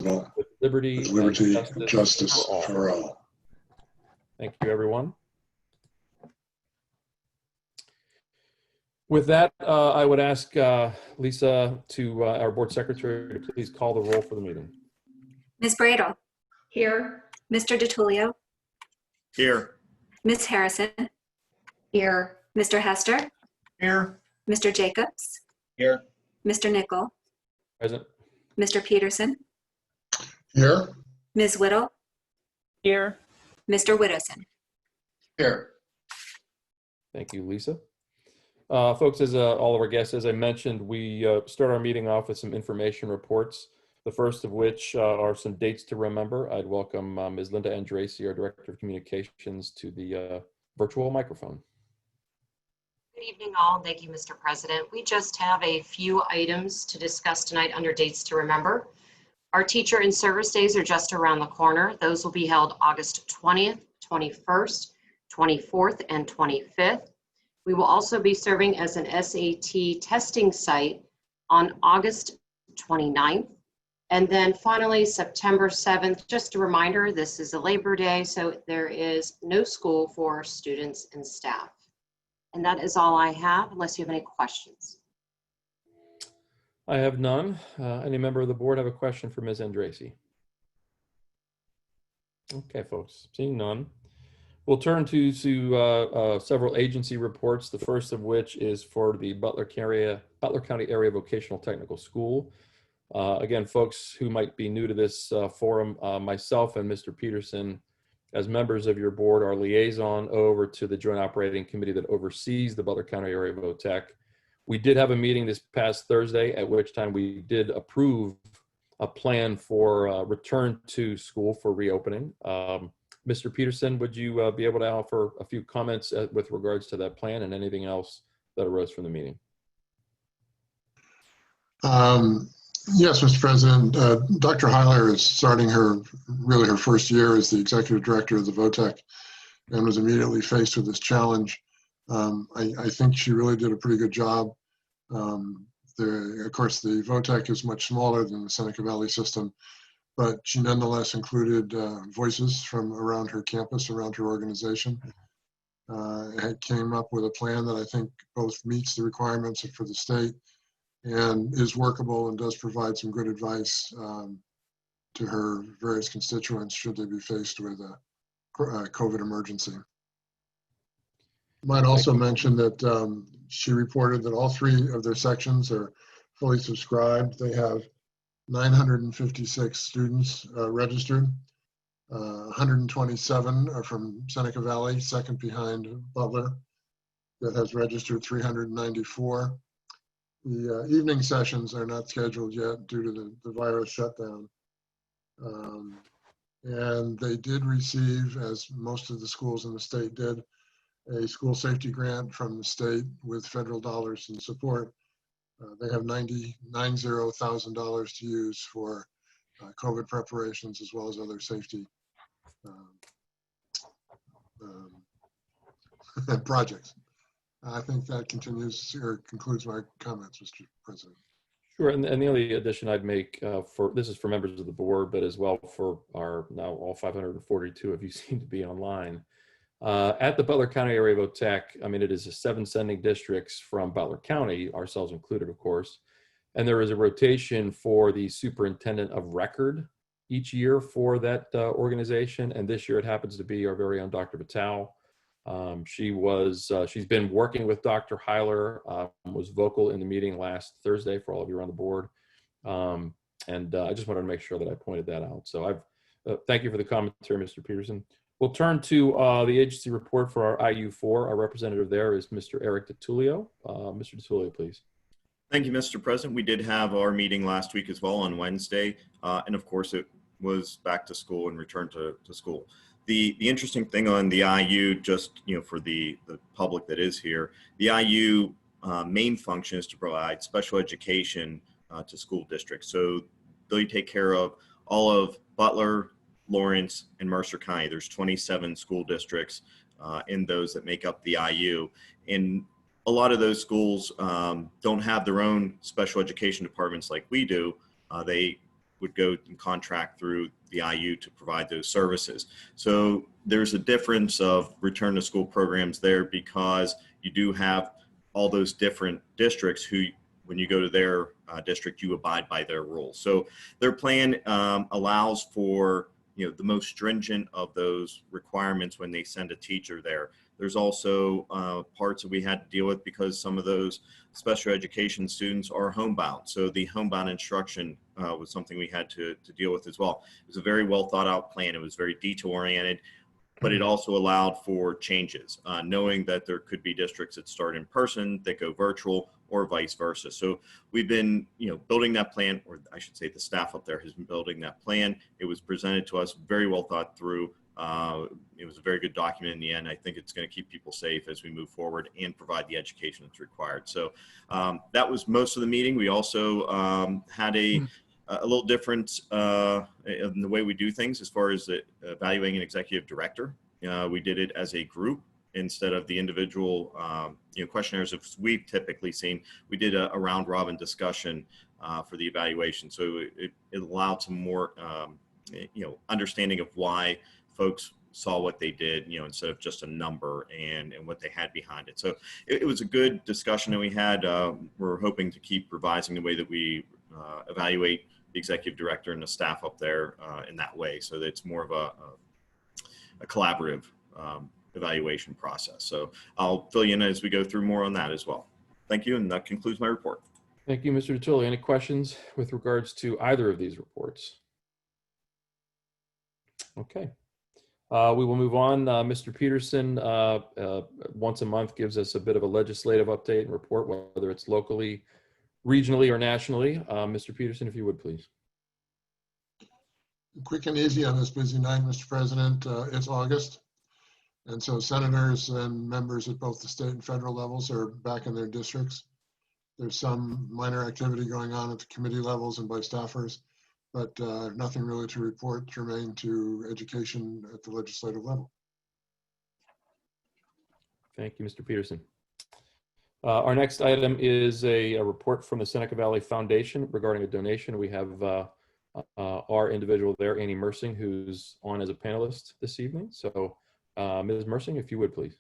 with liberty, and justice for all. Thank you, everyone. With that, I would ask Lisa, our board secretary, to please call the roll for the meeting. Ms. Bradle. Here. Mr. DiTullio. Here. Ms. Harrison. Here. Mr. Hester. Here. Mr. Jacobs. Here. Mr. Nickel. Present. Mr. Peterson. Here. Ms. Whittle. Here. Mr. Widdowson. Here. Thank you, Lisa. Folks, as all of our guests, as I mentioned, we start our meeting off with some information reports, the first of which are some dates to remember. I'd welcome Ms. Linda Andraci, our Director of Communications, to the virtual microphone. Good evening, all. Thank you, Mr. President. We just have a few items to discuss tonight under dates to remember. Our teacher and service days are just around the corner. Those will be held August 20th, 21st, 24th, and 25th. We will also be serving as an SAT testing site on August 29th. And then finally, September 7th, just a reminder, this is a Labor Day, so there is no school for students and staff. And that is all I have, unless you have any questions. I have none. Any member of the board have a question for Ms. Andraci? Okay, folks, seeing none. We'll turn to several agency reports, the first of which is for the Butler County Area Vocational Technical School. Again, folks who might be new to this forum, myself and Mr. Peterson, as members of your board, are liaison over to the Joint Operating Committee that oversees the Butler County Area VOTEC. We did have a meeting this past Thursday, at which time we did approve a plan for return to school for reopening. Mr. Peterson, would you be able to offer a few comments with regards to that plan and anything else that arose from the meeting? Yes, Mr. President. Dr. Heiler is starting her first year as the executive director of the VOTEC and was immediately faced with this challenge. I think she really did a pretty good job. Of course, the VOTEC is much smaller than the Seneca Valley system, but she nonetheless included voices from around her campus, around her organization. It came up with a plan that I think both meets the requirements for the state and is workable and does provide some good advice to her various constituents should they be faced with a COVID emergency. Might also mention that she reported that all 3 of their sections are fully subscribed. They have 956 students registered. 127 are from Seneca Valley, second behind Butler, that has registered 394. The evening sessions are not scheduled yet due to the virus shutdown. And they did receive, as most of the schools in the state did, a school safety grant from the state with federal dollars in support. They have $90,000 to use for COVID preparations as well as other safety projects. I think that concludes my comments, Mr. President. Sure, and the only addition I'd make this is for members of the board, but as well for our now all 542 of you seem to be online. At the Butler County Area VOTEC, I mean, it is 7 sending districts from Butler County, ourselves included, of course, and there is a rotation for the superintendent of record each year for that organization, and this year it happens to be our very own Dr. Vitale. She's been working with Dr. Heiler, was vocal in the meeting last Thursday for all of you on the board. I just wanted to make sure that I pointed that out. So thank you for the commentary, Mr. Peterson. We'll turn to the agency report for our IU4. Our representative there is Mr. Eric DiTullio. Mr. DiTullio, please. Thank you, Mr. President. We did have our meeting last week as well on Wednesday. And of course, it was back to school and returned to school. The interesting thing on the IU, just for the public that is here, the IU main function is to provide special education to school districts. So they take care of all of Butler, Lawrence, and Mercer County. There's 27 school districts in those that make up the IU. And a lot of those schools don't have their own special education departments like we do. They would go and contract through the IU to provide those services. So there's a difference of return to school programs there because you do have all those different districts who, when you go to their district, you abide by their rules. So their plan allows for the most stringent of those requirements when they send a teacher there. There's also parts that we had to deal with because some of those special education students are homebound. So the homebound instruction was something we had to deal with as well. It was a very well thought out plan. It was very detail oriented, but it also allowed for changes, knowing that there could be districts that start in person, that go virtual, or vice versa. So we've been, building that plan, or I should say the staff up there has been building that plan. It was presented to us, very well thought through. It was a very good document in the end. I think it's going to keep people safe as we move forward and provide the education that's required. So that was most of the meeting. We also had a little difference in the way we do things as far as evaluating an executive director. We did it as a group instead of the individual questionnaires as we've typically seen. We did a round robin discussion for the evaluation. So it allowed some more understanding of why folks saw what they did, instead of just a number and what they had behind it. So it was a good discussion that we had. We're hoping to keep revising the way that we evaluate the executive director and the staff up there in that way, so that it's more of a collaborative evaluation process. So I'll fill you in as we go through more on that as well. Thank you, and that concludes my report. Thank you, Mr. DiTulio. Any questions with regards to either of these reports? Okay. We will move on. Mr. Peterson, once a month, gives us a bit of a legislative update and report, whether it's locally, regionally, or nationally. Mr. Peterson, if you would, please. Quick and easy on this busy night, Mr. President. It's August. And so senators and members at both the state and federal levels are back in their districts. There's some minor activity going on at the committee levels and by staffers, but nothing really to report germane to education at the legislative level. Thank you, Mr. Peterson. Our next item is a report from the Seneca Valley Foundation regarding a donation. We have our individual there, Annie Mersing, who's on as a panelist this evening. So Ms. Mersing, if you would, please.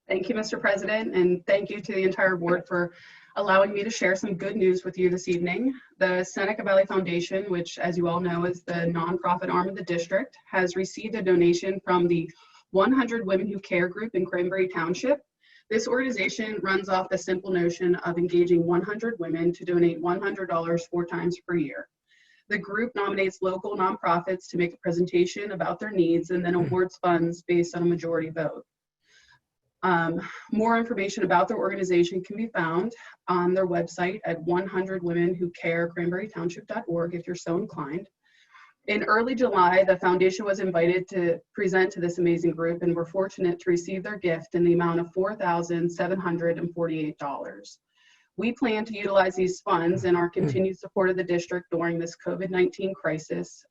Thank you, Mr. President, and thank you to the entire board for allowing me to share some good news with you this evening. The Seneca Valley Foundation, which, as you all know, is the nonprofit arm of the district, has received a donation from the 100 Women Who Care group in Cranberry Township. This organization runs off the simple notion of engaging 100 women to donate $100 4 times per year. The group nominates local nonprofits to make a presentation about their needs and then awards funds based on a majority vote. More information about their organization can be found on their website at 100womenwhocarecranberrytownship.org if you're so inclined. In early July, the foundation was invited to present to this amazing group, and we're fortunate to receive their gift in the amount of $4,748. We plan to utilize these funds in our continued support of the district during this COVID-19 crisis.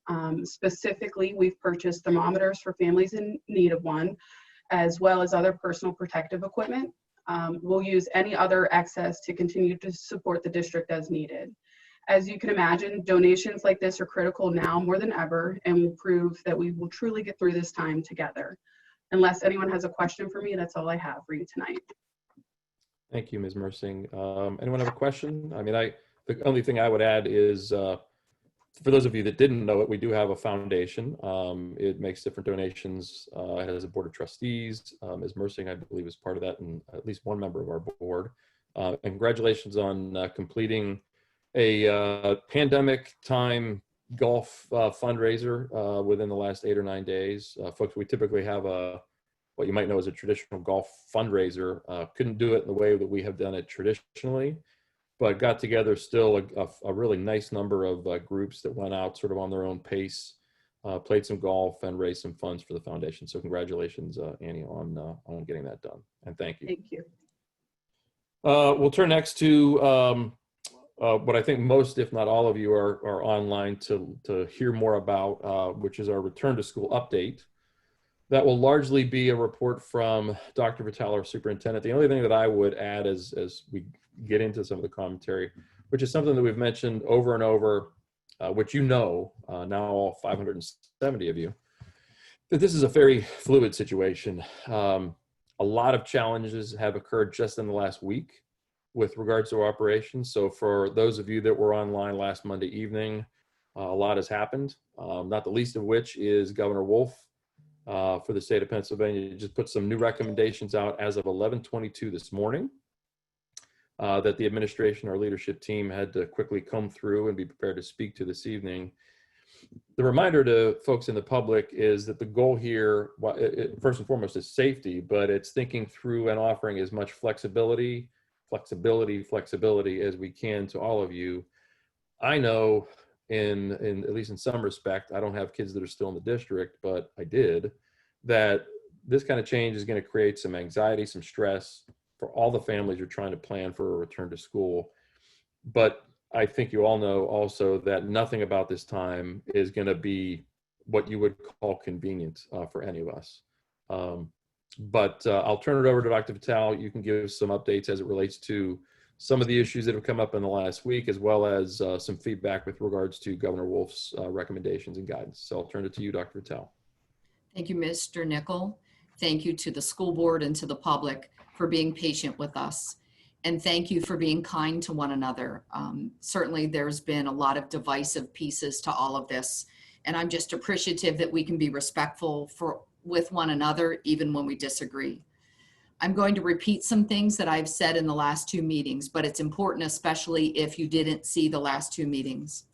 Specifically, we've purchased thermometers for families in need of one, as well as other personal protective equipment. We'll use any other excess to continue to support the district as needed. As you can imagine, donations like this are critical now more than ever and will prove that we will truly get through this time together. Unless anyone has a question for me, that's all I have for you tonight. Thank you, Ms. Mersing. Anyone have a question? I mean, the only thing I would add is, for those of you that didn't know it, we do have a foundation. It makes different donations. It has a board of trustees. Ms. Mersing, I believe, is part of that, and at least one member of our board. And congratulations on completing a pandemic time golf fundraiser within the last 8 or 9 days. Folks, we typically have what you might know as a traditional golf fundraiser. Couldn't do it in the way that we have done it traditionally, but got together still a really nice number of groups that went out sort of on their own pace, played some golf and raised some funds for the foundation. So congratulations, Annie, on getting that done. And thank you. Thank you. We'll turn next to what I think most, if not all of you, are online to hear more about, which is our return to school update. That will largely be a report from Dr. Vitale, our superintendent. The only thing that I would add as we get into some of the commentary, which is something that we've mentioned over and over which you know, now all 570 of you, that this is a very fluid situation. A lot of challenges have occurred just in the last week with regards to operations. So for those of you that were online last Monday evening, a lot has happened, not the least of which is Governor Wolf for the state of Pennsylvania just put some new recommendations out as of 11:22 this morning that the administration, our leadership team had to quickly come through and be prepared to speak to this evening. The reminder to folks in the public is that the goal here, first and foremost, is safety, but it's thinking through and offering as much flexibility as we can to all of you. I know in at least in some respect, I don't have kids that are still in the district, but I did, that this kind of change is going to create some anxiety, some stress for all the families who are trying to plan for a return to school. But I think you all know also that nothing about this time is going to be what you would call convenient for any of us. But I'll turn it over to Dr. Vitale. You can give some updates as it relates to some of the issues that have come up in the last week, as well as some feedback with regards to Governor Wolf's recommendations and guidance. So I'll turn it to you, Dr. Vitale. Thank you, Mr. Nickel. Thank you to the school board and to the public for being patient with us. And thank you for being kind to one another. Certainly there's been a lot of divisive pieces to all of this. And I'm just appreciative that we can be respectful with one another, even when we disagree. I'm going to repeat some things that I've said in the last two meetings, but it's important, especially if you didn't see the last two meetings.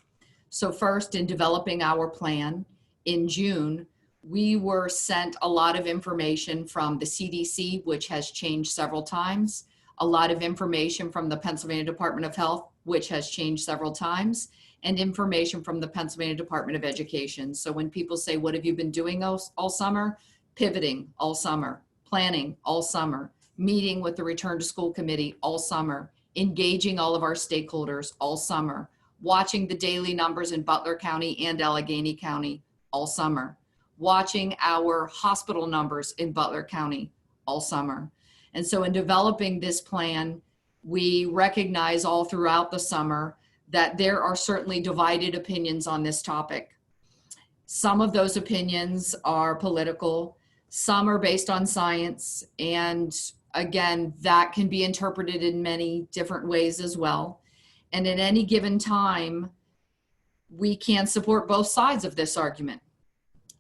So first, in developing our plan in June, we were sent a lot of information from the CDC, which has changed several times, a lot of information from the Pennsylvania Department of Health, which has changed several times, and information from the Pennsylvania Department of Education. So when people say, what have you been doing all summer? Pivoting all summer, planning all summer, meeting with the Return to School Committee all summer, engaging all of our stakeholders all summer, watching the daily numbers in Butler County and Allegheny County all summer, watching our hospital numbers in Butler County all summer. And so in developing this plan, we recognize all throughout the summer that there are certainly divided opinions on this topic. Some of those opinions are political, some are based on science, and again, that can be interpreted in many different ways as well. And at any given time, we can support both sides of this argument.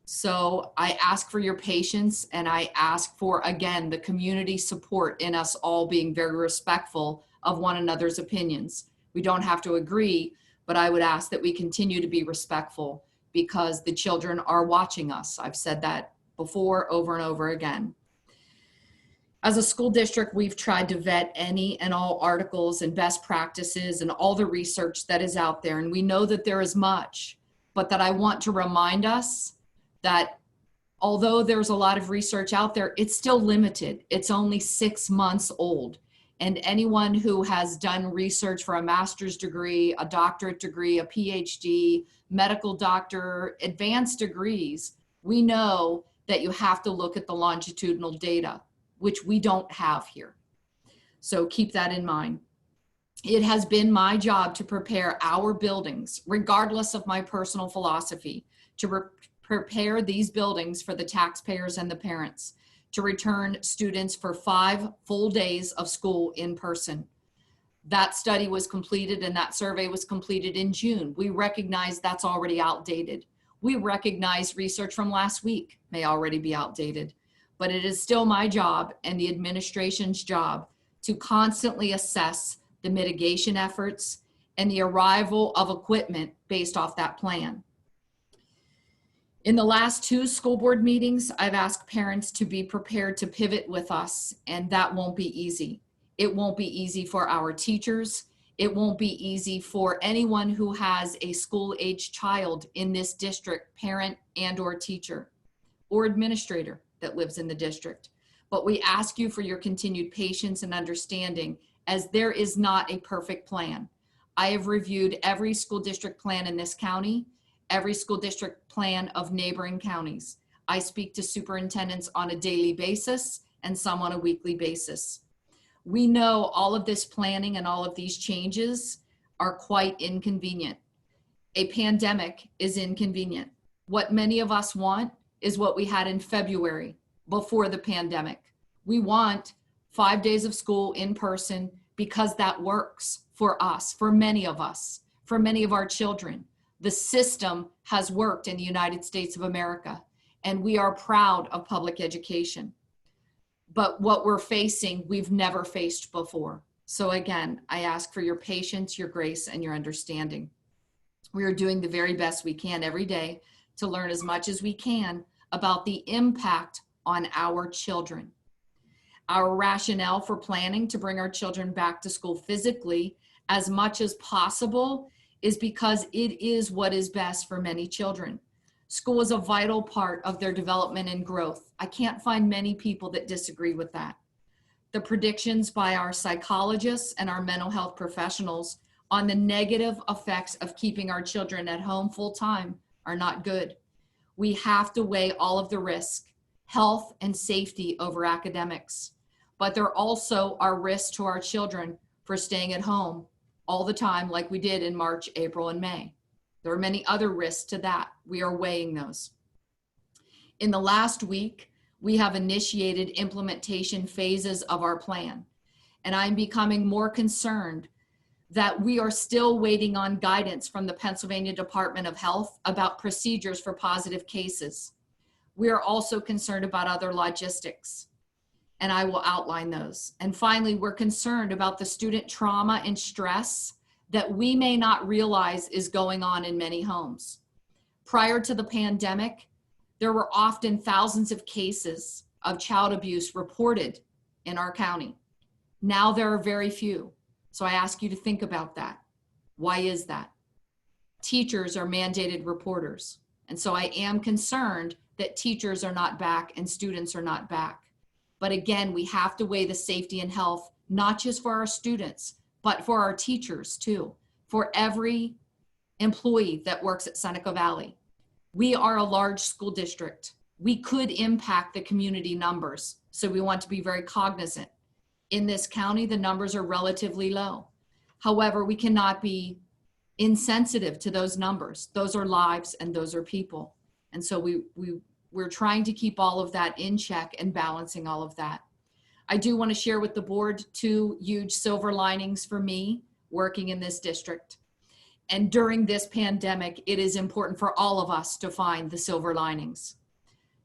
So I ask for your patience, and I ask for, again, the community support in us all being very respectful of one another's opinions. We don't have to agree, but I would ask that we continue to be respectful because the children are watching us. I've said that before, over and over again. As a school district, we've tried to vet any and all articles and best practices and all the research that is out there. And we know that there is much, but that I want to remind us that although there's a lot of research out there, it's still limited. It's only 6 months old. And anyone who has done research for a master's degree, a doctorate degree, a PhD, medical doctor, advanced degrees, we know that you have to look at the longitudinal data, which we don't have here. So keep that in mind. It has been my job to prepare our buildings, regardless of my personal philosophy, to prepare these buildings for the taxpayers and the parents, to return students for 5 full days of school in person. That study was completed and that survey was completed in June. We recognize that's already outdated. We recognize research from last week may already be outdated, but it is still my job and the administration's job to constantly assess the mitigation efforts and the arrival of equipment based off that plan. In the last 2 school board meetings, I've asked parents to be prepared to pivot with us, and that won't be easy. It won't be easy for our teachers. It won't be easy for anyone who has a school-age child in this district, parent and or teacher or administrator that lives in the district. But we ask you for your continued patience and understanding, as there is not a perfect plan. I have reviewed every school district plan in this county, every school district plan of neighboring counties. I speak to superintendents on a daily basis and some on a weekly basis. We know all of this planning and all of these changes are quite inconvenient. A pandemic is inconvenient. What many of us want is what we had in February before the pandemic. We want 5 days of school in person because that works for us, for many of us, for many of our children. The system has worked in the United States of America, and we are proud of public education. But what we're facing, we've never faced before. So again, I ask for your patience, your grace, and your understanding. We are doing the very best we can every day to learn as much as we can about the impact on our children. Our rationale for planning to bring our children back to school physically as much as possible is because it is what is best for many children. School is a vital part of their development and growth. I can't find many people that disagree with that. The predictions by our psychologists and our mental health professionals on the negative effects of keeping our children at home full-time are not good. We have to weigh all of the risk, health and safety over academics. But there also are risks to our children for staying at home all the time like we did in March, April, and May. There are many other risks to that. We are weighing those. In the last week, we have initiated implementation phases of our plan, and I'm becoming more concerned that we are still waiting on guidance from the Pennsylvania Department of Health about procedures for positive cases. We are also concerned about other logistics, and I will outline those. And finally, we're concerned about the student trauma and stress that we may not realize is going on in many homes. Prior to the pandemic, there were often thousands of cases of child abuse reported in our county. Now there are very few. So I ask you to think about that. Why is that? Teachers are mandated reporters. And so I am concerned that teachers are not back and students are not back. But again, we have to weigh the safety and health, not just for our students, but for our teachers too, for every employee that works at Seneca Valley. We are a large school district. We could impact the community numbers, so we want to be very cognizant. In this county, the numbers are relatively low. However, we cannot be insensitive to those numbers. Those are lives and those are people. And so we're trying to keep all of that in check and balancing all of that. I do want to share with the board 2 huge silver linings for me working in this district. And during this pandemic, it is important for all of us to find the silver linings.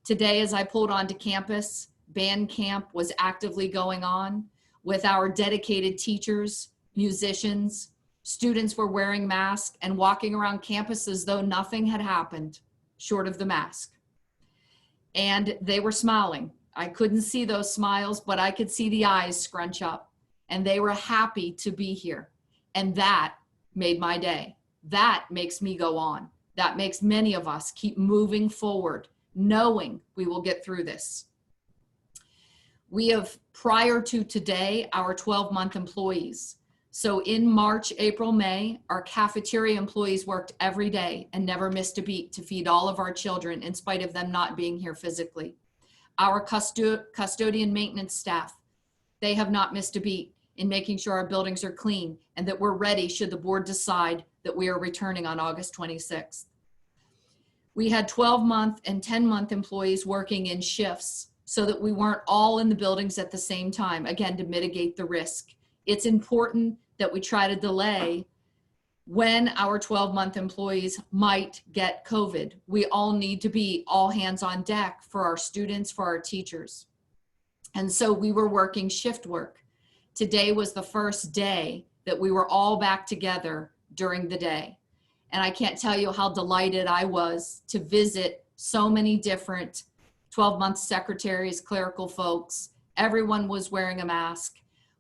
Today, as I pulled onto campus, band camp was actively going on with our dedicated teachers, musicians. Students were wearing masks and walking around campus as though nothing had happened short of the mask. And they were smiling. I couldn't see those smiles, but I could see the eyes scrunch up, and they were happy to be here. And that made my day. That makes me go on. That makes many of us keep moving forward, knowing we will get through this. We have, prior to today, our 12-month employees. So in March, April, May, our cafeteria employees worked every day and never missed a beat to feed all of our children in spite of them not being here physically. Our custodian maintenance staff, they have not missed a beat in making sure our buildings are clean and that we're ready should the board decide that we are returning on August 26th. We had 12-month and 10-month employees working in shifts so that we weren't all in the buildings at the same time, again, to mitigate the risk. It's important that we try to delay when our 12-month employees might get COVID. We all need to be all hands on deck for our students, for our teachers. And so we were working shift work. Today was the first day that we were all back together during the day. And I can't tell you how delighted I was to visit so many different 12-month secretaries, clerical folks. Everyone was wearing a mask.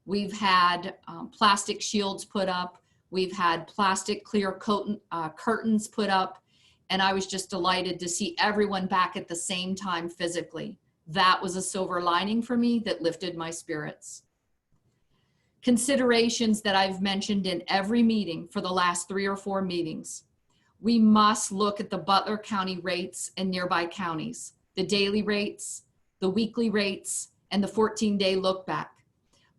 We've had plastic shields put up. We've had plastic clear curtains put up. And I was just delighted to see everyone back at the same time physically. That was a silver lining for me that lifted my spirits. Considerations that I've mentioned in every meeting for the last 3 or 4 meetings. We must look at the Butler County rates and nearby counties, the daily rates, the weekly rates, and the 14-day look back.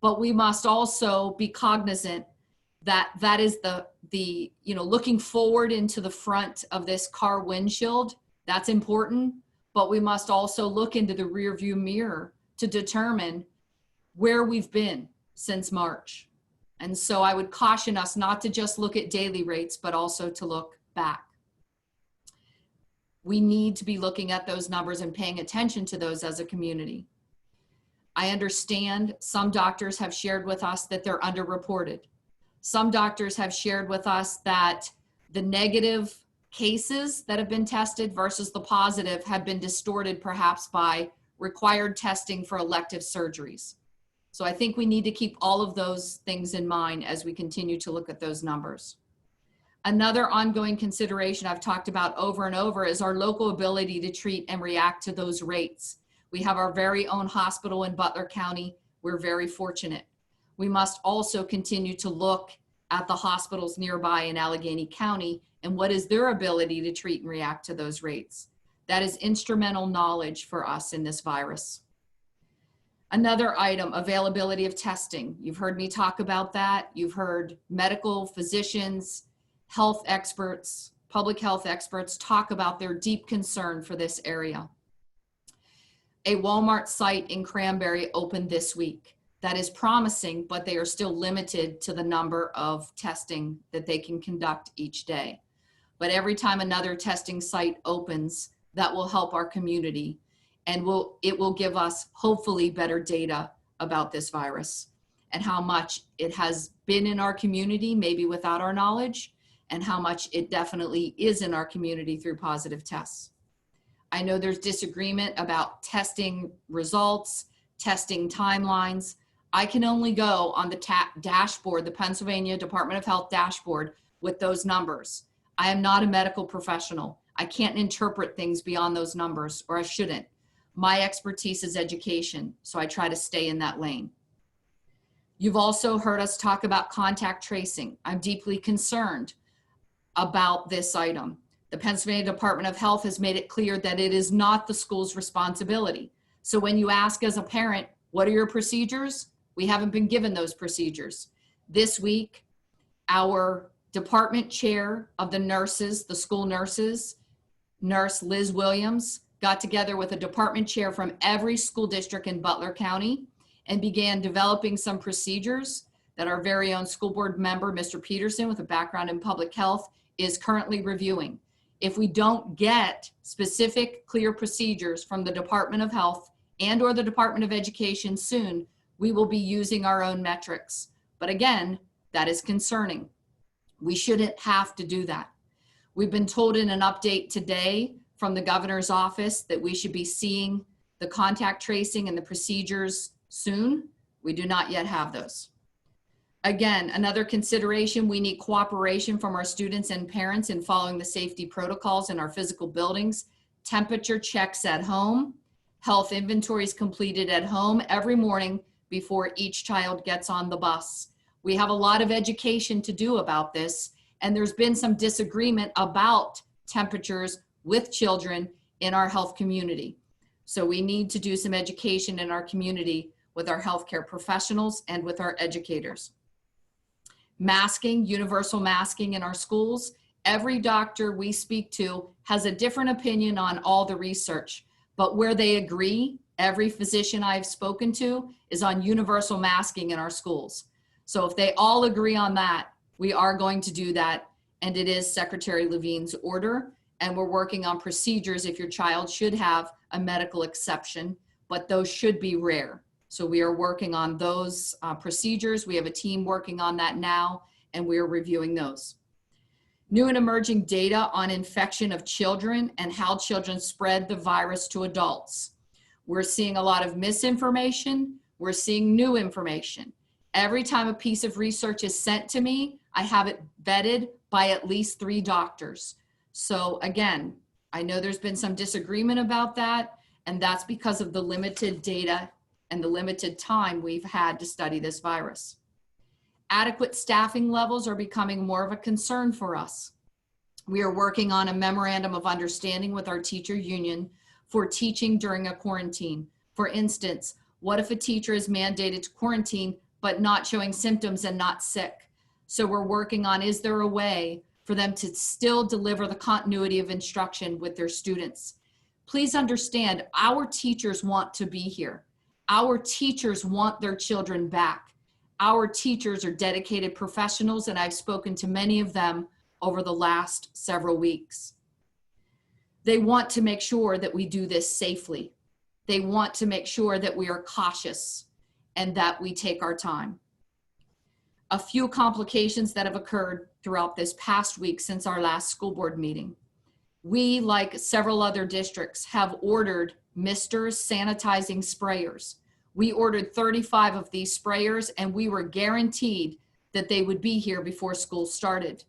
But we must also be cognizant that is the looking forward into the front of this car windshield. That's important, but we must also look into the rear view mirror to determine where we've been since March. And so I would caution us not to just look at daily rates, but also to look back. We need to be looking at those numbers and paying attention to those as a community. I understand some doctors have shared with us that they're underreported. Some doctors have shared with us that the negative cases that have been tested versus the positive have been distorted perhaps by required testing for elective surgeries. So I think we need to keep all of those things in mind as we continue to look at those numbers. Another ongoing consideration I've talked about over and over is our local ability to treat and react to those rates. We have our very own hospital in Butler County. We're very fortunate. We must also continue to look at the hospitals nearby in Allegheny County and what is their ability to treat and react to those rates. That is instrumental knowledge for us in this virus. Another item, availability of testing. You've heard me talk about that. You've heard medical physicians, health experts, public health experts talk about their deep concern for this area. A Walmart site in Cranberry opened this week. That is promising, but they are still limited to the number of testing that they can conduct each day. But every time another testing site opens, that will help our community, and it will give us hopefully better data about this virus and how much it has been in our community, maybe without our knowledge, and how much it definitely is in our community through positive tests. I know there's disagreement about testing results, testing timelines. I can only go on the dashboard, the Pennsylvania Department of Health dashboard with those numbers. I am not a medical professional. I can't interpret things beyond those numbers, or I shouldn't. My expertise is education, so I try to stay in that lane. You've also heard us talk about contact tracing. I'm deeply concerned about this item. The Pennsylvania Department of Health has made it clear that it is not the school's responsibility. So when you ask as a parent, what are your procedures? We haven't been given those procedures. This week, our department chair of the nurses, the school nurses, Nurse Liz Williams, got together with a department chair from every school district in Butler County and began developing some procedures that our very own school board member, Mr. Peterson, with a background in public health, is currently reviewing. If we don't get specific, clear procedures from the Department of Health and or the Department of Education soon, we will be using our own metrics. But again, that is concerning. We shouldn't have to do that. We've been told in an update today from the governor's office that we should be seeing the contact tracing and the procedures soon. We do not yet have those. Again, another consideration, we need cooperation from our students and parents in following the safety protocols in our physical buildings. Temperature checks at home, health inventories completed at home every morning before each child gets on the bus. We have a lot of education to do about this, and there's been some disagreement about temperatures with children in our health community. So we need to do some education in our community with our healthcare professionals and with our educators. Masking, universal masking in our schools. Every doctor we speak to has a different opinion on all the research, but where they agree, every physician I've spoken to, is on universal masking in our schools. So if they all agree on that, we are going to do that, and it is Secretary Levine's order, and we're working on procedures if your child should have a medical exception, but those should be rare. So we are working on those procedures. We have a team working on that now, and we are reviewing those. New and emerging data on infection of children and how children spread the virus to adults. We're seeing a lot of misinformation. We're seeing new information. Every time a piece of research is sent to me, I have it vetted by at least 3 doctors. So again, I know there's been some disagreement about that, and that's because of the limited data and the limited time we've had to study this virus. Adequate staffing levels are becoming more of a concern for us. We are working on a memorandum of understanding with our teacher union for teaching during a quarantine. For instance, what if a teacher is mandated to quarantine but not showing symptoms and not sick? So we're working on, is there a way for them to still deliver the continuity of instruction with their students? Please understand, our teachers want to be here. Our teachers want their children back. Our teachers are dedicated professionals, and I've spoken to many of them over the last several weeks. They want to make sure that we do this safely. They want to make sure that we are cautious and that we take our time. A few complications that have occurred throughout this past week since our last school board meeting. We, like several other districts, have ordered misters sanitizing sprayers. We ordered 35 of these sprayers, and we were guaranteed that they would be here before school started.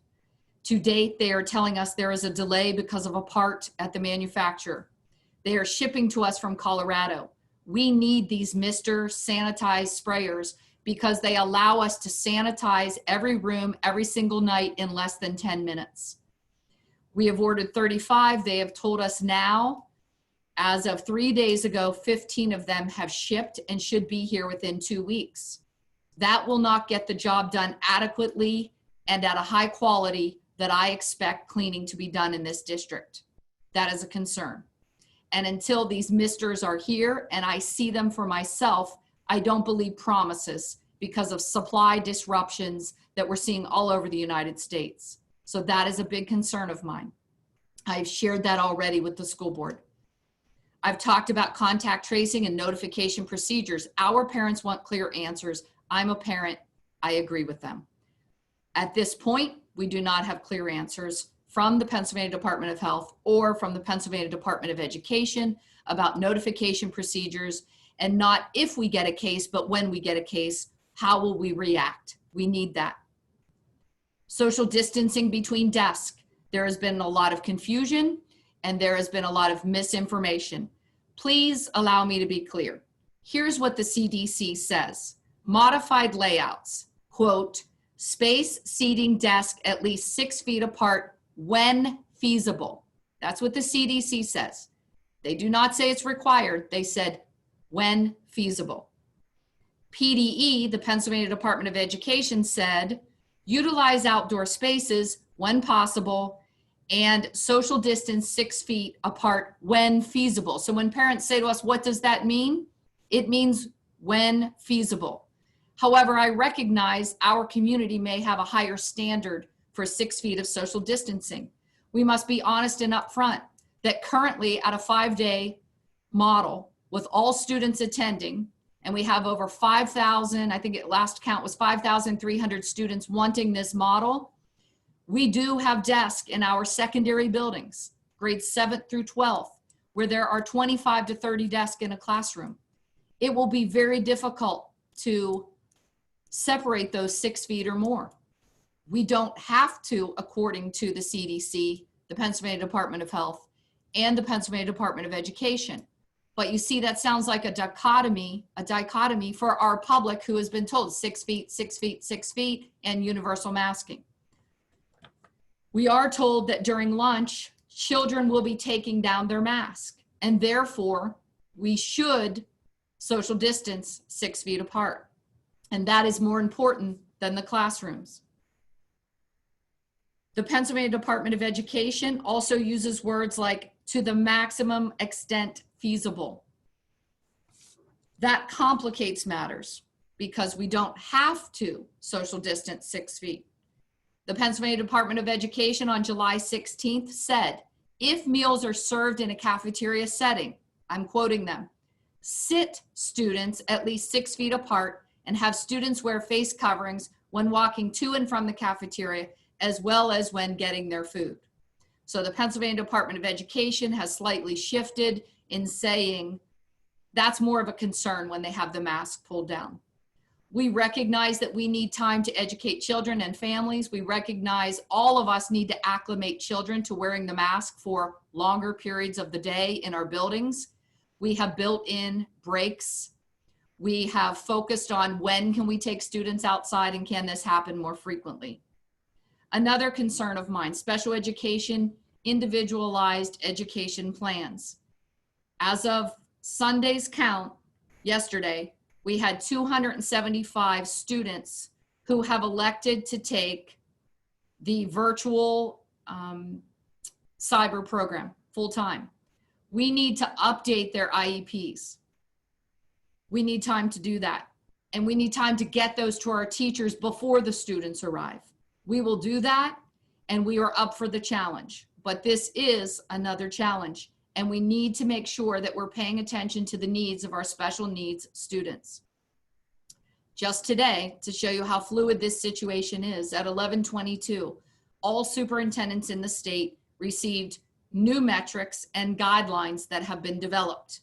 To date, they are telling us there is a delay because of a part at the manufacturer. They are shipping to us from Colorado. We need these Mr. Sanitized sprayers because they allow us to sanitize every room every single night in less than 10 minutes. We have ordered 35. They have told us now, as of 3 days ago, 15 of them have shipped and should be here within 2 weeks. That will not get the job done adequately and at a high quality that I expect cleaning to be done in this district. That is a concern. And until these misters are here and I see them for myself, I don't believe promises because of supply disruptions that we're seeing all over the United States. So that is a big concern of mine. I've shared that already with the school board. I've talked about contact tracing and notification procedures. Our parents want clear answers. I'm a parent. I agree with them. At this point, we do not have clear answers from the Pennsylvania Department of Health or from the Pennsylvania Department of Education about notification procedures, and not if we get a case, but when we get a case, how will we react? We need that. Social distancing between desks. There has been a lot of confusion and there has been a lot of misinformation. Please allow me to be clear. Here's what the CDC says. Modified layouts, quote, space seating desk at least 6 feet apart when feasible. That's what the CDC says. They do not say it's required. They said when feasible. PDE, the Pennsylvania Department of Education, said utilize outdoor spaces when possible and social distance 6 feet apart when feasible. So when parents say to us, what does that mean? It means when feasible. However, I recognize our community may have a higher standard for 6 feet of social distancing. We must be honest and upfront that currently at a 5-day model with all students attending, and we have over 5,000, I think at last count was 5,300 students wanting this model, we do have desks in our secondary buildings, grades 7th through 12th, where there are 25 to 30 desks in a classroom. It will be very difficult to separate those 6 feet or more. We don't have to, according to the CDC, the Pennsylvania Department of Health, and the Pennsylvania Department of Education. But you see, that sounds like a dichotomy for our public who has been told 6 feet, 6 feet, 6 feet, and universal masking. We are told that during lunch, children will be taking down their mask, and therefore we should social distance 6 feet apart. And that is more important than the classrooms. The Pennsylvania Department of Education also uses words like to the maximum extent feasible. That complicates matters because we don't have to social distance 6 feet. The Pennsylvania Department of Education on July 16th said, if meals are served in a cafeteria setting, I'm quoting them, sit students at least 6 feet apart and have students wear face coverings when walking to and from the cafeteria, as well as when getting their food. So the Pennsylvania Department of Education has slightly shifted in saying that's more of a concern when they have the mask pulled down. We recognize that we need time to educate children and families. We recognize all of us need to acclimate children to wearing the mask for longer periods of the day in our buildings. We have built in breaks. We have focused on when can we take students outside and can this happen more frequently. Another concern of mine, special education, individualized education plans. As of Sunday's count, yesterday, we had 275 students who have elected to take the virtual cyber program full-time. We need to update their IEPs. We need time to do that. And we need time to get those to our teachers before the students arrive. We will do that, and we are up for the challenge. But this is another challenge, and we need to make sure that we're paying attention to the needs of our special needs students. Just today, to show you how fluid this situation is, at 11:22, all superintendents in the state received new metrics and guidelines that have been developed.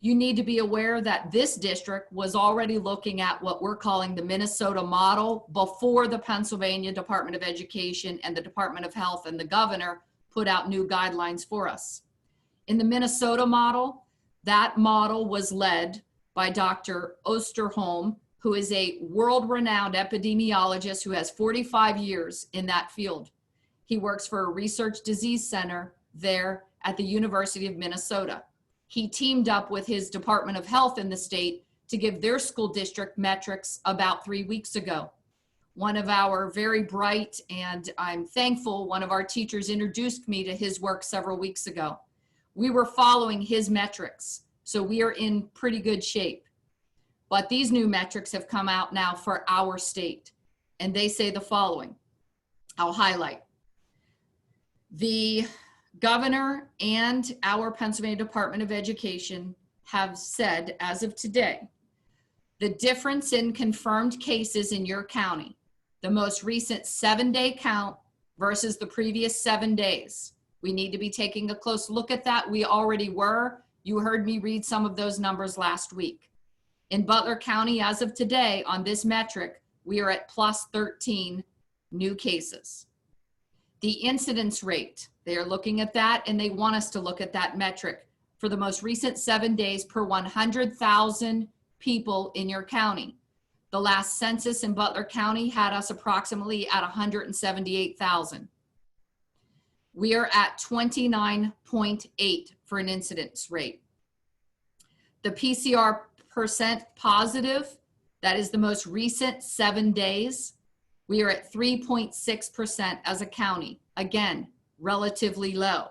You need to be aware that this district was already looking at what we're calling the Minnesota model before the Pennsylvania Department of Education and the Department of Health and the governor put out new guidelines for us. In the Minnesota model, that model was led by Dr. Osterholm, who is a world-renowned epidemiologist who has 45 years in that field. He works for a research disease center there at the University of Minnesota. He teamed up with his Department of Health in the state to give their school district metrics about 3 weeks ago. One of our very bright, and I'm thankful, one of our teachers introduced me to his work several weeks ago. We were following his metrics, so we are in pretty good shape. But these new metrics have come out now for our state, and they say the following. I'll highlight. The governor and our Pennsylvania Department of Education have said, as of today, the difference in confirmed cases in your county, the most recent 7-day count versus the previous 7 days. We need to be taking a close look at that. We already were. You heard me read some of those numbers last week. In Butler County, as of today, on this metric, we are at plus 13 new cases. The incidence rate, they are looking at that, and they want us to look at that metric for the most recent 7 days per 100,000 people in your county. The last census in Butler County had us approximately at 178,000. We are at 29.8 for an incidence rate. The PCR percent positive, that is the most recent 7 days, we are at 3.6% as a county. Again, relatively low.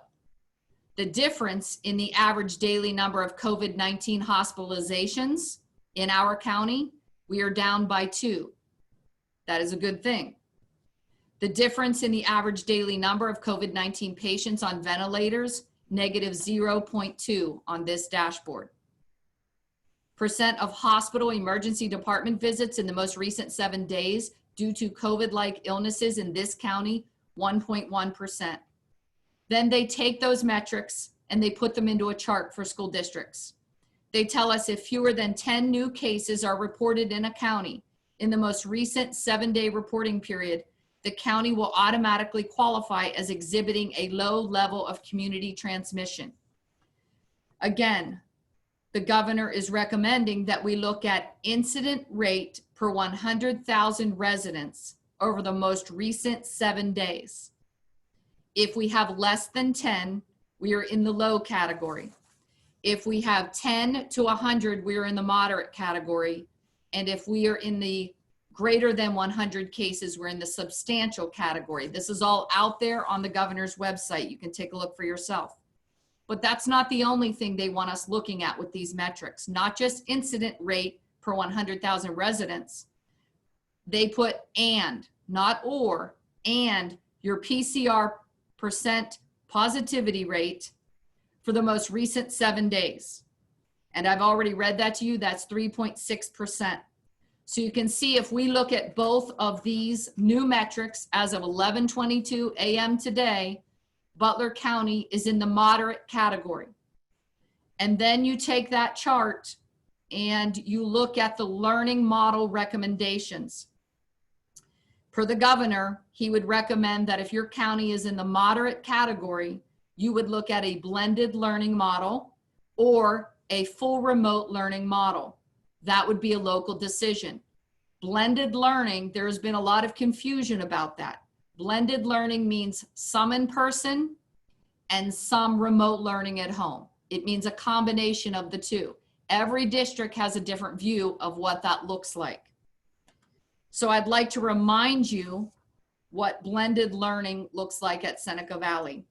The difference in the average daily number of COVID-19 hospitalizations in our county, we are down by 2. That is a good thing. The difference in the average daily number of COVID-19 patients on ventilators, negative 0.2 on this dashboard. Percent of hospital emergency department visits in the most recent 7 days due to COVID-like illnesses in this county, 1.1%. Then they take those metrics and they put them into a chart for school districts. They tell us if fewer than 10 new cases are reported in a county in the most recent 7-day reporting period, the county will automatically qualify as exhibiting a low level of community transmission. Again, the governor is recommending that we look at incident rate per 100,000 residents over the most recent 7 days. If we have less than 10, we are in the low category. If we have 10 to 100, we are in the moderate category. And if we are in the greater than 100 cases, we're in the substantial category. This is all out there on the governor's website. You can take a look for yourself. But that's not the only thing they want us looking at with these metrics, not just incident rate per 100,000 residents. They put and, not or, and your PCR percent positivity rate for the most recent 7 days. And I've already read that to you, that's 3.6%. So you can see if we look at both of these new metrics as of 11:22 a.m. today, Butler County is in the moderate category. And then you take that chart and you look at the learning model recommendations. Per the governor, he would recommend that if your county is in the moderate category, you would look at a blended learning model or a full remote learning model. That would be a local decision. Blended learning, there's been a lot of confusion about that. Blended learning means some in person and some remote learning at home. It means a combination of the two. Every district has a different view of what that looks like. So I'd like to remind you what blended learning looks like at Seneca Valley.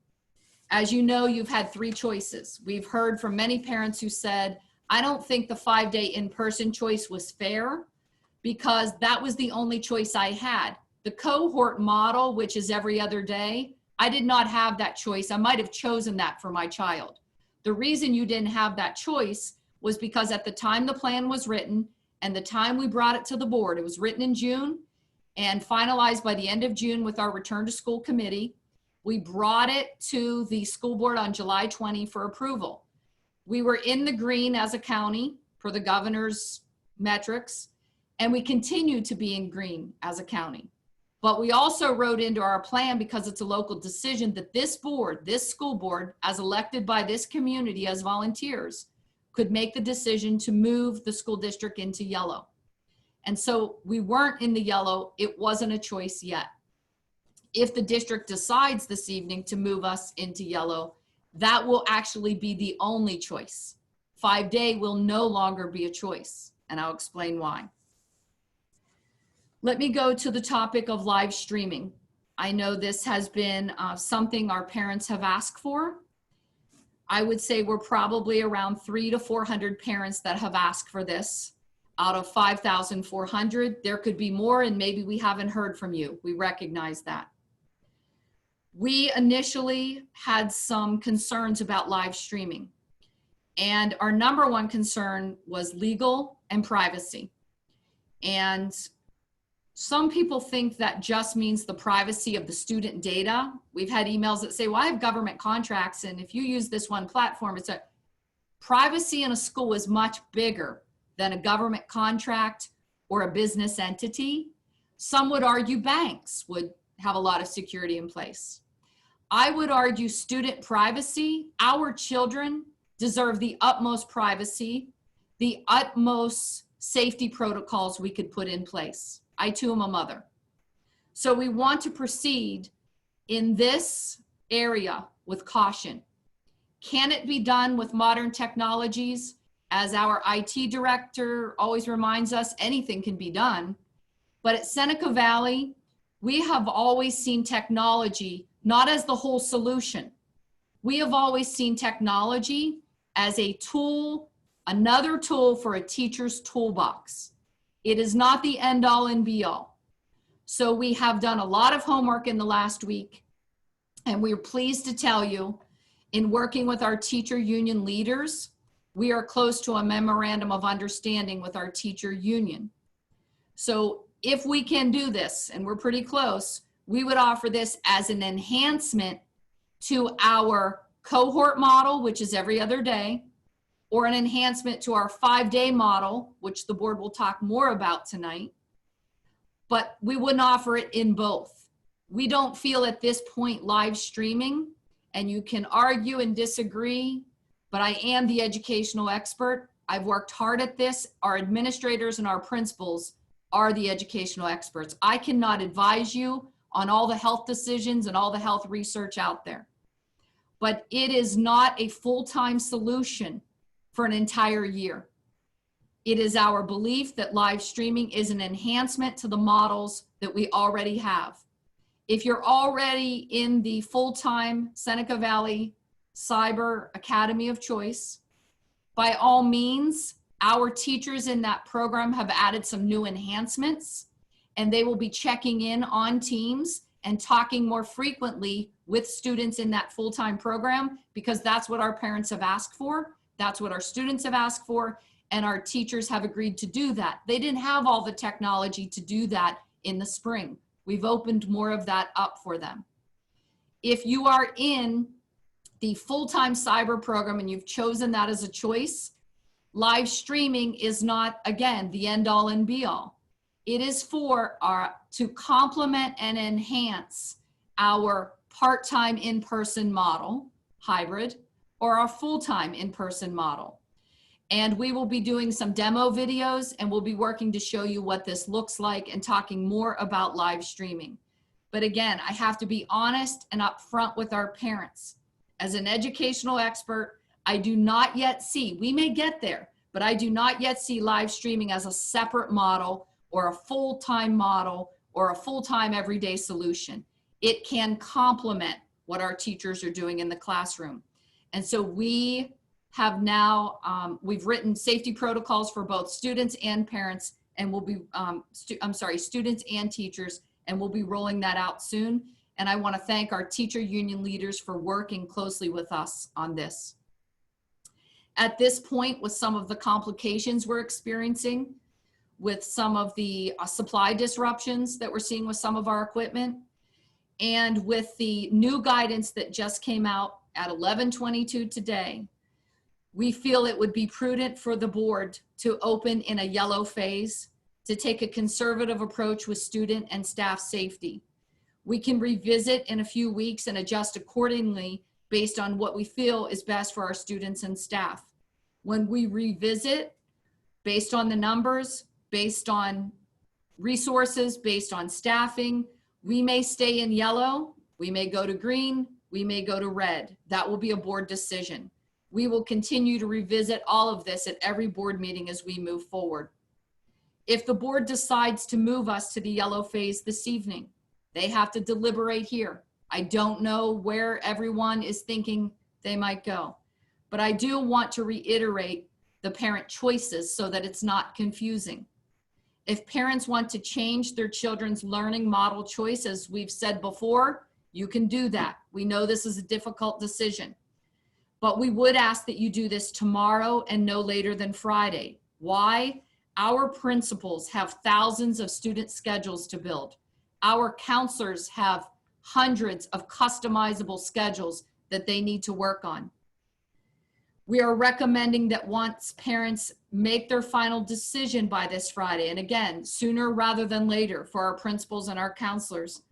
As you know, you've had 3 choices. We've heard from many parents who said, I don't think the 5-day in-person choice was fair because that was the only choice I had. The cohort model, which is every other day, I did not have that choice. I might have chosen that for my child. The reason you didn't have that choice was because at the time the plan was written and the time we brought it to the board, it was written in June and finalized by the end of June with our return to school committee. We brought it to the school board on July 20 for approval. We were in the green as a county for the governor's metrics, and we continue to be in green as a county. But we also wrote into our plan, because it's a local decision, that this board, this school board, as elected by this community as volunteers, could make the decision to move the school district into yellow. And so we weren't in the yellow. It wasn't a choice yet. If the district decides this evening to move us into yellow, that will actually be the only choice. 5-day will no longer be a choice, and I'll explain why. Let me go to the topic of live streaming. I know this has been something our parents have asked for. I would say we're probably around 300 to 400 parents that have asked for this. Out of 5,400, there could be more, and maybe we haven't heard from you. We recognize that. We initially had some concerns about live streaming, and our number one concern was legal and privacy. And some people think that just means the privacy of the student data. We've had emails that say, well, I have government contracts, and if you use this one platform, it's a privacy in a school is much bigger than a government contract or a business entity. Some would argue banks would have a lot of security in place. I would argue student privacy. Our children deserve the utmost privacy, the utmost safety protocols we could put in place. I too am a mother. So we want to proceed in this area with caution. Can it be done with modern technologies? As our IT director always reminds us, anything can be done. But at Seneca Valley, we have always seen technology not as the whole solution. We have always seen technology as a tool, another tool for a teacher's toolbox. It is not the end all and be all. So we have done a lot of homework in the last week, and we're pleased to tell you, in working with our teacher union leaders, we are close to a memorandum of understanding with our teacher union. So if we can do this, and we're pretty close, we would offer this as an enhancement to our cohort model, which is every other day, or an enhancement to our 5-day model, which the board will talk more about tonight. But we wouldn't offer it in both. We don't feel at this point live streaming, and you can argue and disagree, but I am the educational expert. I've worked hard at this. Our administrators and our principals are the educational experts. I cannot advise you on all the health decisions and all the health research out there. But it is not a full-time solution for an entire year. It is our belief that live streaming is an enhancement to the models that we already have. If you're already in the full-time Seneca Valley Cyber Academy of Choice, by all means, our teachers in that program have added some new enhancements, and they will be checking in on teams and talking more frequently with students in that full-time program, because that's what our parents have asked for. That's what our students have asked for, and our teachers have agreed to do that. They didn't have all the technology to do that in the spring. We've opened more of that up for them. If you are in the full-time cyber program and you've chosen that as a choice, live streaming is not, again, the end all and be all. It is for to complement and enhance our part-time in-person model, hybrid, or our full-time in-person model. And we will be doing some demo videos, and we'll be working to show you what this looks like and talking more about live streaming. But again, I have to be honest and upfront with our parents. As an educational expert, I do not yet see, we may get there, but I do not yet see live streaming as a separate model or a full-time model or a full-time everyday solution. It can complement what our teachers are doing in the classroom. And so we have now, we've written safety protocols for both students and parents, and we'll be, students and teachers, and we'll be rolling that out soon. And I want to thank our teacher union leaders for working closely with us on this. At this point, with some of the complications we're experiencing, with some of the supply disruptions that we're seeing with some of our equipment, and with the new guidance that just came out at 11:22 today, we feel it would be prudent for the board to open in a yellow phase, to take a conservative approach with student and staff safety. We can revisit in a few weeks and adjust accordingly based on what we feel is best for our students and staff. When we revisit, based on the numbers, based on resources, based on staffing, we may stay in yellow, we may go to green, we may go to red. That will be a board decision. We will continue to revisit all of this at every board meeting as we move forward. If the board decides to move us to the yellow phase this evening, they have to deliberate here. I don't know where everyone is thinking they might go, but I do want to reiterate the parent choices so that it's not confusing. If parents want to change their children's learning model choice, as we've said before, you can do that. We know this is a difficult decision, but we would ask that you do this tomorrow and no later than Friday. Why? Our principals have thousands of student schedules to build. Our counselors have hundreds of customizable schedules that they need to work on. We are recommending that once parents make their final decision by this Friday, and again, sooner rather than later for our principals and our counselors,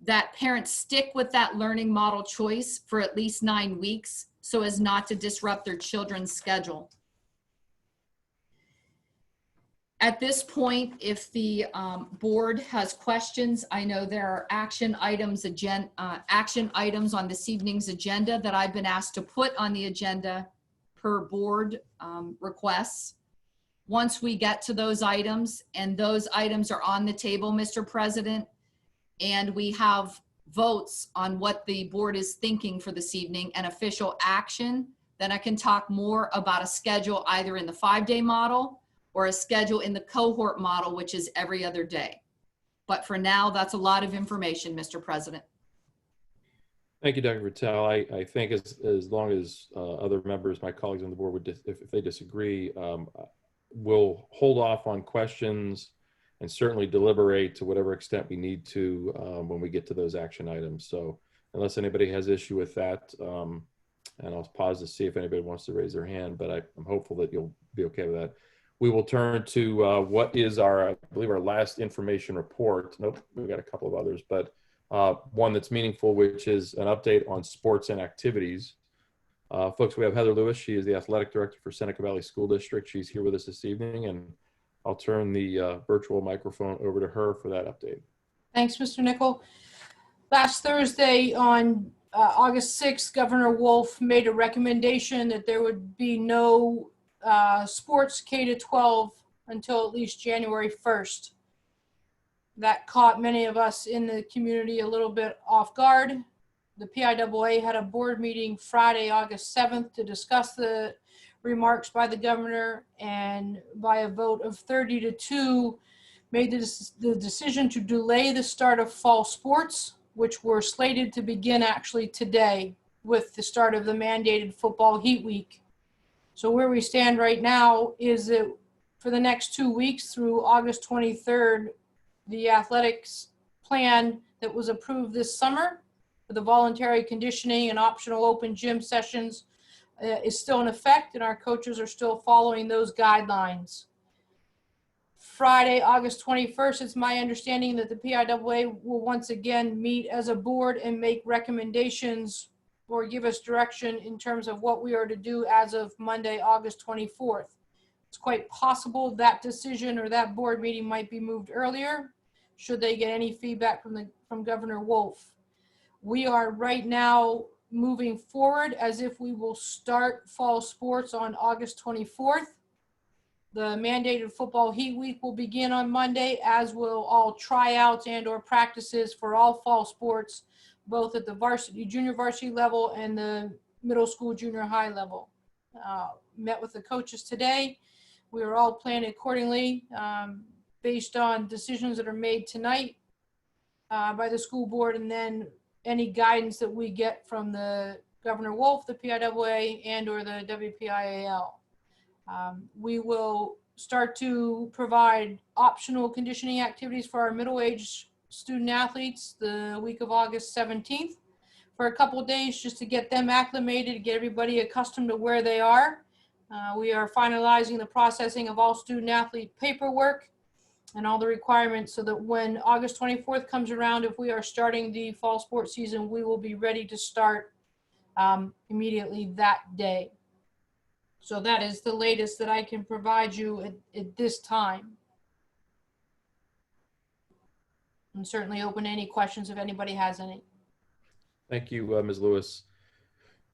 that parents stick with that learning model choice for at least 9 weeks so as not to disrupt their children's schedule. At this point, if the board has questions, I know there are action items on this evening's agenda that I've been asked to put on the agenda per board requests. Once we get to those items, and those items are on the table, Mr. President, and we have votes on what the board is thinking for this evening and official action, then I can talk more about a schedule either in the 5-day model or a schedule in the cohort model, which is every other day. But for now, that's a lot of information, Mr. President. Thank you, Dr. Vitale. I think as long as other members, my colleagues on the board, would if they disagree, we'll hold off on questions and certainly deliberate to whatever extent we need to when we get to those action items. So unless anybody has issue with that, and I'll pause to see if anybody wants to raise their hand, but I'm hopeful that you'll be okay with that. We will turn to what is our, I believe, our last information report. Nope, we've got a couple of others, but one that's meaningful, which is an update on sports and activities. Folks, we have Heather Lewis. She is the athletic director for Seneca Valley School District. She's here with us this evening, and I'll turn the virtual microphone over to her for that update. Thanks, Mr. Nickel. Last Thursday on August 6th, Governor Wolf made a recommendation that there would be no sports K-12 until at least January 1st. That caught many of us in the community a little bit off guard. The PIAA had a board meeting Friday, August 7th to discuss the remarks by the governor, and by a vote of 30-2 made the decision to delay the start of fall sports, which were slated to begin actually today with the start of the mandated football heat week. So where we stand right now is that for the next 2 weeks through August 23rd, the athletics plan that was approved this summer for the voluntary conditioning and optional open gym sessions is still in effect, and our coaches are still following those guidelines. Friday, August 21st, it's my understanding that the PIAA will once again meet as a board and make recommendations or give us direction in terms of what we are to do as of Monday, August 24th. It's quite possible that decision or that board meeting might be moved earlier, should they get any feedback from Governor Wolf. We are right now moving forward as if we will start fall sports on August 24th. The mandated football heat week will begin on Monday, as will all tryouts and/or practices for all fall sports, both at the varsity, junior varsity level and the middle school, junior high level. Met with the coaches today. We are all planning accordingly based on decisions that are made tonight by the school board, and then any guidance that we get from the Governor Wolf, the PIAA, and/or the WPIAL. We will start to provide optional conditioning activities for our middle-aged student athletes the week of August 17th for a couple of days, just to get them acclimated, get everybody accustomed to where they are. We are finalizing the processing of all student athlete paperwork and all the requirements so that when August 24th comes around, if we are starting the fall sports season, we will be ready to start immediately that day. So that is the latest that I can provide you at this time. And certainly open to any questions if anybody has any. Thank you, Ms. Lewis.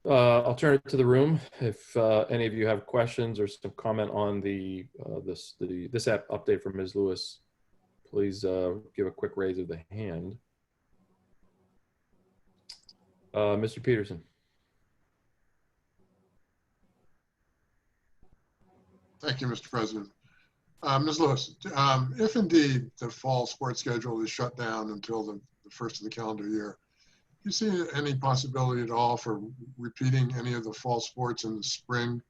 I'll turn it to the room. If any of you have questions or some comment on the this app update from Ms. Lewis, please give a quick raise of the hand. Mr. Peterson. Thank you, Mr. President. Ms. Lewis, if indeed the fall sports schedule is shut down until the first of the calendar year, do you see any possibility at all for repeating any of the fall sports in the spring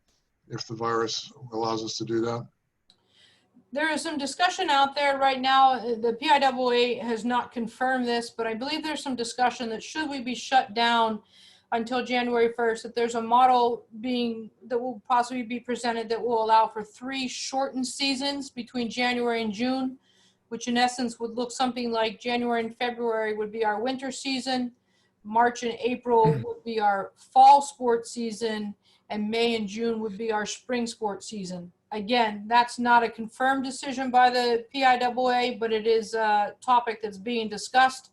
if the virus allows us to do that? There is some discussion out there right now. The PIAA has not confirmed this, but I believe there's some discussion that should we be shut down until January 1st, that there's a model that will possibly be presented that will allow for 3 shortened seasons between January and June, which in essence would look something like January and February would be our winter season, March and April would be our fall sports season, and May and June would be our spring sports season. Again, that's not a confirmed decision by the PIAA, but it is a topic that's being discussed.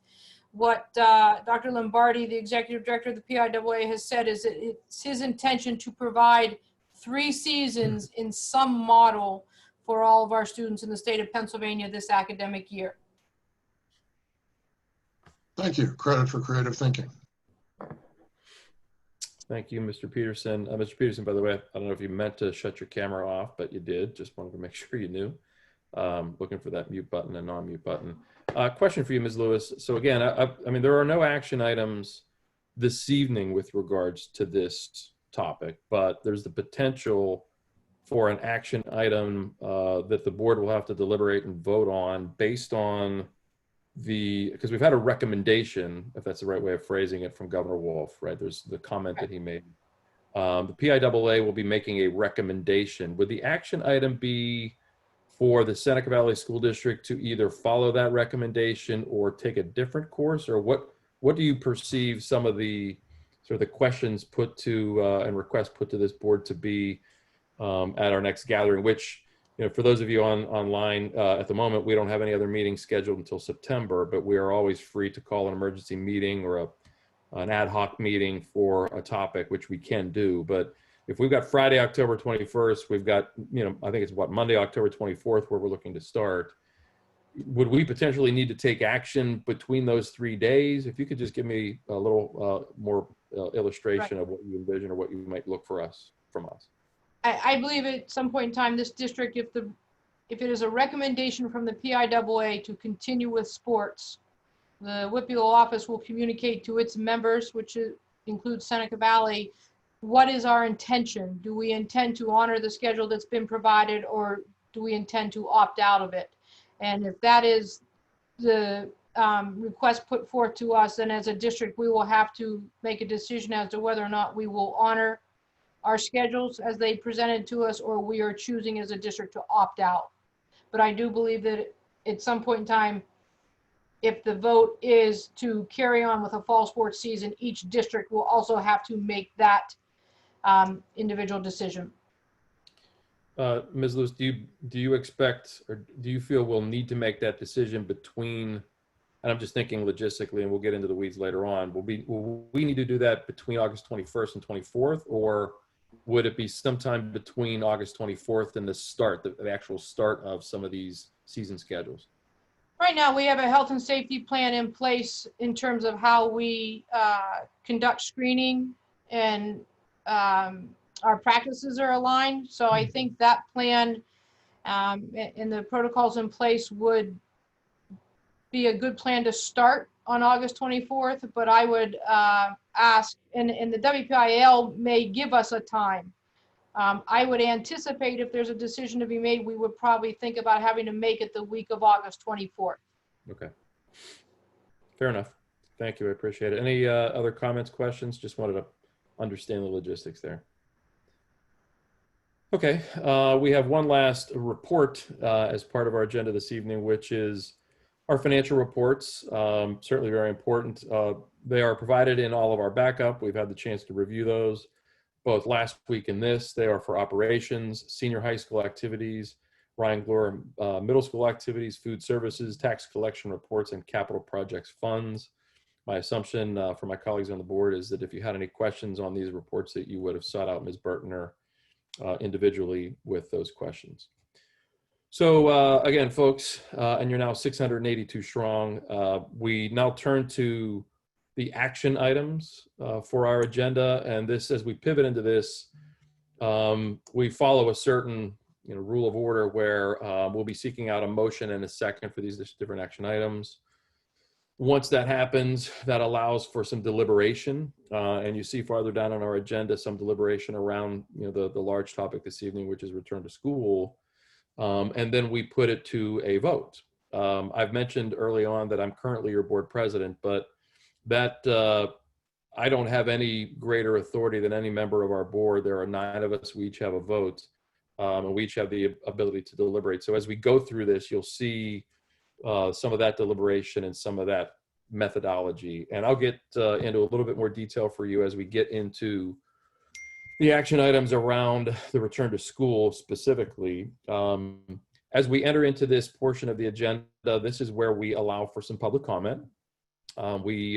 What Dr. Lombardi, the executive director of the PIAA, has said is that it's his intention to provide 3 seasons in some model for all of our students in the state of Pennsylvania this academic year. Thank you. Credit for creative thinking. Thank you, Mr. Peterson. Mr. Peterson, by the way, I don't know if you meant to shut your camera off, but you did. Just wanted to make sure you knew. Looking for that mute button and non-mute button. Question for you, Ms. Lewis. So again, I mean, there are no action items this evening with regards to this topic, but there's the potential for an action item that the board will have to deliberate and vote on based on because we've had a recommendation, if that's the right way of phrasing it, from Governor Wolf, right? There's the comment that he made. The PIAA will be making a recommendation. Would the action item be for the Seneca Valley School District to either follow that recommendation or take a different course? Or what do you perceive some of the sort of the questions put to and requests put to this board to be at our next gathering, which, you know, for those of you online at the moment, we don't have any other meetings scheduled until September, but we are always free to call an emergency meeting or an ad hoc meeting for a topic, which we can do. But if we've got Friday, October 21st, we've got, you know, I think it's Monday, October 24th, where we're looking to start. Would we potentially need to take action between those 3 days? If you could just give me a little more illustration of what you envision or what you might look from us. I believe at some point in time, this district, if it is a recommendation from the PIAA to continue with sports, the Whitfield office will communicate to its members, which includes Seneca Valley, what is our intention? Do we intend to honor the schedule that's been provided, or do we intend to opt out of it? And if that is the request put forth to us, then as a district, we will have to make a decision as to whether or not we will honor our schedules as they presented to us, or we are choosing as a district to opt out. But I do believe that at some point in time, if the vote is to carry on with a fall sports season, each district will also have to make that individual decision. Ms. Lewis, do you expect, or do you feel we'll need to make that decision between, and I'm just thinking logistically, and we'll get into the weeds later on, will we need to do that between August 21st and 24th, or would it be sometime between August 24th and the actual start of some of these season schedules? Right now, we have a health and safety plan in place in terms of how we conduct screening, and our practices are aligned. So I think that plan and the protocols in place would be a good plan to start on August 24th, but I would ask, and the WPIL may give us a time. I would anticipate if there's a decision to be made, we would probably think about having to make it the week of August 24th. Okay. Fair enough. Thank you. I appreciate it. Any other comments, questions? Just wanted to understand the logistics there. Okay. We have one last report as part of our agenda this evening, which is our financial reports. Certainly very important. They are provided in all of our backup. We've had the chance to review those both last week and this. They are for operations, senior high school activities, Ryan Glore middle school activities, food services, tax collection reports, and capital projects funds. My assumption for my colleagues on the board is that if you had any questions on these reports, that you would have sought out Ms. Burtner individually with those questions. So again, folks, and you're now 682 strong. We now turn to the action items for our agenda, and this, as we pivot into this, we follow a certain rule of order where we'll be seeking out a motion and a second for these different action items. Once that happens, that allows for some deliberation, and you see farther down on our agenda some deliberation around the large topic this evening, which is return to school, and then we put it to a vote. I've mentioned early on that I'm currently your board president, but that I don't have any greater authority than any member of our board. There are 9 of us. We each have a vote, and we each have the ability to deliberate. So as we go through this, you'll see some of that deliberation and some of that methodology. And I'll get into a little bit more detail for you as we get into the action items around the return to school specifically. As we enter into this portion of the agenda, this is where we allow for some public comment. We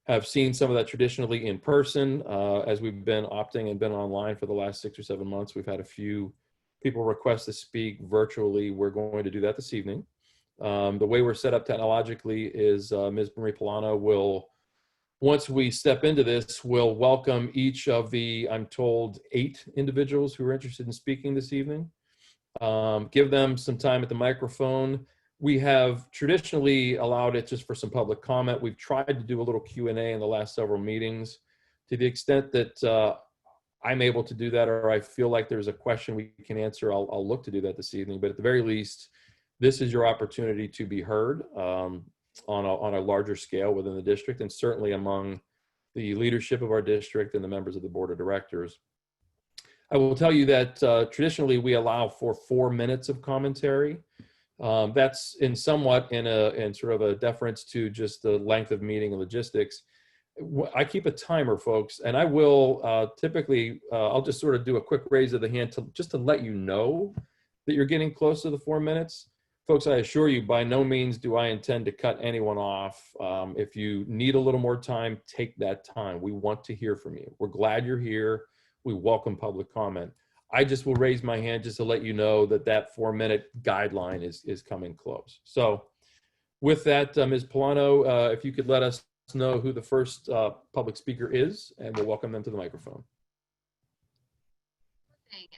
have seen some of that traditionally in person. As we've been opting and been online for the last 6 or 7 months, we've had a few people request to speak virtually. We're going to do that this evening. The way we're set up technologically is Ms. Marree Polano will, once we step into this, will welcome each of the, I'm told, 8 individuals who are interested in speaking this evening. Give them some time at the microphone. We have traditionally allowed it just for some public comment. We've tried to do a little Q&A in the last several meetings. To the extent that I'm able to do that, or I feel like there's a question we can answer, I'll look to do that this evening. But at the very least, this is your opportunity to be heard on a larger scale within the district, and certainly among the leadership of our district and the members of the board of directors. I will tell you that traditionally we allow for 4 minutes of commentary. That's in somewhat in sort of a deference to just the length of meeting and logistics. I keep a timer, folks, and I will typically, I'll just sort of do a quick raise of the hand just to let you know that you're getting close to the 4 minutes. Folks, I assure you, by no means do I intend to cut anyone off. If you need a little more time, take that time. We want to hear from you. We're glad you're here. We welcome public comment. I just will raise my hand just to let you know that that 4-minute guideline is coming close. So with that, Ms. Polano, if you could let us know who the first public speaker is, and we'll welcome them to the microphone.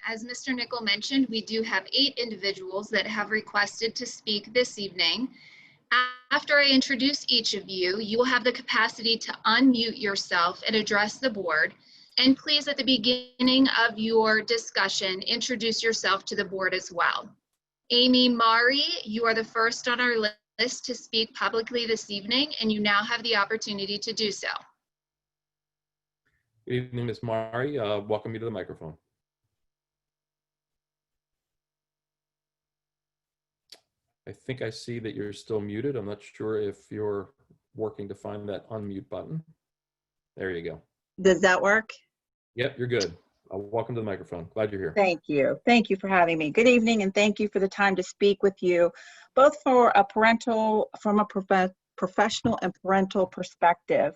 As Mr. Nickel mentioned, we do have 8 individuals that have requested to speak this evening. After I introduce each of you, you will have the capacity to unmute yourself and address the board. And please, at the beginning of your discussion, introduce yourself to the board as well. Amy Marree, you are the first on our list to speak publicly this evening, and you now have the opportunity to do so. Good evening, Ms. Marree. Welcome you to the microphone. I think I see that you're still muted. I'm not sure if you're working to find that unmute button. There you go. Does that work? Yep, you're good. Welcome to the microphone. Glad you're here. Thank you. Thank you for having me. Good evening, and thank you for the time to speak with you, both from a professional and parental perspective.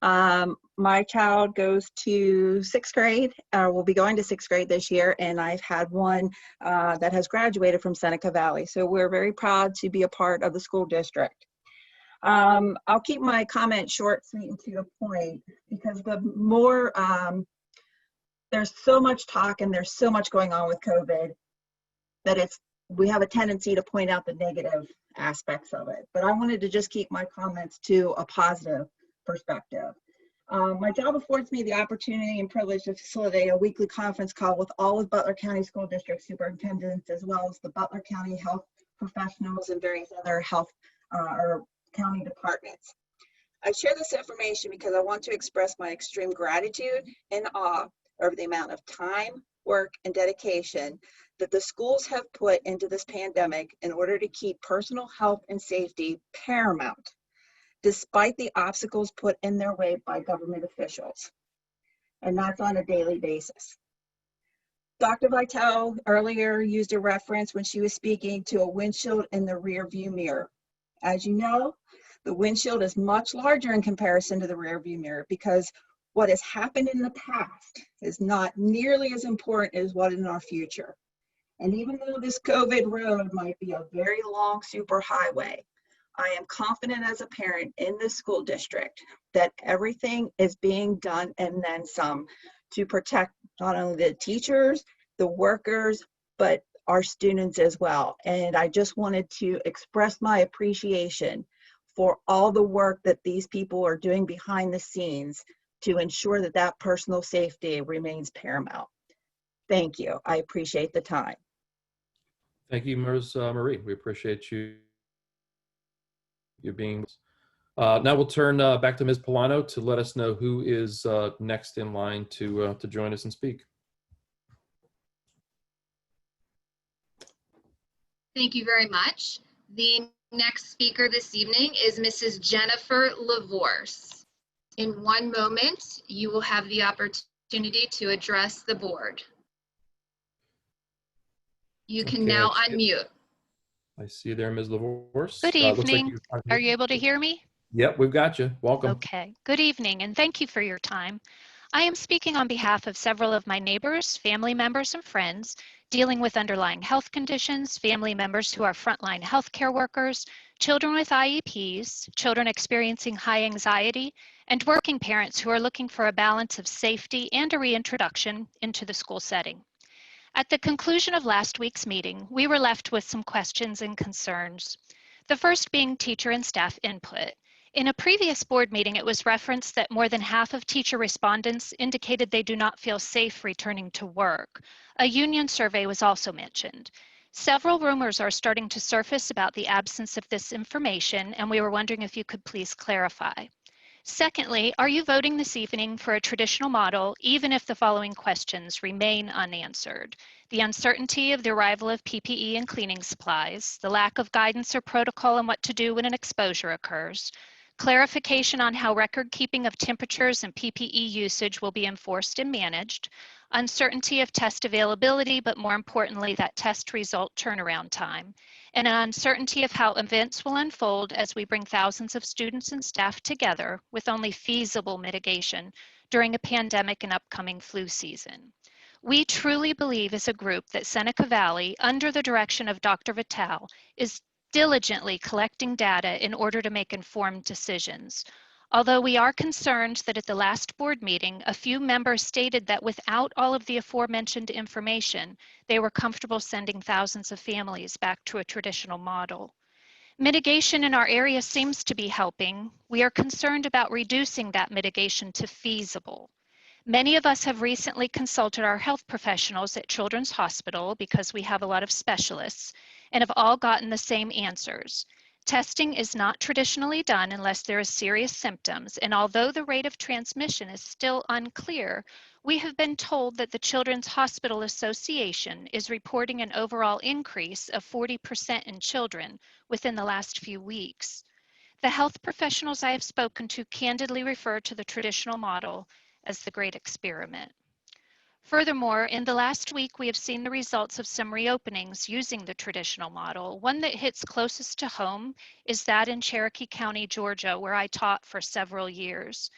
My child goes to sixth grade, will be going to sixth grade this year, and I've had one that has graduated from Seneca Valley. So we're very proud to be a part of the school district. I'll keep my comment short, sweet, and to the point, because the more, there's so much talk and there's so much going on with COVID that we have a tendency to point out the negative aspects of it. But I wanted to just keep my comments to a positive perspective. My job affords me the opportunity and privilege to facilitate a weekly conference call with all of Butler County School District superintendents, as well as the Butler County health professionals and various other health or county departments. I share this information because I want to express my extreme gratitude and awe over the amount of time, work, and dedication that the schools have put into this pandemic in order to keep personal health and safety paramount, despite the obstacles put in their way by government officials. And that's on a daily basis. Dr. Vitale earlier used a reference when she was speaking to a windshield in the rear view mirror. As you know, the windshield is much larger in comparison to the rear view mirror because what has happened in the past is not nearly as important as what in our future. And even though this COVID road might be a very long superhighway, I am confident as a parent in this school district that everything is being done and then some to protect not only the teachers, the workers, but our students as well. And I just wanted to express my appreciation for all the work that these people are doing behind the scenes to ensure that that personal safety remains paramount. Thank you. I appreciate the time. Thank you, Ms. Marree. We appreciate you being. Now we'll turn back to Ms. Polano to let us know who is next in line to join us and speak. Thank you very much. The next speaker this evening is Mrs. Jennifer Livorse. In one moment, you will have the opportunity to address the board. You can now unmute. I see you there, Ms. Livorse. Good evening. Are you able to hear me? Yep, we've got you. Welcome. Okay. Good evening, and thank you for your time. I am speaking on behalf of several of my neighbors, family members, and friends dealing with underlying health conditions, family members who are frontline healthcare workers, children with IEPs, children experiencing high anxiety, and working parents who are looking for a balance of safety and a reintroduction into the school setting. At the conclusion of last week's meeting, we were left with some questions and concerns. The first being teacher and staff input. In a previous board meeting, it was referenced that more than half of teacher respondents indicated they do not feel safe returning to work. A union survey was also mentioned. Several rumors are starting to surface about the absence of this information, and we were wondering if you could please clarify. Secondly, are you voting this evening for a traditional model, even if the following questions remain unanswered? The uncertainty of the arrival of PPE and cleaning supplies, the lack of guidance or protocol on what to do when an exposure occurs, clarification on how record keeping of temperatures and PPE usage will be enforced and managed, uncertainty of test availability, but more importantly, that test result turnaround time, and an uncertainty of how events will unfold as we bring thousands of students and staff together with only feasible mitigation during a pandemic and upcoming flu season. We truly believe as a group that Seneca Valley, under the direction of Dr. Vitale, is diligently collecting data in order to make informed decisions. Although we are concerned that at the last board meeting, a few members stated that without all of the aforementioned information, they were comfortable sending thousands of families back to a traditional model. Mitigation in our area seems to be helping. We are concerned about reducing that mitigation to feasible. Many of us have recently consulted our health professionals at Children's Hospital because we have a lot of specialists and have all gotten the same answers. Testing is not traditionally done unless there is serious symptoms, and although the rate of transmission is still unclear, we have been told that the Children's Hospital Association is reporting an overall increase of 40% in children within the last few weeks. The health professionals I have spoken to candidly refer to the traditional model as the great experiment. Furthermore, in the last week, we have seen the results of some reopenings using the traditional model. One that hits closest to home is that in Cherokee County, Georgia, where I taught for several years.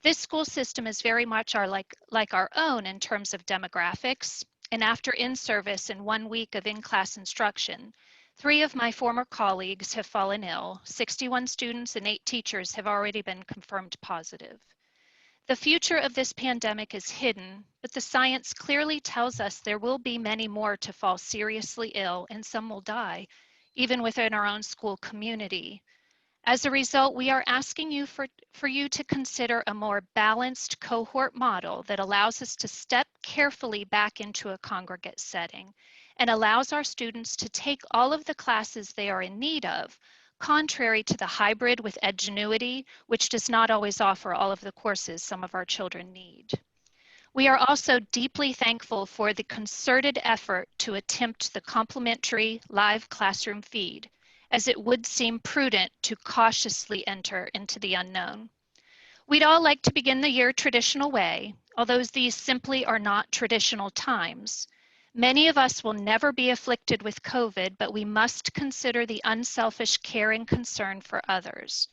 This school system is very much like our own in terms of demographics, and after in-service and 1 week of in-class instruction, 3 of my former colleagues have fallen ill, 61 students and 8 teachers have already been confirmed positive. The future of this pandemic is hidden, but the science clearly tells us there will be many more to fall seriously ill and some will die, even within our own school community. As a result, we are asking you for you to consider a more balanced cohort model that allows us to step carefully back into a congregate setting and allows our students to take all of the classes they are in need of, contrary to the hybrid with Edgenuity, which does not always offer all of the courses some of our children need. We are also deeply thankful for the concerted effort to attempt the complimentary live classroom feed, as it would seem prudent to cautiously enter into the unknown. We'd all like to begin the year traditional way, although these simply are not traditional times. Many of us will never be afflicted with COVID, but we must consider the unselfish care and concern for others.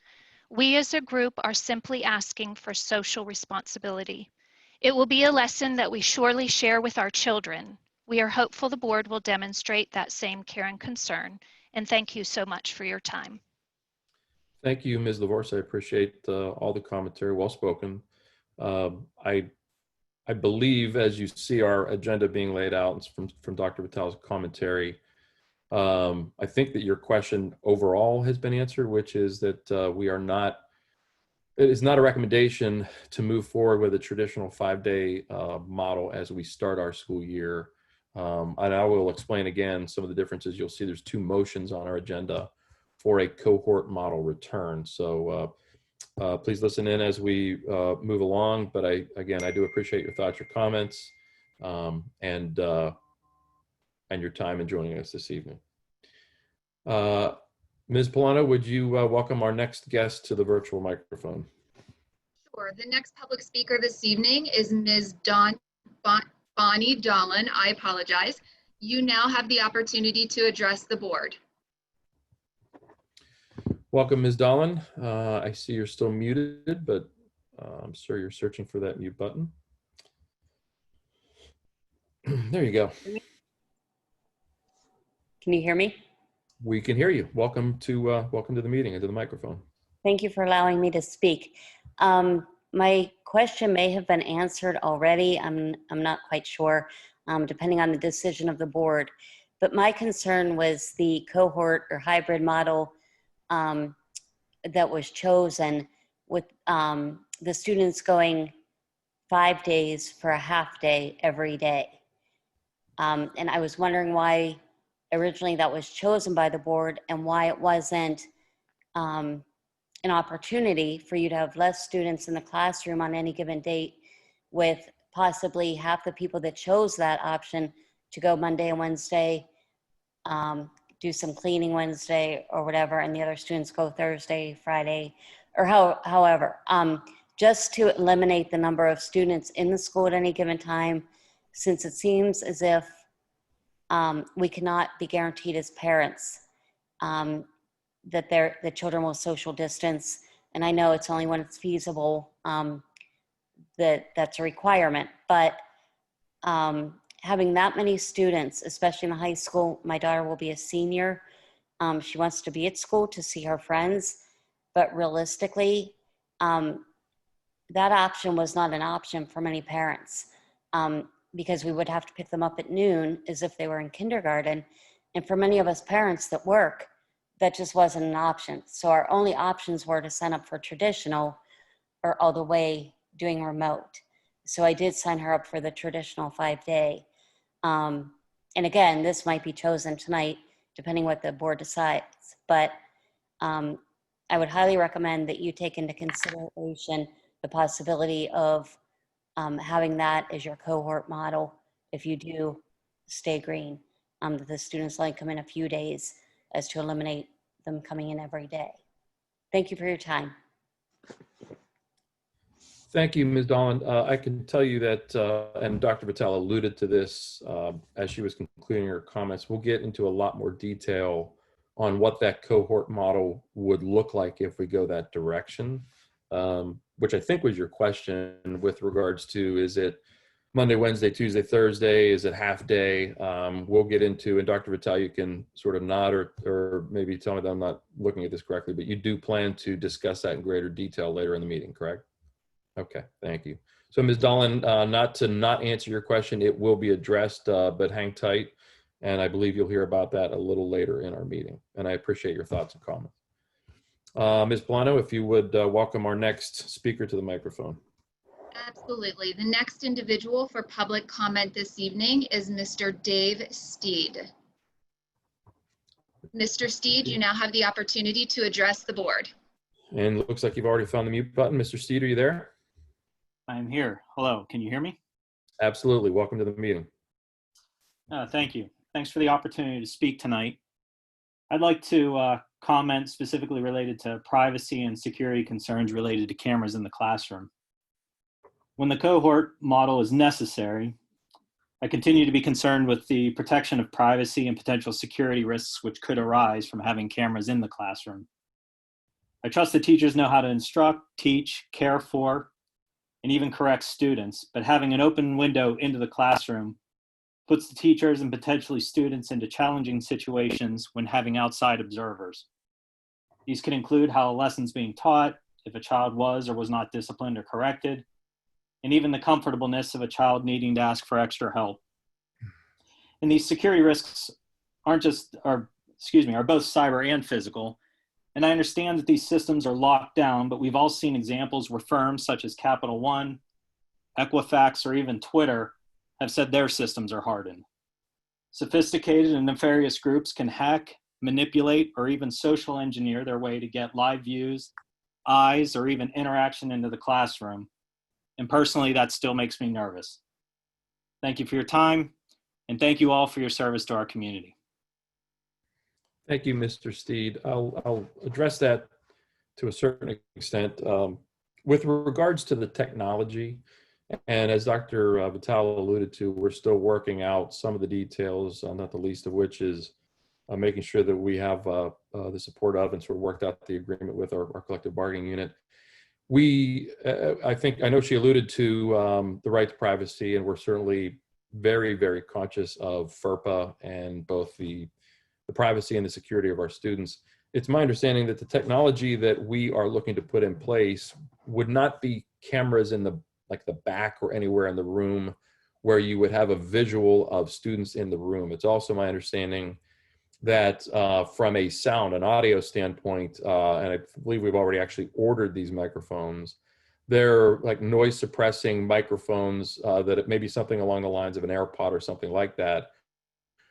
We as a group are simply asking for social responsibility. It will be a lesson that we surely share with our children. We are hopeful the board will demonstrate that same care and concern. And thank you so much for your time. Thank you, Ms. Livorse. I appreciate all the commentary. Well spoken. I believe, as you see our agenda being laid out from Dr. Vitale's commentary, I think that your question overall has been answered, which is that it is not a recommendation to move forward with a traditional 5-day model as we start our school year. And I will explain again some of the differences. You'll see there's 2 motions on our agenda for a cohort model return. So please listen in as we move along. But again, I do appreciate your thoughts, your comments, and your time in joining us this evening. Ms. Polano, would you welcome our next guest to the virtual microphone? Sure. The next public speaker this evening is Ms. Bonnie Dahlin. I apologize. You now have the opportunity to address the board. Welcome, Ms. Dahlin. I see you're still muted, but I'm sure you're searching for that mute button. There you go. Can you hear me? We can hear you. Welcome to the meeting and to the microphone. Thank you for allowing me to speak. My question may have been answered already. I'm not quite sure, depending on the decision of the board. But my concern was the cohort or hybrid model that was chosen with the students going 5 days for a half day every day. And I was wondering why originally that was chosen by the board and why it wasn't an opportunity for you to have less students in the classroom on any given date, with possibly half the people that chose that option to go Monday and Wednesday, do some cleaning Wednesday or whatever, and the other students go Thursday, Friday, or however, just to eliminate the number of students in the school at any given time, since it seems as if we cannot be guaranteed as parents that the children will social distance. And I know it's only when it's feasible that's a requirement, but having that many students, especially in the high school, my daughter will be a senior. She wants to be at school to see her friends, but realistically, that option was not an option for many parents because we would have to pick them up at noon as if they were in kindergarten. And for many of us parents that work, that just wasn't an option. So our only options were to sign up for traditional or all the way doing remote. So I did sign her up for the traditional 5-day. And again, this might be chosen tonight, depending what the board decides. But I would highly recommend that you take into consideration the possibility of having that as your cohort model if you do stay green. That the students only come in a few days as to eliminate them coming in every day. Thank you for your time. Thank you, Ms. Dahlin. I can tell you that, and Dr. Vitale alluded to this as she was concluding her comments, we'll get into a lot more detail on what that cohort model would look like if we go that direction. which I think was your question with regards to, is it Monday, Wednesday, Tuesday, Thursday? Is it half day? We'll get into, and Dr. Vitale, you can sort of nod or maybe tell me that I'm not looking at this correctly, but you do plan to discuss that in greater detail later in the meeting, correct? Okay, thank you. So Ms. Dolan, not to not answer your question, it will be addressed, but hang tight. And I believe you'll hear about that a little later in our meeting. And I appreciate your thoughts and comments. Ms. Blano, if you would welcome our next speaker to the microphone. Absolutely. The next individual for public comment this evening is Mr. Dave Steed. Mr. Steed, you now have the opportunity to address the board. And it looks like you've already found the mute button. Mr. Steed, are you there? I'm here. Hello, can you hear me? Absolutely. Welcome to the meeting. Thank you. Thanks for the opportunity to speak tonight. I'd like to comment specifically related to privacy and security concerns related to cameras in the classroom. When the cohort model is necessary, I continue to be concerned with the protection of privacy and potential security risks which could arise from having cameras in the classroom. I trust that teachers know how to instruct, teach, care for, and even correct students, but having an open window into the classroom puts the teachers and potentially students into challenging situations when having outside observers. These can include how a lesson's being taught, if a child was or was not disciplined or corrected, and even the comfortableness of a child needing to ask for extra help. And these security risks are both cyber and physical. And I understand that these systems are locked down, but we've all seen examples where firms such as Capital One, Equifax, or even Twitter have said their systems are hardened. Sophisticated and nefarious groups can hack, manipulate, or even social engineer their way to get live views, eyes, or even interaction into the classroom. And personally, that still makes me nervous. Thank you for your time, and thank you all for your service to our community. Thank you, Mr. Steed. I'll address that to a certain extent. With regards to the technology, and as Dr. Vitale alluded to, we're still working out some of the details, not the least of which is making sure that we have the support of and sort of worked out the agreement with our collective bargaining unit. I know she alluded to the right to privacy, and we're certainly very, very conscious of FERPA and both the privacy and the security of our students. It's my understanding that the technology that we are looking to put in place would not be cameras in the back or anywhere in the room where you would have a visual of students in the room. It's also my understanding that from a sound and audio standpoint, and I believe we've already actually ordered these microphones, they're like noise suppressing microphones that it may be something along the lines of an AirPod or something like that,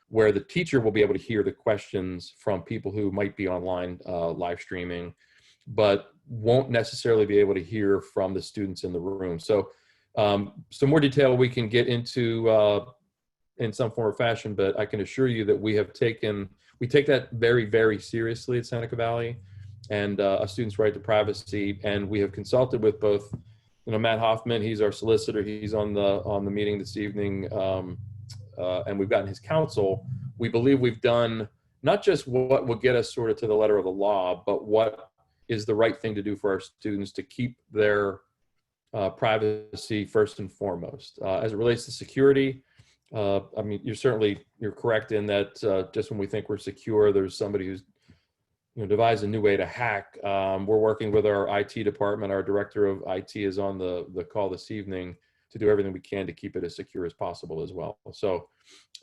where the teacher will be able to hear the questions from people who might be online live streaming, but won't necessarily be able to hear from the students in the room. So some more detail we can get into in some form or fashion, but I can assure you that we take that very, very seriously at Seneca Valley and a student's right to privacy. And we have consulted with both, Matt Hoffman, he's our solicitor, he's on the meeting this evening, and we've gotten his counsel. We believe we've done not just what will get us sort of to the letter of the law, but what is the right thing to do for our students to keep their privacy first and foremost. As it relates to security, I mean, you're correct in that just when we think we're secure, there's somebody who's devised a new way to hack. We're working with our IT department. Our director of IT is on the call this evening to do everything we can to keep it as secure as possible as well. So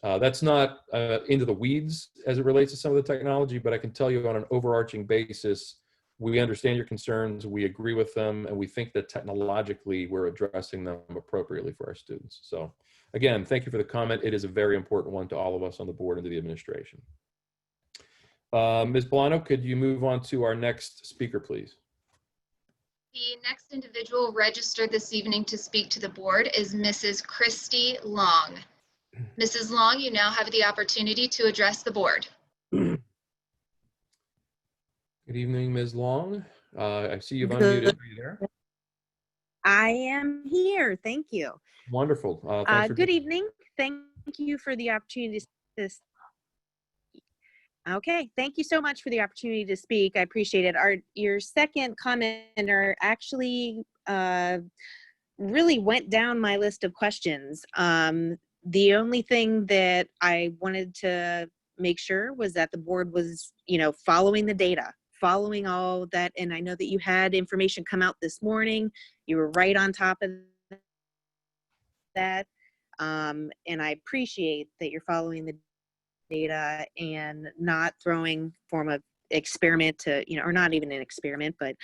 that's not into the weeds as it relates to some of the technology, but I can tell you on an overarching basis, we understand your concerns, we agree with them, and we think that technologically we're addressing them appropriately for our students. So again, thank you for the comment. It is a very important one to all of us on the board and to the administration. Ms. Bolano, could you move on to our next speaker, please? The next individual registered this evening to speak to the board is Mrs. Christy Long. Mrs. Long, you now have the opportunity to address the board. Good evening, Ms. Long. I see you've unmuted. Are you there? I am here. Thank you. Wonderful. Good evening. Thank you for the opportunity to Okay, thank you so much for the opportunity to speak. I appreciate it. Your second commenter actually really went down my list of questions. The only thing that I wanted to make sure was that the board was, following the data, following all that. And I know that you had information come out this morning. You were right on top of that. And I appreciate that you're following the data and not throwing form of experiment to, or not even an experiment, but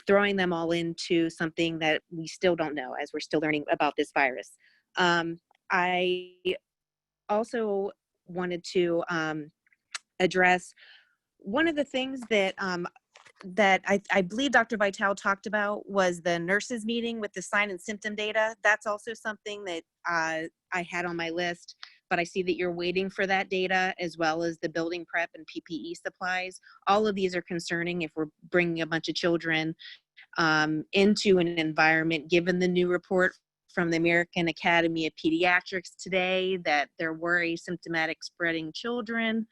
throwing them all into something that we still don't know as we're still learning about this virus. I also wanted to address one of the things that that I believe Dr. Vitale talked about was the nurses meeting with the sign and symptom data. That's also something that I had on my list, but I see that you're waiting for that data, as well as the building prep and PPE supplies. All of these are concerning if we're bringing a bunch of children into an environment, given the new report from the American Academy of Pediatrics today that there were asymptomatic spreading children,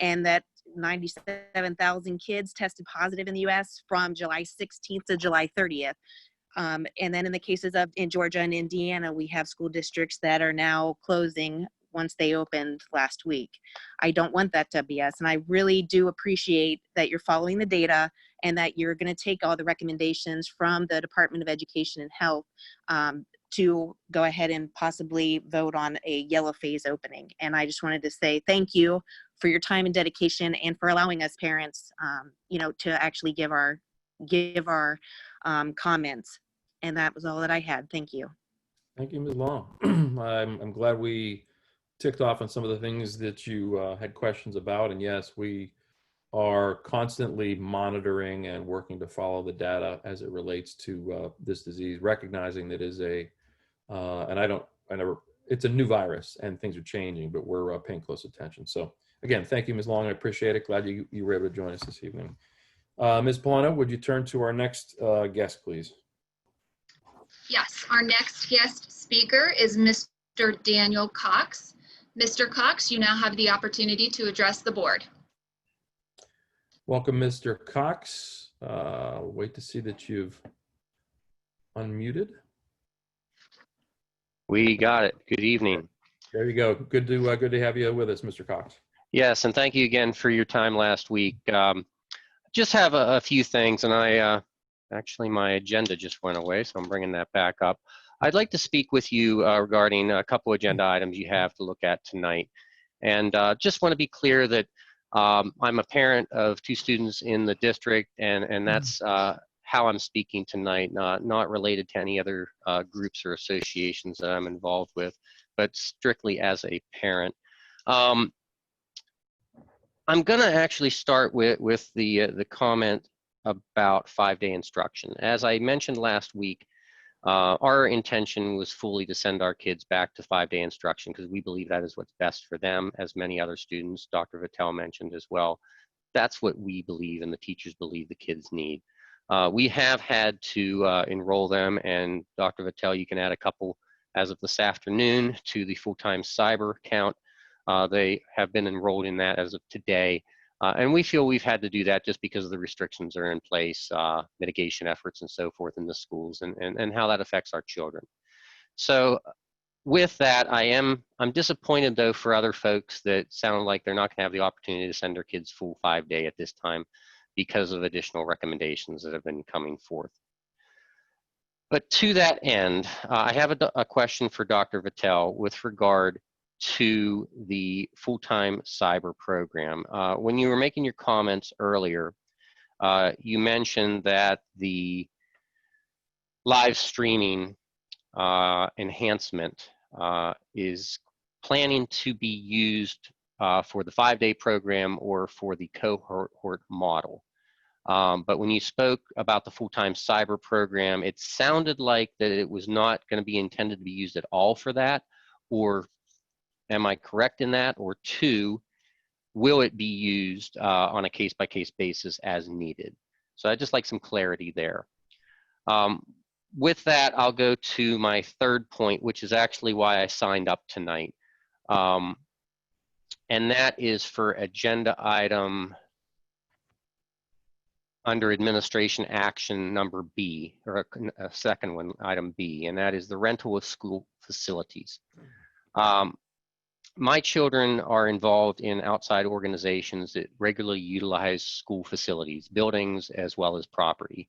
and that 97,000 kids tested positive in the US from July 16th to July 30th. And then in the cases in Georgia and Indiana, we have school districts that are now closing once they opened last week. I don't want that to be us. And I really do appreciate that you're following the data and that you're going to take all the recommendations from the Department of Education and Health to go ahead and possibly vote on a yellow phase opening. And I just wanted to say thank you for your time and dedication, and for allowing us parents, to actually give our comments. And that was all that I had. Thank you. Thank you, Ms. Long. I'm glad we ticked off on some of the things that you had questions about. And yes, we are constantly monitoring and working to follow the data as it relates to this disease, recognizing that it's a new virus and things are changing, but we're paying close attention. So again, thank you, Ms. Long. I appreciate it. Glad you were able to join us this evening. Ms. Polano, would you turn to our next guest, please? Yes, our next guest speaker is Mr. Daniel Cox. Mr. Cox, you now have the opportunity to address the board. Welcome, Mr. Cox. Wait to see that you've unmuted. We got it. Good evening. There you go. Good to have you with us, Mr. Cox. Yes, and thank you again for your time last week. Just have a few things, and actually my agenda just went away, so I'm bringing that back up. I'd like to speak with you regarding a couple agenda items you have to look at tonight. And just want to be clear that I'm a parent of 2 students in the district, and that's how I'm speaking tonight, not related to any other groups or associations that I'm involved with, but strictly as a parent. I'm going to actually start with the comment about 5-day instruction. As I mentioned last week, our intention was fully to send our kids back to 5-day instruction because we believe that is what's best for them, as many other students, Dr. Vitale mentioned as well. That's what we believe and the teachers believe the kids need. We have had to enroll them, and Dr. Vitale, you can add a couple as of this afternoon to the full-time cyber count. They have been enrolled in that as of today. And we feel we've had to do that just because of the restrictions that are in place, mitigation efforts and so forth in the schools, and how that affects our children. So with that, I'm disappointed though for other folks that sound like they're not gonna have the opportunity to send their kids full 5-day at this time because of additional recommendations that have been coming forth. But to that end, I have a question for Dr. Vitale with regard to the full-time cyber program. When you were making your comments earlier, you mentioned that the live streaming enhancement is planning to be used for the 5-day program or for the cohort model. But when you spoke about the full-time cyber program, it sounded like that it was not going to be intended to be used at all for that, or am I correct in that? Or 2, will it be used on a case-by-case basis as needed? So I'd just like some clarity there. With that, I'll go to my third point, which is actually why I signed up tonight. And that is for agenda item under administration action number B, or a second one, item B, and that is the rental of school facilities. My children are involved in outside organizations that regularly utilize school facilities, buildings, as well as property.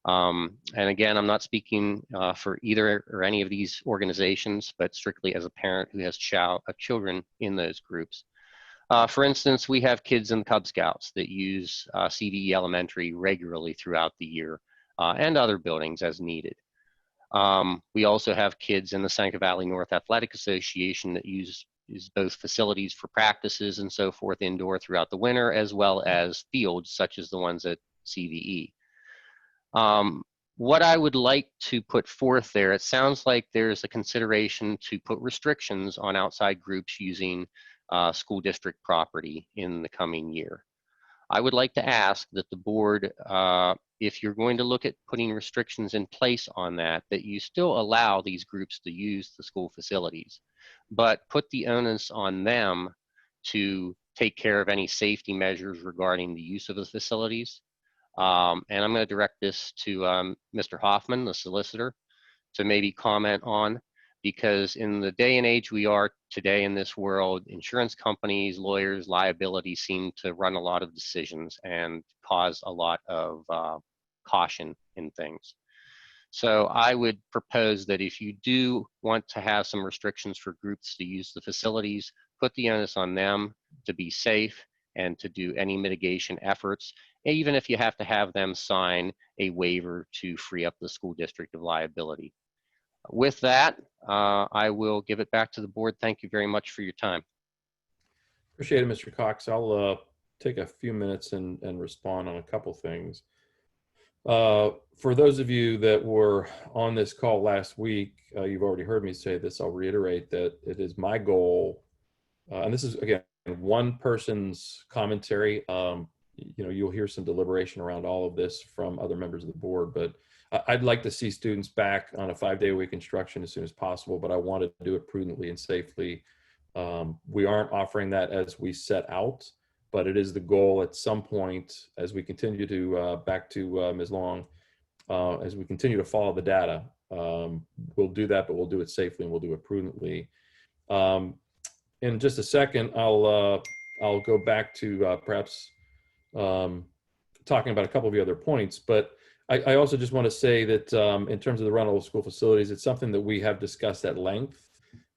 And again, I'm not speaking for either or any of these organizations, but strictly as a parent who has children in those groups. For instance, we have kids in Cub Scouts that use CVE Elementary regularly throughout the year and other buildings as needed. We also have kids in the Seneca Valley North Athletic Association that use both facilities for practices and so forth indoor throughout the winter, as well as fields such as the ones at CVE. What I would like to put forth there, it sounds like there's a consideration to put restrictions on outside groups using school district property in the coming year. I would like to ask that the board, if you're going to look at putting restrictions in place on that, that you still allow these groups to use the school facilities, but put the onus on them to take care of any safety measures regarding the use of the facilities. And I'm going to direct this to Mr. Hoffman, the solicitor, to maybe comment on, because in the day and age we are today in this world, insurance companies, lawyers, liability seem to run a lot of decisions and cause a lot of caution in things. So I would propose that if you do want to have some restrictions for groups to use the facilities, put the onus on them to be safe and to do any mitigation efforts, even if you have to have them sign a waiver to free up the school district of liability. With that, I will give it back to the board. Thank you very much for your time. Appreciate it, Mr. Cox. I'll take a few minutes and respond on a couple things. For those of you that were on this call last week, you've already heard me say this. I'll reiterate that it is my goal, and this is, again, one person's commentary. You'll hear some deliberation around all of this from other members of the board, but I'd like to see students back on a 5-day-a-week instruction as soon as possible, but I want to do it prudently and safely. We aren't offering that as we set out, but it is the goal at some point as we continue to, back to Ms. Long, as we continue to follow the data. We'll do that, but we'll do it safely and we'll do it prudently. In just a second, I'll go back to perhaps talking about a couple of the other points, but I also just want to say that in terms of the rental of school facilities, it's something that we have discussed at length.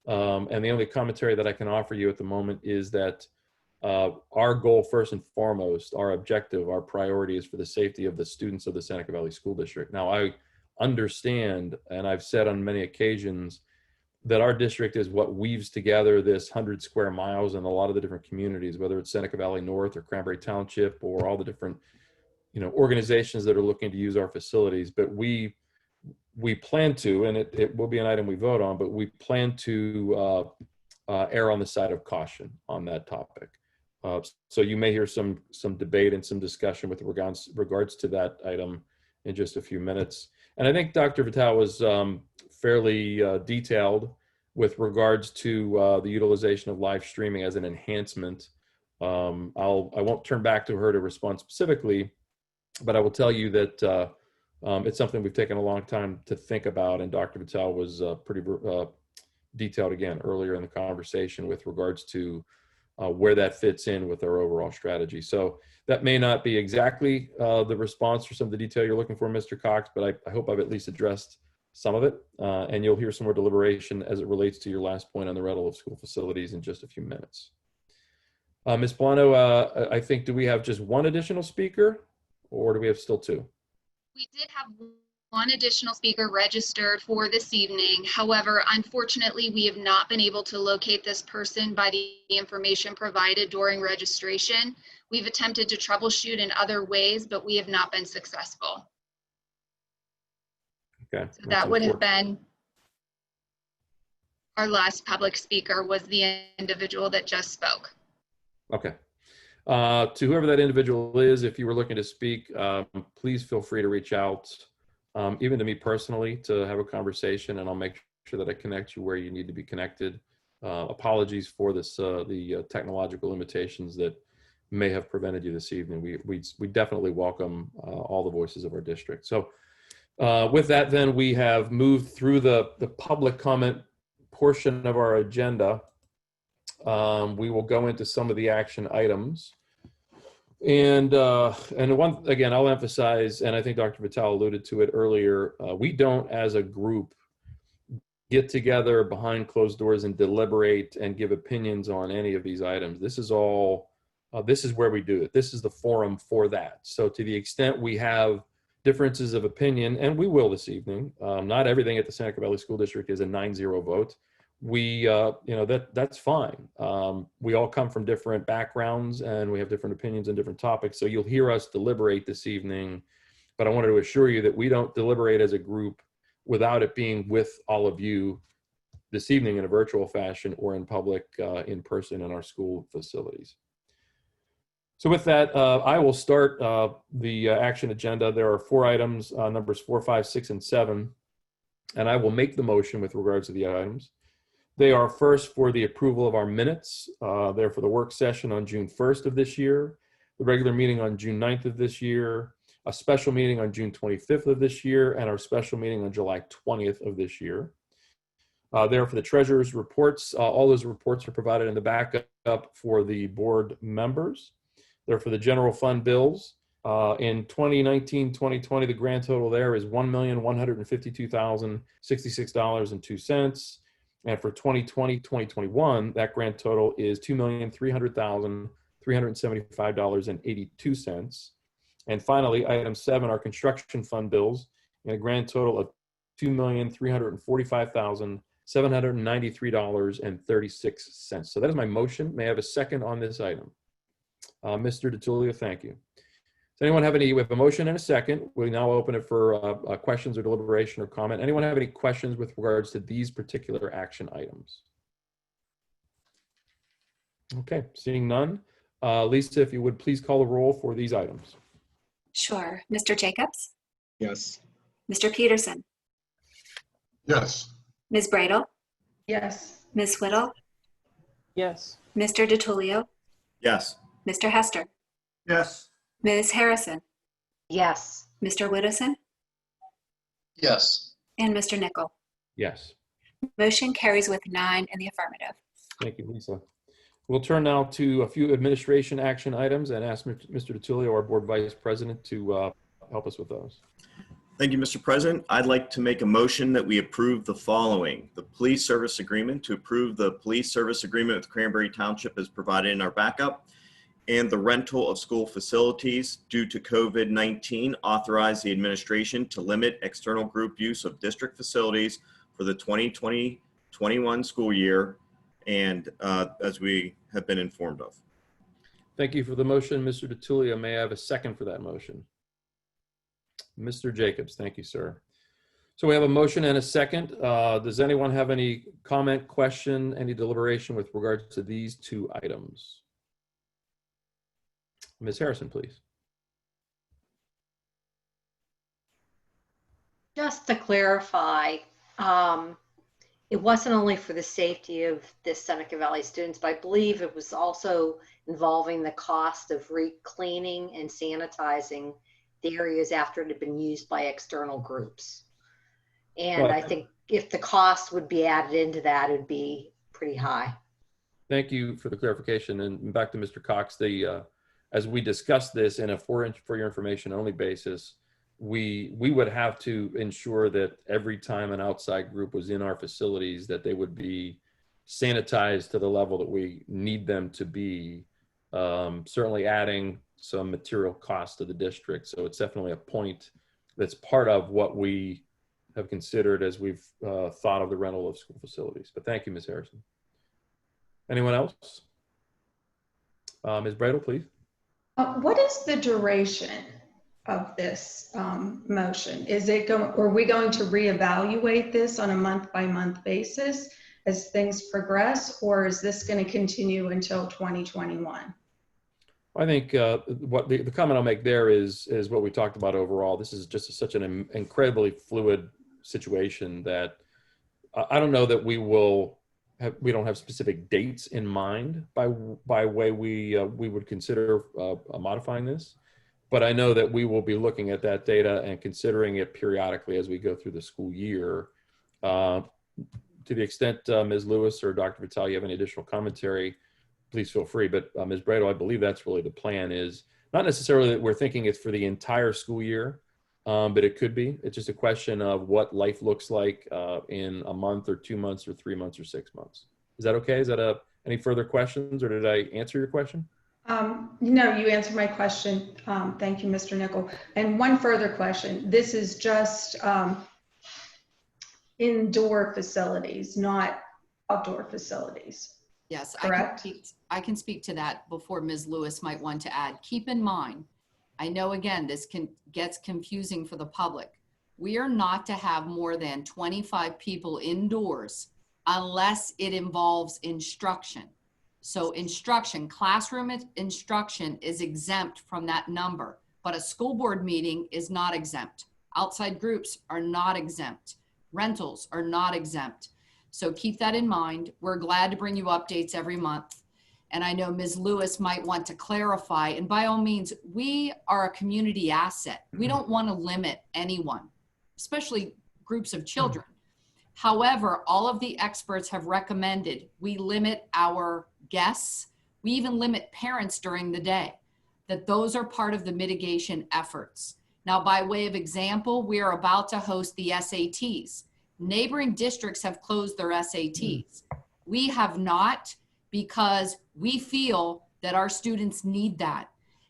And the only commentary that I can offer you at the moment is that our goal, first and foremost, our objective, our priority is for the safety of the students of the Seneca Valley School District. Now, I understand, and I've said on many occasions, that our district is what weaves together this 100 square miles in a lot of the different communities, whether it's Seneca Valley North or Cranberry Township or all the different organizations that are looking to use our facilities. But we plan to, and it will be an item we vote on, but we plan to err on the side of caution on that topic. So you may hear some debate and some discussion with regards to that item in just a few minutes. And I think Dr. Vitale was fairly detailed with regards to the utilization of live streaming as an enhancement. I won't turn back to her to respond specifically, but I will tell you that it's something we've taken a long time to think about, and Dr. Vitale was pretty detailed again earlier in the conversation with regards to where that fits in with our overall strategy. So that may not be exactly the response for some of the detail you're looking for, Mr. Cox, but I hope I've at least addressed some of it, and you'll hear some more deliberation as it relates to your last point on the rental of school facilities in just a few minutes. Ms. Plano, I think, do we have just one additional speaker, or do we have still two? We did have one additional speaker registered for this evening. However, unfortunately, we have not been able to locate this person by the information provided during registration. We've attempted to troubleshoot in other ways, but we have not been successful. Okay. So that would have been our last public speaker, was the individual that just spoke. Okay. To whoever that individual is, if you were looking to speak, please feel free to reach out, even to me personally, to have a conversation, and I'll make sure that I connect you where you need to be connected. Apologies for this, the technological limitations that may have prevented you this evening. We definitely welcome all the voices of our district. So with that, then we have moved through the public comment portion of our agenda. We will go into some of the action items. And one, again, I'll emphasize, and I think Dr. Vitale alluded to it earlier, we don't as a group get together behind closed doors and deliberate and give opinions on any of these items. This is all, this is where we do it. This is the forum for that. So to the extent we have differences of opinion, and we will this evening, not everything at the Seneca Valley School District is a 9-0 vote. We, that's fine. We all come from different backgrounds and we have different opinions on different topics. So you'll hear us deliberate this evening, but I wanted to assure you that we don't deliberate as a group without it being with all of you this evening in a virtual fashion or in public, in person in our school facilities. So with that, I will start the action agenda. There are 4 items, numbers 4, 5, 6, and 7, and I will make the motion with regards to the items. They are first for the approval of our minutes. They're for the work session on June 1st of this year, the regular meeting on June 9th of this year, a special meeting on June 25th of this year, and our special meeting on July 20th of this year. They're for the treasurer's reports. All those reports are provided in the backup for the board members. They're for the general fund bills. In 2019-2020, the grand total there is $1,152,066.02. And for 2020-2021, that grand total is $2,300,375.82. And finally, item 7 are construction fund bills in a grand total of $2,345,793.36. So that is my motion. May I have a second on this item? Mr. DiTullio, thank you. Does anyone have any, we have a motion and a second. We now open it for questions or deliberation or comment. Anyone have any questions with regards to these particular action items? Okay, seeing none. Lisa, if you would please call the roll for these items. Sure. Mr. Jacobs? Yes. Mr. Peterson? Yes. Ms. Bradel? Yes. Ms. Whittle? Yes. Mr. DiTullio? Yes. Mr. Hester? Yes. Ms. Harrison? Yes. Mr. Widdowson? Yes. And Mr. Nichol? Yes. Motion carries with 9 in the affirmative. Thank you, Lisa. We'll turn now to a few administration action items and ask Mr. DiTullio, our board vice president, to help us with those. Thank you, Mr. President. I'd like to make a motion that we approve the following. The police service agreement, to approve the police service agreement with Cranberry Township as provided in our backup, and the rental of school facilities due to COVID-19, authorize the administration to limit external group use of district facilities for the 2020-21 school year, and as we have been informed of. Thank you for the motion, Mr. DiTullio. May I have a second for that motion? Mr. Jacobs, thank you, sir. So we have a motion and a second. Does anyone have any comment, question, any deliberation with regards to these 2 items? Ms. Harrison, please. Just to clarify, it wasn't only for the safety of the Seneca Valley students, but I believe it was also involving the cost of re-cleaning and sanitizing the areas after it had been used by external groups. And Well, I think if the cost would be added into that, it would be pretty high. Thank you for the clarification. And back to Mr. Cox, as we discussed this in a for your information only basis, we would have to ensure that every time an outside group was in our facilities, that they would be sanitized to the level that we need them to be, certainly adding some material cost to the district. So it's definitely a point that's part of what we have considered as we've thought of the rental of school facilities. But thank you, Ms. Harrison. Anyone else? Ms. Bradel, please. What is the duration of this motion? Are we going to reevaluate this on a month-by-month basis as things progress, or is this going to continue until 2021? I think what the comment I'll make there is what we talked about overall. This is just such an incredibly fluid situation that I don't know that we will we don't have specific dates in mind by way we would consider modifying this. But I know that we will be looking at that data and considering it periodically as we go through the school year. To the extent Ms. Lewis or Dr. Vitale, you have any additional commentary, please feel free. But Ms. Brado, I believe that's really the plan, is not necessarily that we're thinking it's for the entire school year, but it could be. It's just a question of what life looks like in a month or 2 months or 3 months or 6 months. Is that okay? Is that any further questions, or did I answer your question? No, you answered my question. Thank you, Mr. Nickel. And one further question. This is just indoor facilities, not outdoor facilities. Yes, Correct? I can speak to that before Ms. Lewis might want to add. Keep in mind, I know again, this gets confusing for the public. We are not to have more than 25 people indoors unless it involves instruction. So instruction, classroom instruction is exempt from that number, but a school board meeting is not exempt. Outside groups are not exempt. Rentals are not exempt. So keep that in mind. We're glad to bring you updates every month. And I know Ms. Lewis might want to clarify, and by all means, we are a community asset. We don't want to limit anyone, especially groups of children. However, all of the experts have recommended we limit our guests. We even limit parents during the day, that those are part of the mitigation efforts. Now, by way of example, we are about to host the SATs. Neighboring districts have closed their SATs. We have not, because we feel that our students need that.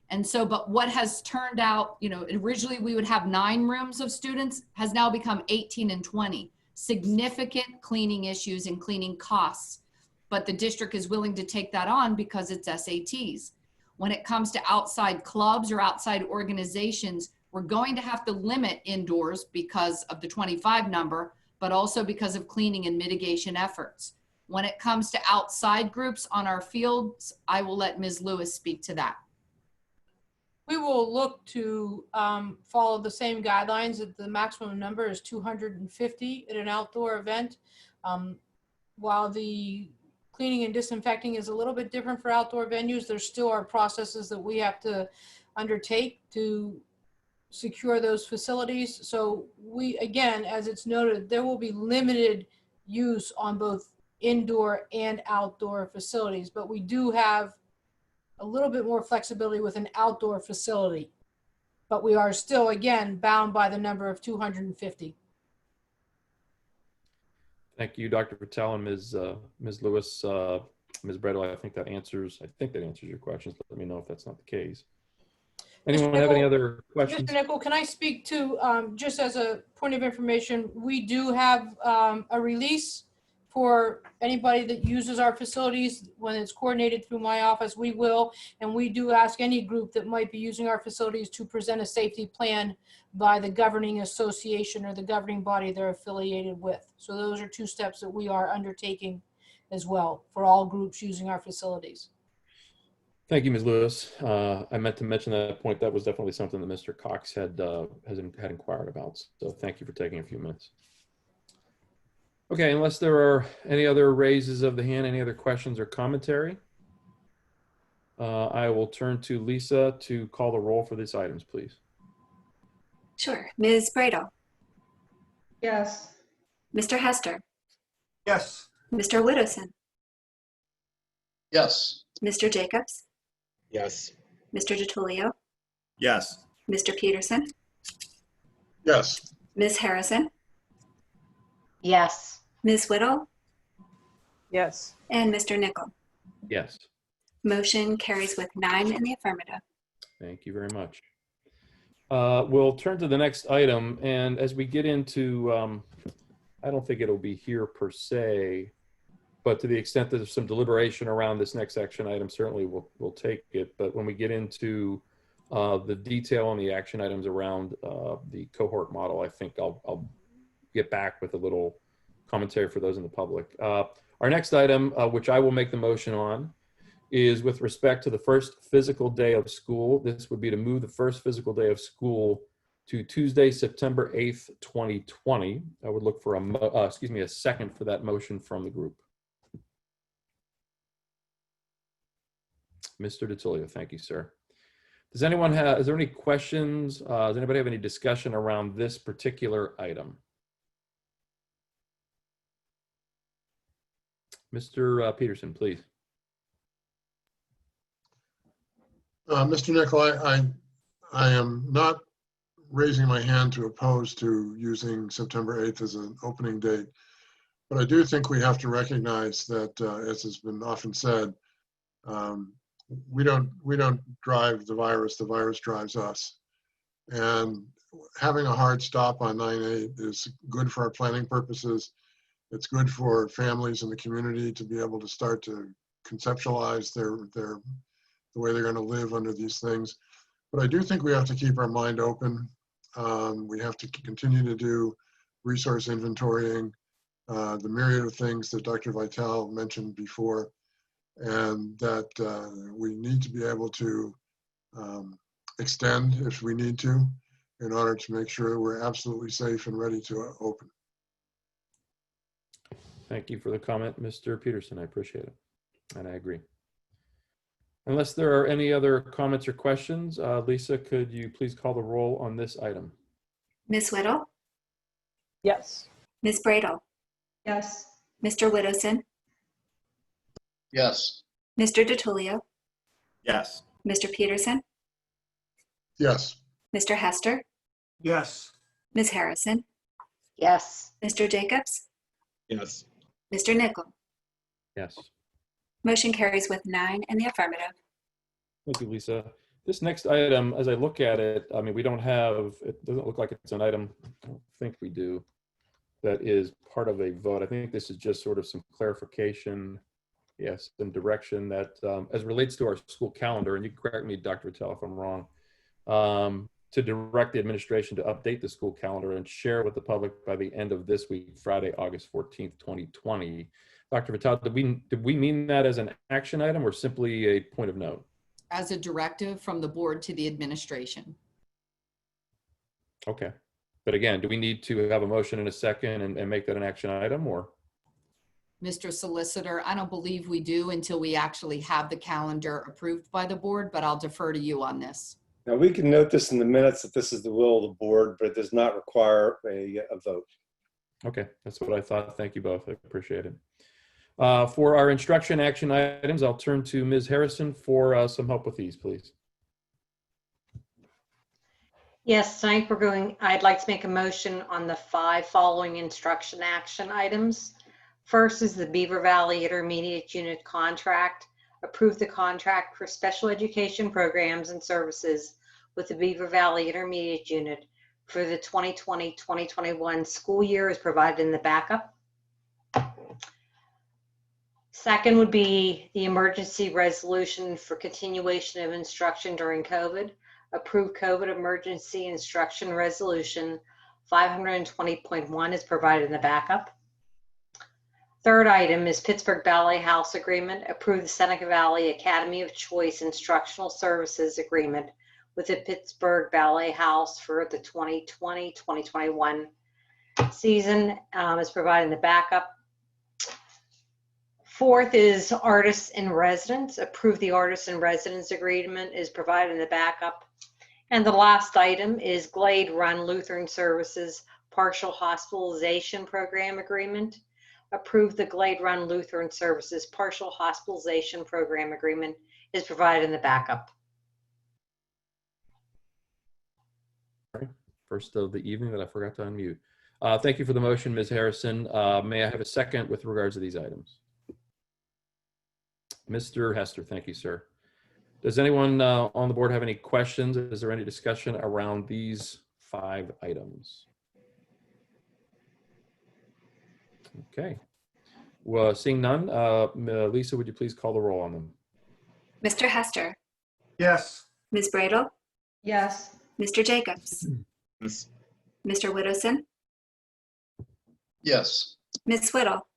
And so, but what has turned out, originally we would have 9 rooms of students, has now become 18 and 20. Significant cleaning issues and cleaning costs. But the district is willing to take that on because it's SATs. When it comes to outside clubs or outside organizations, we're going to have to limit indoors because of the 25 number, but also because of cleaning and mitigation efforts. When it comes to outside groups on our fields, I will let Ms. Lewis speak to that. We will look to follow the same guidelines that the maximum number is 250 at an outdoor event. While the cleaning and disinfecting is a little bit different for outdoor venues, there still are processes that we have to undertake to secure those facilities. So we, again, as it's noted, there will be limited use on both indoor and outdoor facilities, but we do have a little bit more flexibility with an outdoor facility, but we are still, again, bound by the number of 250. Thank you, Dr. Patel and Ms. Lewis. Ms. Brado, I think that answers your questions. Let me know if that's not the case. Anyone have any other questions? Mr. Nickel, can I speak to, just as a point of information, we do have a release for anybody that uses our facilities. When it's coordinated through my office, we will, and we do ask any group that might be using our facilities to present a safety plan by the governing association or the governing body they're affiliated with. So those are 2 steps that we are undertaking as well for all groups using our facilities. Thank you, Ms. Lewis. I meant to mention that point. That was definitely something that Mr. Cox had inquired about. So thank you for taking a few minutes. Okay, unless there are any other raises of the hand, any other questions or commentary, I will turn to Lisa to call the roll for these items, please. Sure. Ms. Brado? Yes. Mr. Hester? Yes. Mr. Widdowson? Yes. Mr. Jacobs? Yes. Mr. DiTullio? Yes. Mr. Peterson? Yes. Ms. Harrison? Yes. Ms. Whittle? Yes. And Mr. Nickel? Yes. Motion carries with 9 in the affirmative. Thank you very much. We'll turn to the next item, and as we get into, I don't think it'll be here per se, but to the extent that there's some deliberation around this next action item, certainly we'll take it. But when we get into the detail on the action items around the cohort model, I think I'll get back with a little commentary for those in the public. Our next item, which I will make the motion on, is with respect to the first physical day of school. This would be to move the first physical day of school to Tuesday, September 8th, 2020. I would look for a second for that motion from the group. Mr. DiTullio, thank you, sir. Does anyone have, is there any questions? Does anybody have any discussion around this particular item? Mr. Peterson, please. Mr. Nickel, I am not raising my hand to oppose to using September 8th as an opening date, but I do think we have to recognize that, as has been often said, we don't drive the virus drives us. And having a hard stop on 9/8 is good for our planning purposes. It's good for families in the community to be able to start to conceptualize the way they're going to live under these things. But I do think we have to keep our mind open. We have to continue to do resource inventorying, the myriad of things that Dr. Vitale mentioned before, and that we need to be able to extend if we need to in order to make sure we're absolutely safe and ready to open. Thank you for the comment, Mr. Peterson. I appreciate it, and I agree. Unless there are any other comments or questions, Lisa, could you please call the roll on this item? Ms. Whittle? Yes. Ms. Bradel? Yes. Mr. Widdowson? Yes. Mr. DiTullio? Yes. Mr. Peterson? Yes. Mr. Hester? Yes. Ms. Harrison? Yes. Mr. Jacobs? Yes. Mr. Nickel? Yes. Motion carries with 9 in the affirmative. Thank you, Lisa. This next item, as I look at it, I mean, we don't have, it doesn't look like it's an item, I don't think we do, that is part of a vote. I think this is just sort of some clarification, yes, some direction that, as relates to our school calendar, and you can correct me, Dr. Vitale, if I'm wrong, to direct the administration to update the school calendar and share with the public by the end of this week, Friday, August 14th, 2020. Dr. Vitale, did we mean that as an action item or simply a point of note? As a directive from the board to the administration. Okay. But again, do we need to have a motion in a second and make that an action item, or? Mr. Solicitor, I don't believe we do until we actually have the calendar approved by the board, but I'll defer to you on this. Now, we can note this in the minutes that this is the will of the board, but it does not require a vote. Okay, that's what I thought. Thank you both. I appreciate it. For our instruction action items, I'll turn to Ms. Harrison for some help with these, please. Yes, tonight I'd like to make a motion on the 5 following instruction action items. First is the Beaver Valley Intermediate Unit contract. Approve the contract for special education programs and services with the Beaver Valley Intermediate Unit for the 2020-2021 school year as provided in the backup. Second would be the emergency resolution for continuation of instruction during COVID. Approve COVID emergency instruction resolution 520.1 is provided in the backup. Third item is Pittsburgh Ballet House Agreement. Approve the Seneca Valley Academy of Choice Instructional Services Agreement with the Pittsburgh Ballet House for the 2020-2021 season is provided in the backup. Fourth is Artists in Residence. Approve the Artists in Residence Agreement is provided in the backup. And the last item is Glade Run Lutheran Services Partial Hospitalization Program Agreement. Approve the Glade Run Lutheran Services Partial Hospitalization Program Agreement is provided in the backup. First of the evening that I forgot to unmute. Thank you for the motion, Ms. Harrison. May I have a second with regards to these items? Mr. Hester, thank you, sir. Does anyone on the board have any questions? Is there any discussion around these 5 items? Okay. Well, seeing none, Lisa, would you please call the roll on them? Mr. Hester? Yes. Ms. Bradel? Yes. Mr. Jacobs? Yes. Mr. Widdowson? Yes. Ms. Whittle?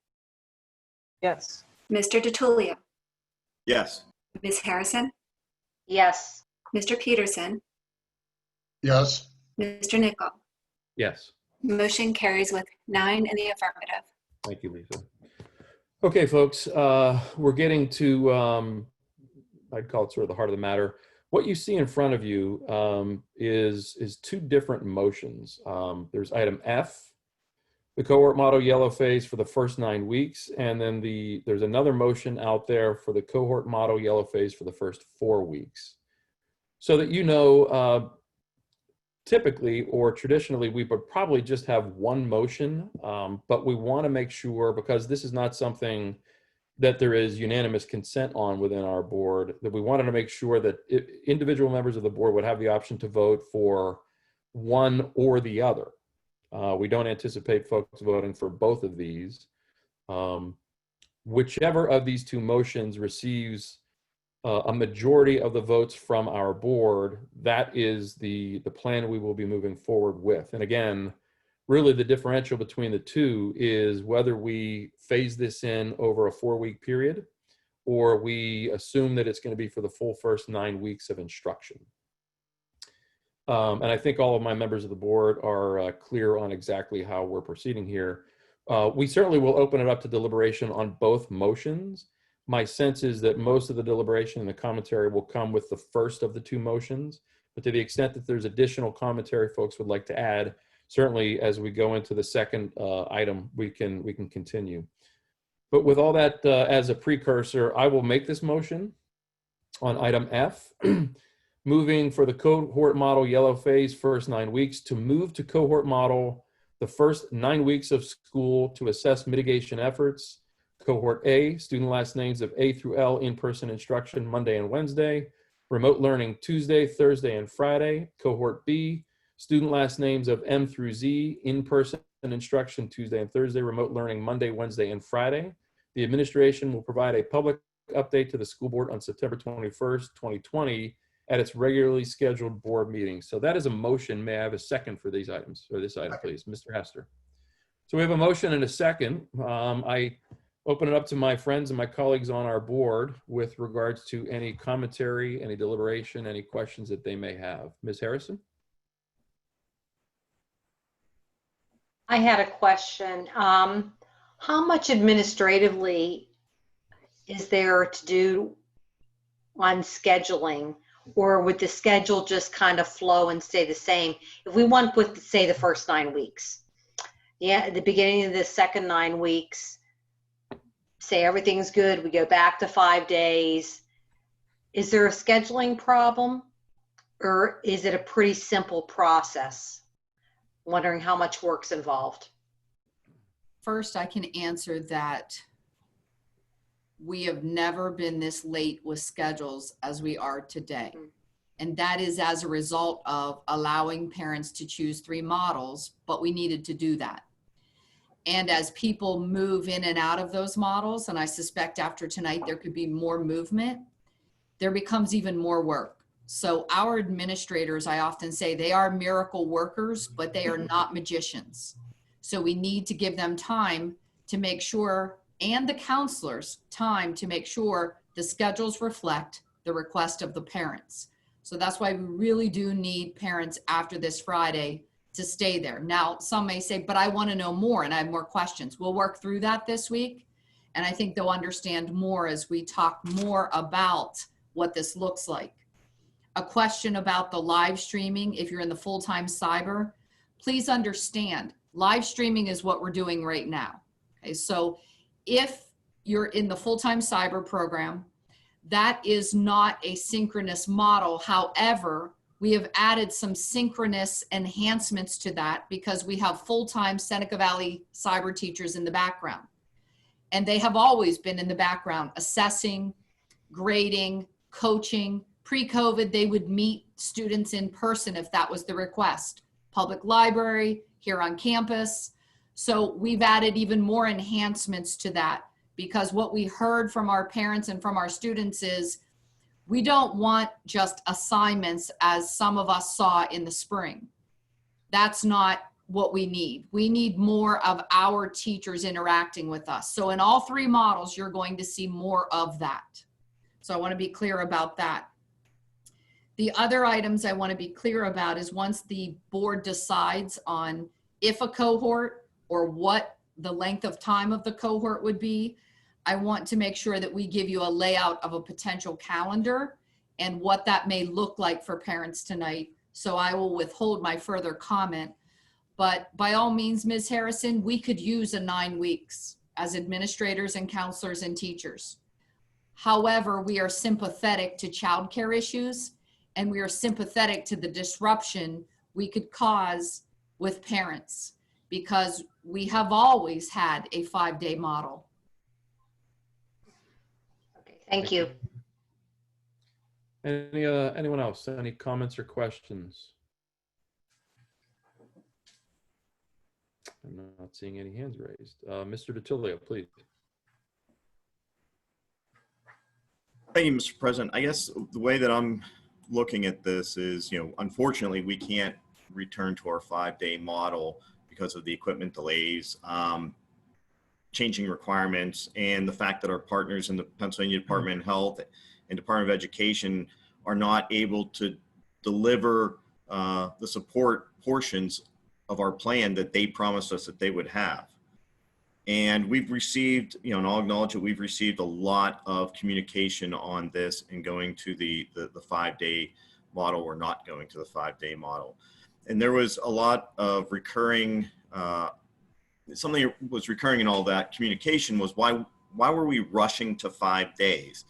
Yes. Mr. DiTullio? Yes. Ms. Harrison? Yes. Mr. Peterson? Yes. Mr. Nickel? Yes. Motion carries with 9 in the affirmative. Thank you, Lisa. Okay, folks, we're getting to I'd call it sort of the heart of the matter. What you see in front of you is two different motions. There's item F, the cohort model yellow phase for the first 9 weeks, and then there's another motion out there for the cohort model yellow phase for the first 4 weeks. So that you know, typically or traditionally, we would probably just have one motion, but we want to make sure, because this is not something that there is unanimous consent on within our board, that we wanted to make sure that individual members of the board would have the option to vote for one or the other. We don't anticipate folks voting for both of these. Whichever of these two motions receives a majority of the votes from our board, that is the plan we will be moving forward with. And again, really the differential between the two is whether we phase this in over a 4-week period, or we assume that it's going to be for the full first 9 weeks of instruction. And I think all of my members of the board are clear on exactly how we're proceeding here. We certainly will open it up to deliberation on both motions. My sense is that most of the deliberation and the commentary will come with the first of the two motions, but to the extent that there's additional commentary folks would like to add, certainly as we go into the second item, we can continue. But with all that as a precursor, I will make this motion on item F, moving for the cohort model yellow phase first 9 weeks to move to cohort model the first 9 weeks of school to assess mitigation efforts. Cohort A, student last names of A through L, in-person instruction Monday and Wednesday, remote learning Tuesday, Thursday, and Friday. Cohort B, student last names of M through Z, in-person instruction Tuesday and Thursday, remote learning Monday, Wednesday, and Friday. The administration will provide a public update to the school board on September 21st, 2020 at its regularly scheduled board meeting. So that is a motion. May I have a second for these items, or this item, please? Mr. Hester. So we have a motion and a second. I open it up to my friends and my colleagues on our board with regards to any commentary, any deliberation, any questions that they may have. Ms. Harrison? I had a question. How much administratively is there to do on scheduling, or would the schedule just kind of flow and stay the same? If we want with, say, the first 9 weeks, yeah, at the beginning of the second 9 weeks, say everything's good, we go back to 5 days. Is there a scheduling problem, or is it a pretty simple process? Wondering how much work's involved. First, I can answer that we have never been this late with schedules as we are today. And that is as a result of allowing parents to choose 3 models, but we needed to do that. And as people move in and out of those models, and I suspect after tonight there could be more movement, there becomes even more work. So our administrators, I often say, they are miracle workers, but they are not magicians. So we need to give them time to make sure, and the counselors time to make sure the schedules reflect the request of the parents. So that's why we really do need parents after this Friday to stay there. Now, some may say, but I want to know more and I have more questions. We'll work through that this week. And I think they'll understand more as we talk more about what this looks like. A question about the live streaming, if you're in the full-time cyber, please understand, live streaming is what we're doing right now. Okay, so if you're in the full-time cyber program, that is not a synchronous model. However, we have added some synchronous enhancements to that because we have full-time Seneca Valley cyber teachers in the background. And they have always been in the background, assessing, grading, coaching. Pre-COVID, they would meet students in person if that was the request. Public library, here on campus. So we've added even more enhancements to that because what we heard from our parents and from our students is we don't want just assignments as some of us saw in the spring. That's not what we need. We need more of our teachers interacting with us. So in all 3 models, you're going to see more of that. So I want to be clear about that. The other items I want to be clear about is once the board decides on if a cohort or what the length of time of the cohort would be, I want to make sure that we give you a layout of a potential calendar and what that may look like for parents tonight. So I will withhold my further comment. But by all means, Ms. Harrison, we could use a 9 weeks as administrators and counselors and teachers. However, we are sympathetic to childcare issues, and we are sympathetic to the disruption we could cause with parents, because we have always had a 5-day model. Thank you. Anyone else? Any comments or questions? I'm not seeing any hands raised. Mr. DiTilio, please. Thank you, Mr. President. I guess the way that I'm looking at this is, unfortunately, we can't return to our 5-day model because of the equipment delays, changing requirements, and the fact that our partners in the Pennsylvania Department of Health and Department of Education are not able to deliver the support portions of our plan that they promised us that they would have. And we've received, and I'll acknowledge that we've received a lot of communication on this and going to the 5-day model or not going to the 5-day model. And there was a lot of recurring, something that was recurring in all that communication was why were we rushing to 5 days?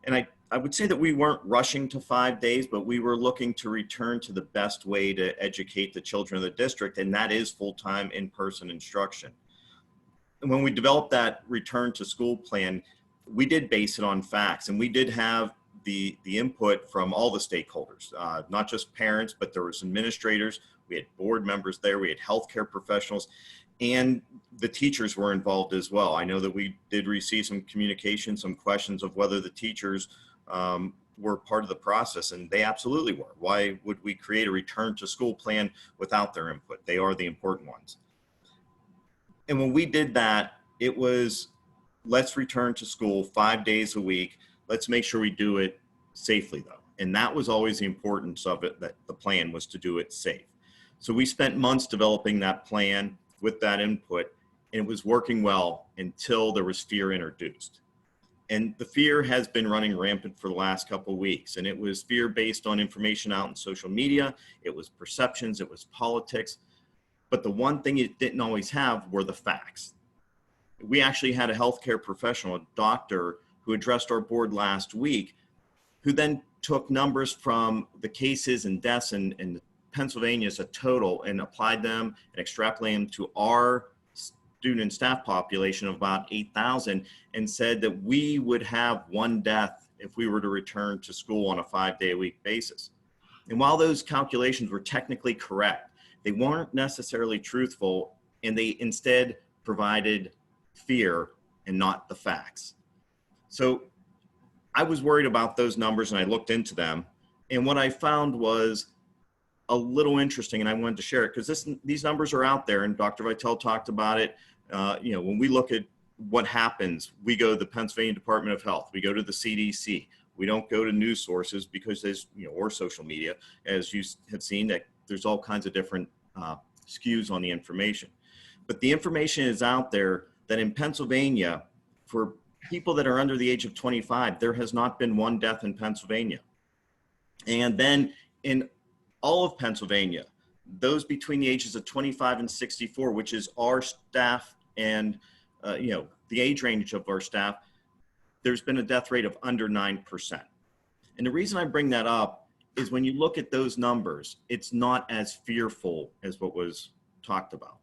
And I would say that we weren't rushing to 5 days, but we were looking to return to the best way to educate the children of the district, and that is full-time in-person instruction. And when we developed that return to school plan, we did base it on facts, and we did have the input from all the stakeholders, not just parents, but there was administrators, we had board members there, we had healthcare professionals, and the teachers were involved as well. I know that we did receive some communication, some questions of whether the teachers were part of the process, and they absolutely were. Why would we create a return to school plan without their input? They are the important ones. And when we did that, it was, let's return to school 5 days a week. Let's make sure we do it safely, though. And that was always the importance of it, that the plan was to do it safe. So we spent months developing that plan with that input, and it was working well until there was fear introduced. And the fear has been running rampant for the last couple of weeks. And it was fear based on information out in social media. It was perceptions, it was politics. But the one thing it didn't always have were the facts. We actually had a healthcare professional, a doctor, who addressed our board last week, who then took numbers from the cases and deaths in Pennsylvania as a total and applied them and extrapolated them to our student and staff population of about 8,000 and said that we would have 1 death if we were to return to school on a 5-day-a-week basis. And while those calculations were technically correct, they weren't necessarily truthful, and they instead provided fear and not the facts. So I was worried about those numbers, and I looked into them. And what I found was a little interesting, and I wanted to share it because these numbers are out there, and Dr. Vitale talked about it. When we look at what happens, we go to the Pennsylvania Department of Health, we go to the CDC. We don't go to news sources because there's, or social media, as you have seen, that there's all kinds of different skews on the information. But the information is out there that in Pennsylvania, for people that are under the age of 25, there has not been 1 death in Pennsylvania. And then in all of Pennsylvania, those between the ages of 25 and 64, which is our staff and, the age range of our staff, there's been a death rate of under 9%. And the reason I bring that up is when you look at those numbers, it's not as fearful as what was talked about.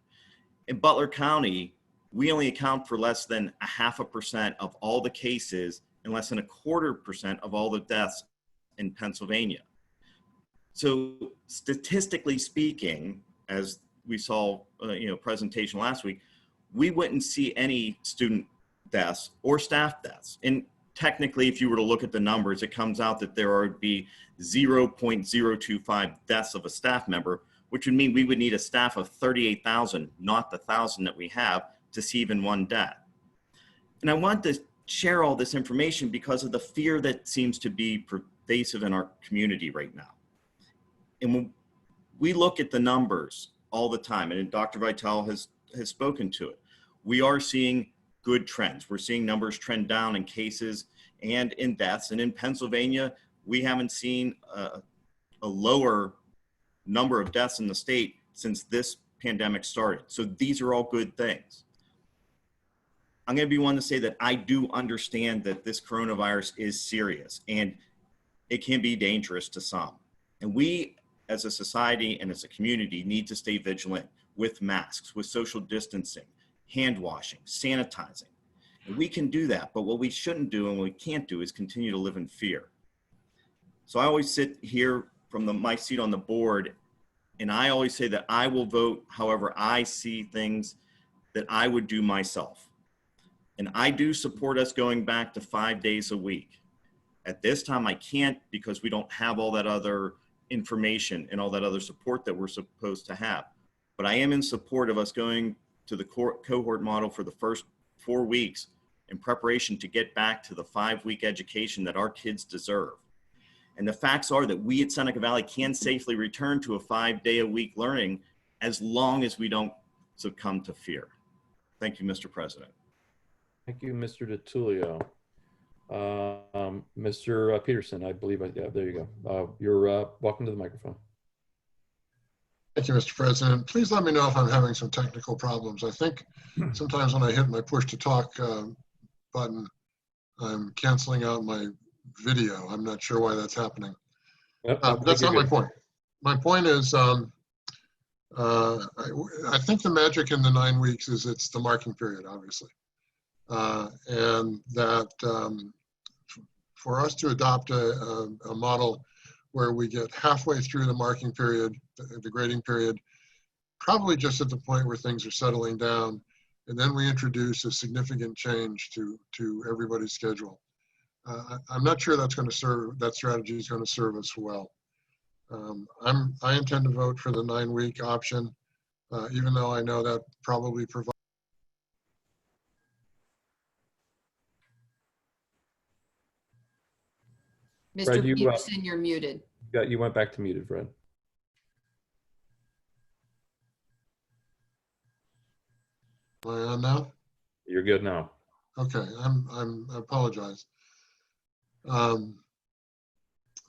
In Butler County, we only account for less than 0.5% of all the cases and less than 1/4% of all the deaths in Pennsylvania. So statistically speaking, as we saw, presentation last week, we wouldn't see any student deaths or staff deaths. And technically, if you were to look at the numbers, it comes out that there would be 0.025 deaths of a staff member, which would mean we would need a staff of 38,000, not the 1,000 that we have, to see even 1 death. And I want to share all this information because of the fear that seems to be pervasive in our community right now. And when we look at the numbers all the time, and Dr. Vitale has spoken to it, we are seeing good trends. We're seeing numbers trend down in cases and in deaths. And in Pennsylvania, we haven't seen a lower number of deaths in the state since this pandemic started. So these are all good things. I'm going to be one to say that I do understand that this coronavirus is serious and it can be dangerous to some. And we as a society and as a community need to stay vigilant with masks, with social distancing, hand washing, sanitizing. And we can do that, but what we shouldn't do and what we can't do is continue to live in fear. So I always sit here from my seat on the board, and I always say that I will vote however I see things that I would do myself. And I do support us going back to 5 days a week. At this time, I can't because we don't have all that other information and all that other support that we're supposed to have. But I am in support of us going to the cohort model for the first 4 weeks in preparation to get back to the 5-week education that our kids deserve. And the facts are that we at Seneca Valley can safely return to a 5-day-a-week learning as long as we don't succumb to fear. Thank you, Mr. President. Thank you, Mr. DiTullio. Mr. Peterson, I believe, yeah, there you go. You're welcome to the microphone. Thank you, Mr. President. Please let me know if I'm having some technical problems. I think sometimes when I hit my push to talk button, I'm canceling out my video. I'm not sure why that's happening. Yep, that's not my point. My point is, I think the magic in the 9 weeks is it's the marking period, obviously. And that for us to adopt a model where we get halfway through the marking period, the grading period, probably just at the point where things are settling down, and then we introduce a significant change to everybody's schedule. I'm not sure that's going to serve, that strategy is going to serve us well. I intend to vote for the 9-week option, even though I know that probably provides. Mr. Fred, Peterson, you're muted. You went back to muted, Fred. Am I on now? You're good now. Okay, I apologize. The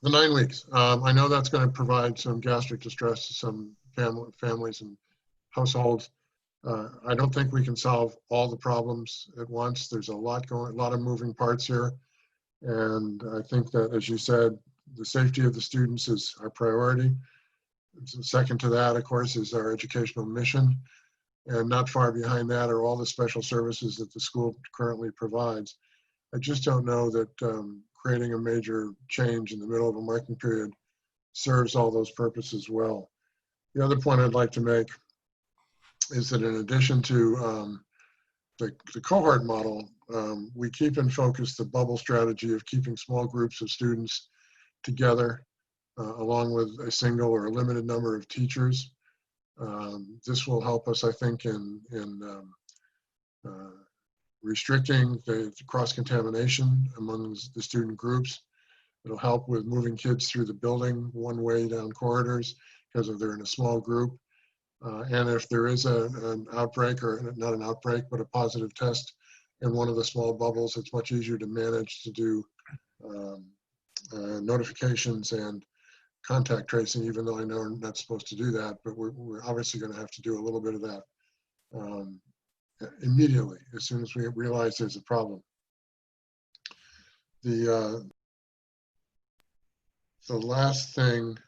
9 weeks. I know that's going to provide some gastric distress to some families and households. I don't think we can solve all the problems at once. There's a lot of moving parts here. And I think that, as you said, the safety of the students is our priority. Second to that, of course, is our educational mission. And not far behind that are all the special services that the school currently provides. I just don't know that creating a major change in the middle of a marking period serves all those purposes well. The other point I'd like to make is that in addition to the cohort model, we keep in focus the bubble strategy of keeping small groups of students together along with a single or a limited number of teachers. This will help us, I think, in restricting the cross-contamination among the student groups. It'll help with moving kids through the building one way down corridors because if they're in a small group. And if there is an outbreak, or not an outbreak, but a positive test in one of the small bubbles, it's much easier to manage to do notifications and contact tracing, even though I know we're not supposed to do that, but we're obviously going to have to do a little bit of that immediately, as soon as we realize there's a problem. The last thing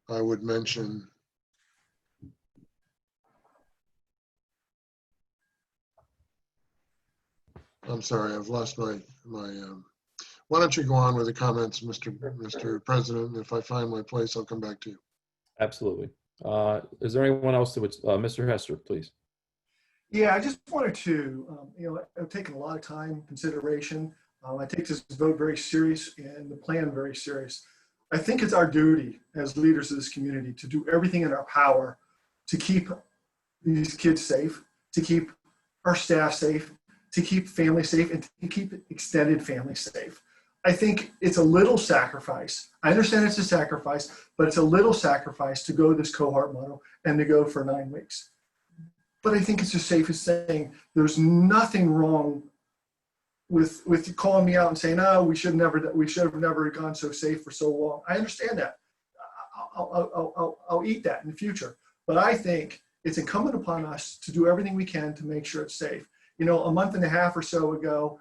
I would mention I'm sorry, I've lost my why don't you go on with the comments, Mr. President? If I find my place, I'll come back to you. Absolutely. Is there anyone else that would, Mr. Hester, please? Yeah, I just wanted to, I've taken a lot of time, consideration. I take this vote very serious and the plan very serious. I think it's our duty as leaders of this community to do everything in our power to keep these kids safe, to keep our staff safe, to keep families safe, and to keep extended families safe. I think it's a little sacrifice. I understand it's a sacrifice, but it's a little sacrifice to go this cohort model and to go for 9 weeks. But I think it's as safe as saying there's nothing wrong with calling me out and saying, "Oh, we should have never gone so safe for so long." I understand that. I'll eat that in the future. But I think it's incumbent upon us to do everything we can to make sure it's safe. You know, a month and a half or so ago,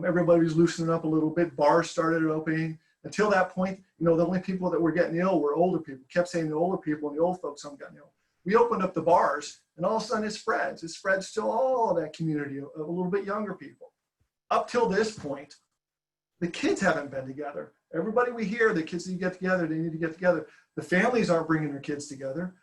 everybody was loosening up a little bit. Bars started opening. Until that point, you know, the only people that were getting ill were older people. Kept saying the older people and the old folks haven't gotten ill. We opened up the bars, and all of a sudden it spreads. It spreads to all of that community, a little bit younger people. Up till this point, the kids haven't been together. Everybody we hear, the kids need to get together, they need to get together. The families aren't bringing their kids together.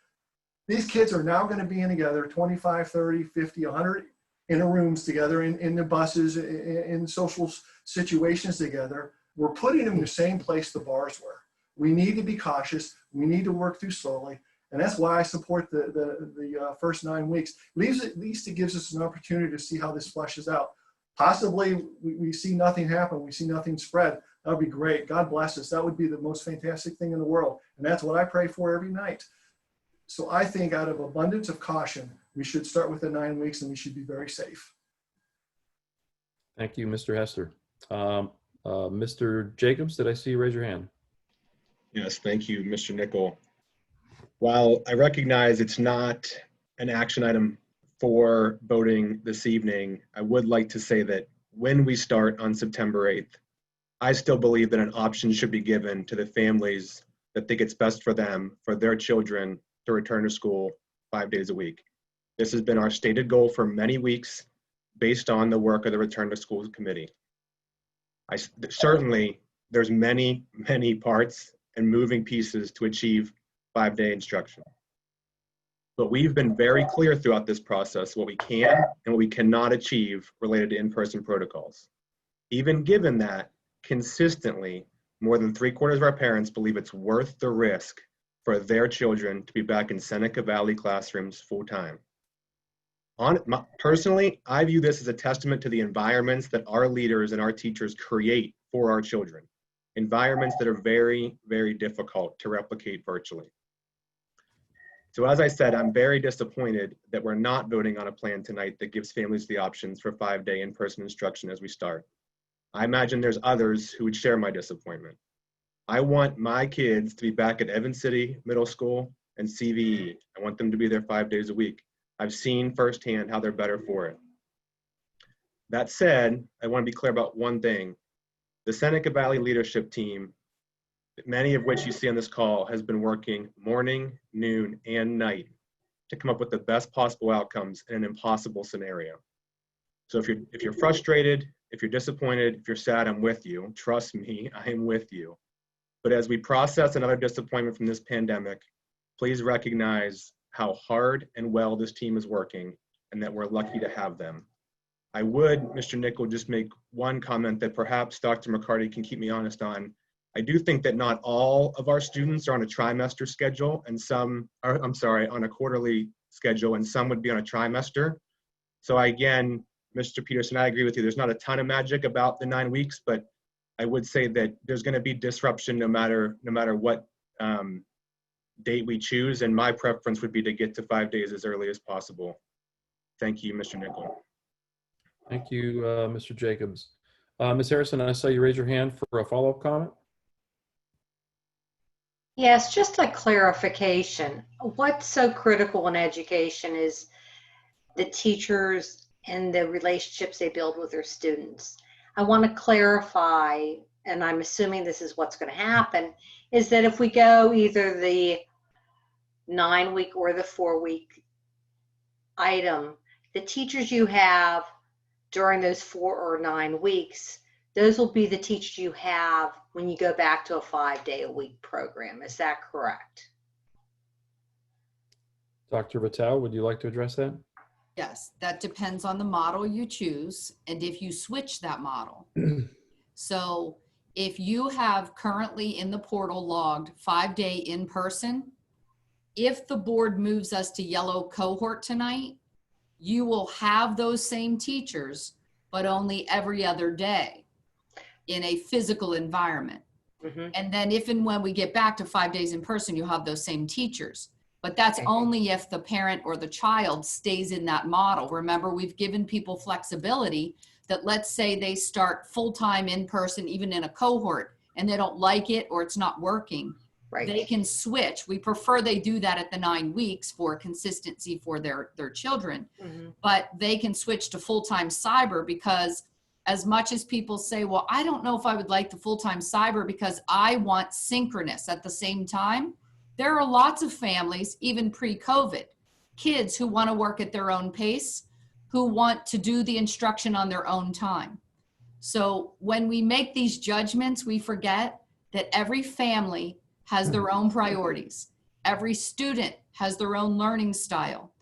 These kids are now going to be in together 25, 30, 50, 100 in rooms together, in the buses, in social situations together. We're putting them in the same place the bars were. We need to be cautious. We need to work through slowly. And that's why I support the first 9 weeks. At least it gives us an opportunity to see how this fleshes out. Possibly we see nothing happen. We see nothing spread. That would be great. God bless us. That would be the most fantastic thing in the world. And that's what I pray for every night. So I think out of abundance of caution, we should start with the 9 weeks and we should be very safe. Thank you, Mr. Hester. Mr. Jacobs, did I see you raise your hand? Yes, thank you, Mr. Nickel. While I recognize it's not an action item for voting this evening, I would like to say that when we start on September 8th, I still believe that an option should be given to the families that think it's best for them, for their children to return to school 5 days a week. This has been our stated goal for many weeks based on the work of the Return to School Committee. Certainly, there's many parts and moving pieces to achieve 5-day instruction. But we've been very clear throughout this process what we can and what we cannot achieve related to in-person protocols. Even given that, consistently, more than 3/4 of our parents believe it's worth the risk for their children to be back in Seneca Valley classrooms full-time. Personally, I view this as a testament to the environments that our leaders and our teachers create for our children. Environments that are very, very difficult to replicate virtually. So as I said, I'm very disappointed that we're not voting on a plan tonight that gives families the options for 5-day in-person instruction as we start. I imagine there's others who would share my disappointment. I want my kids to be back at Evans City Middle School and CVE. I want them to be there 5 days a week. I've seen firsthand how they're better for it. That said, I want to be clear about one thing. The Seneca Valley leadership team, many of which you see on this call, has been working morning, noon, and night to come up with the best possible outcomes in an impossible scenario. So if you're frustrated, if you're disappointed, if you're sad, I'm with you. Trust me, I am with you. But as we process another disappointment from this pandemic, please recognize how hard and well this team is working and that we're lucky to have them. I would, Mr. Nickel, just make one comment that perhaps Dr. McCarty can keep me honest on. I do think that not all of our students are on a trimester schedule and some are, on a quarterly schedule, and some would be on a trimester. So again, Mr. Peterson, I agree with you. There's not a ton of magic about the 9 weeks, but I would say that there's going to be disruption no matter what date we choose, and my preference would be to get to 5 days as early as possible. Thank you, Mr. Nickel. Thank you, Mr. Jacobs. Ms. Harrison, I saw you raise your hand for a follow-up comment. Yes, just a clarification. What's so critical in education is the teachers and the relationships they build with their students. I want to clarify, and I'm assuming this is what's going to happen, is that if we go either the 9-week or the 4-week item, the teachers you have during those 4 or 9 weeks, those will be the teachers you have when you go back to a 5-day-a-week program. Is that correct? Dr. Vitale, would you like to address that? Yes, that depends on the model you choose and if you switch that model. So if you have currently in the portal logged 5-day in-person, if the board moves us to yellow cohort tonight, you will have those same teachers, but only every other day in a physical environment. And then if and when we get back to 5 days in person, you'll have those same teachers. But that's Okay. only if the parent or the child stays in that model. Remember, we've given people flexibility that, let's say they start full-time in person, even in a cohort, and they don't like it or it's not working. Right. They can switch. We prefer they do that at the 9 weeks for consistency for their children, Mhm. but they can switch to full-time cyber, because as much as people say, well, I don't know if I would like the full-time cyber because I want synchronous at the same time. There are lots of families, even pre-COVID, kids who want to work at their own pace, who want to do the instruction on their own time. So when we make these judgments, we forget that every family has their own priorities. Every student has their own learning style.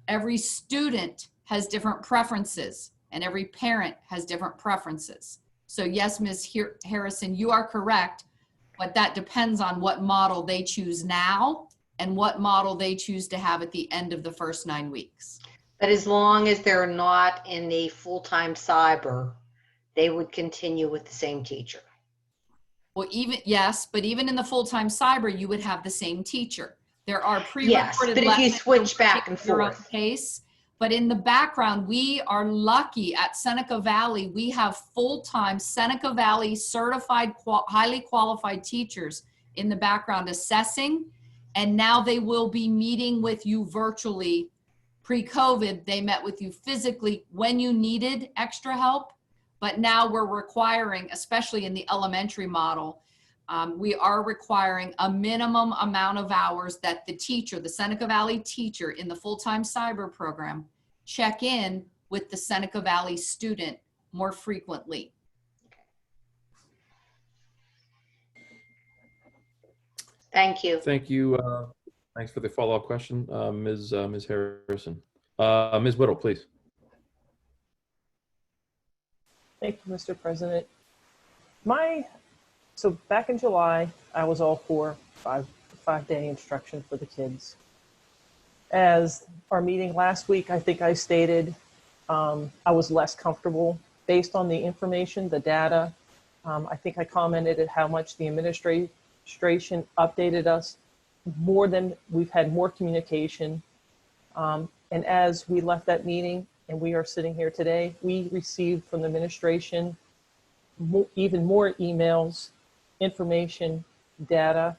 Every student has different preferences, and every parent has different preferences. So yes, Ms. Harrison, you are correct, but that depends on what model they choose now and what model they choose to have at the end of the first 9 weeks. But as long as they're not in the full-time cyber, they would continue with the same teacher. Well, yes, but even in the full-time cyber, you would have the same teacher. There are Yes, pre-recorded but if you lessons switch back and at your own forth. pace. But in the background, we are lucky at Seneca Valley. We have full-time Seneca Valley certified, highly qualified teachers in the background assessing. And now they will be meeting with you virtually. Pre-COVID, they met with you physically when you needed extra help. But now we're requiring, especially in the elementary model, we are requiring a minimum amount of hours that the teacher, the Seneca Valley teacher in the full-time cyber program, check in with the Seneca Valley student more frequently. Thank you. Thank you. Thanks for the follow-up question, Ms. Harrison. Ms. Whittle, please. Thank you, Mr. President. So back in July, I was all for five-day instruction for the kids. As our meeting last week, I think I stated I was less comfortable based on the information, the data. I think I commented at how much the administration updated us more than we've had more communication. And as we left that meeting and we are sitting here today, we received from the administration even more emails, information, data,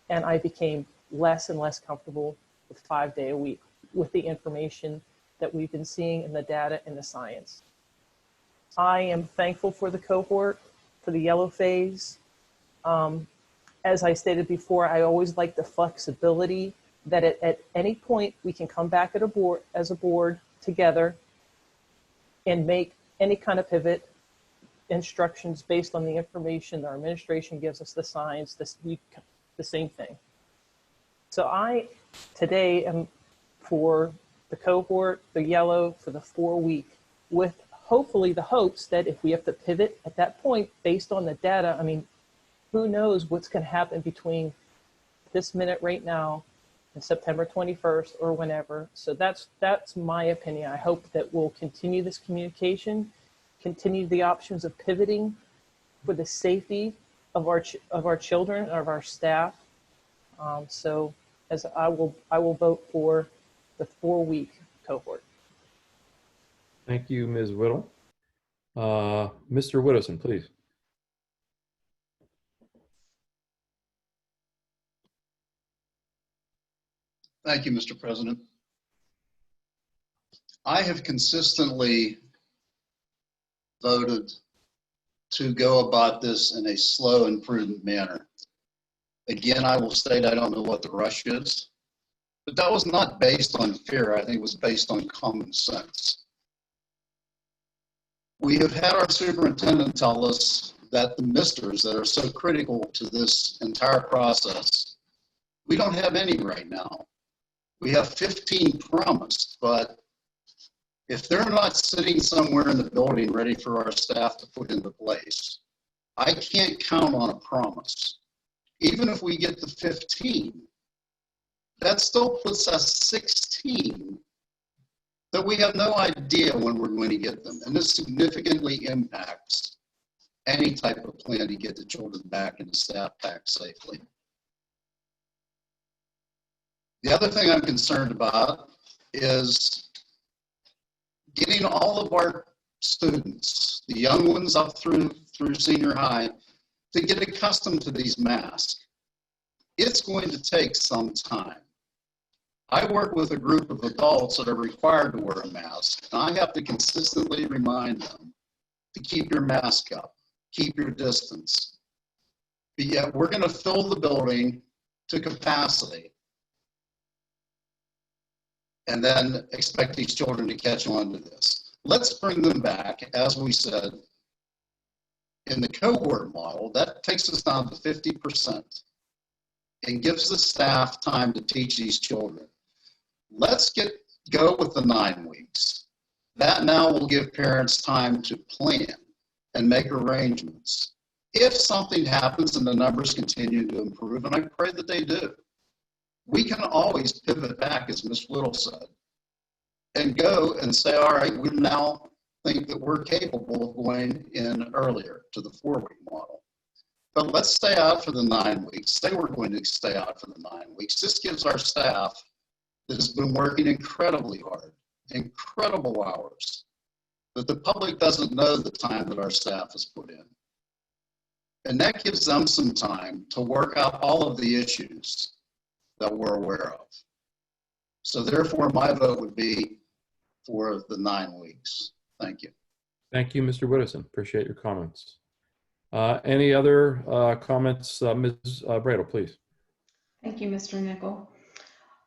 and I became less and less comfortable with 5 day a week with the information that we've been seeing in the data and the science. I am thankful for the cohort, for the yellow phase. As I stated before, I always like the flexibility that at any point we can come back as a board together and make any kind of pivot instructions based on the information our administration gives us, the science, the same thing. So I today am for the cohort, the yellow, for the 4 week, with hopefully the hopes that if we have to pivot at that point based on the data, I mean, who knows what's going to happen between this minute right now and September 21st or whenever. So that's my opinion. I hope that we'll continue this communication, continue the options of pivoting for the safety of our children, of our staff. So as I will vote for the 4 week cohort. Thank you, Ms. Whittle. Mr. Widdowson, please. Thank you, Mr. President. I have consistently voted to go about this in a slow and prudent manner. Again, I will state I don't know what the rush is, but that was not based on fear. I think it was based on common sense. We have had our superintendent tell us that the misters that are so critical to this entire process, we don't have any right now. We have 15 promised, but if they're not sitting somewhere in the building ready for our staff to put into place, I can't count on a promise. Even if we get to 15, that still puts us 16 that we have no idea when we're going to get them. And this significantly impacts any type of plan to get the children back and the staff back safely. The other thing I'm concerned about is getting all of our students, the young ones up through senior high, to get accustomed to these masks. It's going to take some time. I work with a group of adults that are required to wear a mask, and I have to consistently remind them to keep your mask up, keep your distance. But yet we're going to fill the building to capacity and then expect these children to catch on to this. Let's bring them back, as we said, in the cohort model. That takes us down to 50% and gives the staff time to teach these children. Let's go with the 9 weeks. That now will give parents time to plan and make arrangements. If something happens and the numbers continue to improve, and I pray that they do, we can always pivot back, as Ms. Little said, and go and say, all right, we now think that we're capable of going in earlier to the 4-week model. But let's stay out for the 9 weeks. Say we're going to stay out for the 9 weeks. This gives our staff that has been working incredibly hard, incredible hours, but the public doesn't know the time that our staff has put in. And that gives them some time to work out all of the issues that we're aware of. So therefore, my vote would be for the 9 weeks. Thank you. Thank you, Mr. Widdowson. Appreciate your comments. Any other comments? Ms. Bradle, please. Thank you, Mr. Nickel.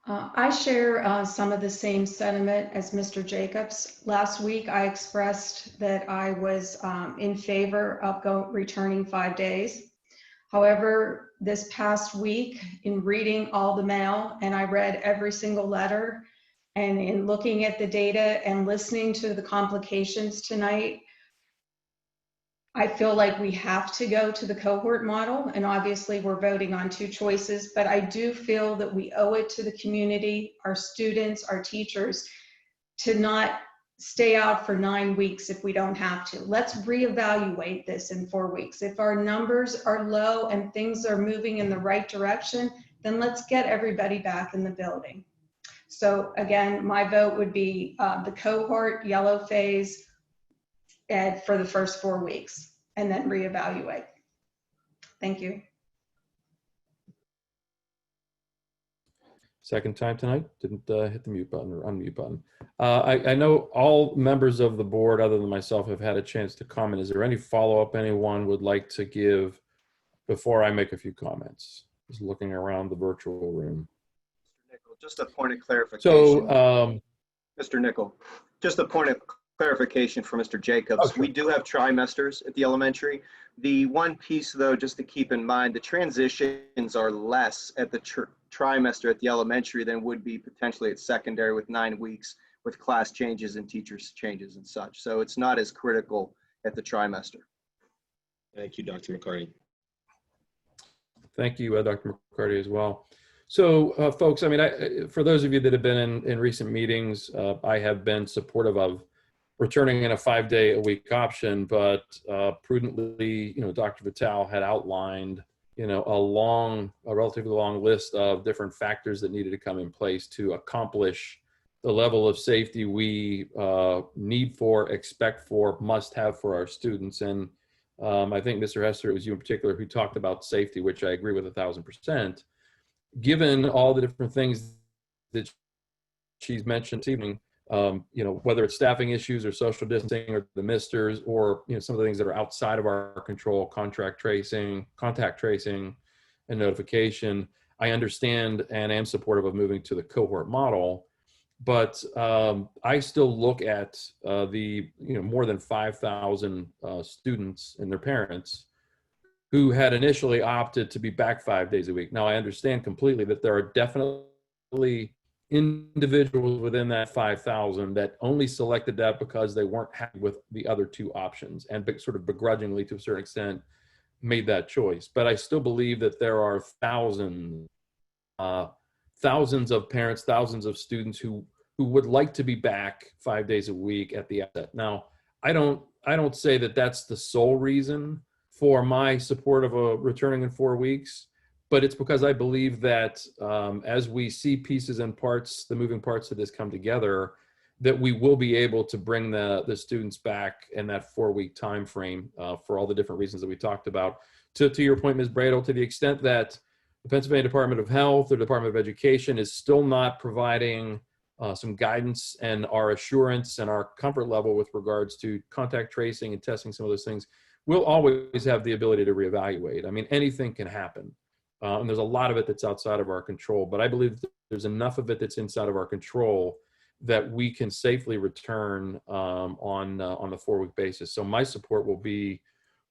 I share some of the same sentiment as Mr. Jacobs. Last week, I expressed that I was in favor of returning 5 days. However, this past week, in reading all the mail, and I read every single letter, and in looking at the data and listening to the complications tonight, I feel like we have to go to the cohort model, and obviously we're voting on 2 choices, but I do feel that we owe it to the community, our students, our teachers, to not stay out for 9 weeks if we don't have to. Let's reevaluate this in 4 weeks. If our numbers are low and things are moving in the right direction, then let's get everybody back in the building. So again, my vote would be the cohort yellow phase and for the first 4 weeks, and then reevaluate. Thank you. Second time tonight, didn't hit the mute button or unmute button. I know all members of the board, other than myself, have had a chance to comment. Is there any follow-up anyone would like to give before I make a few comments? Just looking around the virtual room. Just a point of clarification. So, Mr. Nickel, just a point of clarification for Mr. Jacobs. Okay. We do have trimesters at the elementary. The one piece, though, just to keep in mind, the transitions are less at the trimester at the elementary than would be potentially at secondary with 9 weeks with class changes and teachers changes and such. So it's not as critical at the trimester. Thank you, Dr. McCarty. Thank you, Dr. McCarty, as well. So, folks, I mean, for those of you that have been in recent meetings, I have been supportive of returning in a 5-day-a-week option, but prudently, Dr. Vitale had outlined, a relatively long list of different factors that needed to come in place to accomplish the level of safety we need for, expect for, must have for our students. And I think, Mr. Hester, it was you in particular who talked about safety, which I agree with 1,000%. Given all the different things that she's mentioned this evening, whether it's staffing issues or social distancing or the misters or some of the things that are outside of our control, contact tracing and notification, I understand and am supportive of moving to the cohort model. But I still look at the more than 5,000 students and their parents who had initially opted to be back 5 days a week. Now, I understand completely that there are definitely individuals within that 5,000 that only selected that because they weren't happy with the other 2 options and sort of begrudgingly, to a certain extent, made that choice. But I still believe that there are thousands of parents, thousands of students who would like to be back 5 days a week at the outset. Now, I don't say that that's the sole reason for my support of returning in 4 weeks, but it's because I believe that as we see pieces and parts, the moving parts of this come together, that we will be able to bring the students back in that 4-week time frame for all the different reasons that we talked about. To your point, Ms. Bradle, to the extent that the Pennsylvania Department of Health or Department of Education is still not providing some guidance and our assurance and our comfort level with regards to contact tracing and testing some of those things, we'll always have the ability to reevaluate. I mean, anything can happen. And there's a lot of it that's outside of our control, but I believe that there's enough of it that's inside of our control that we can safely return on the 4-week basis. So my support will be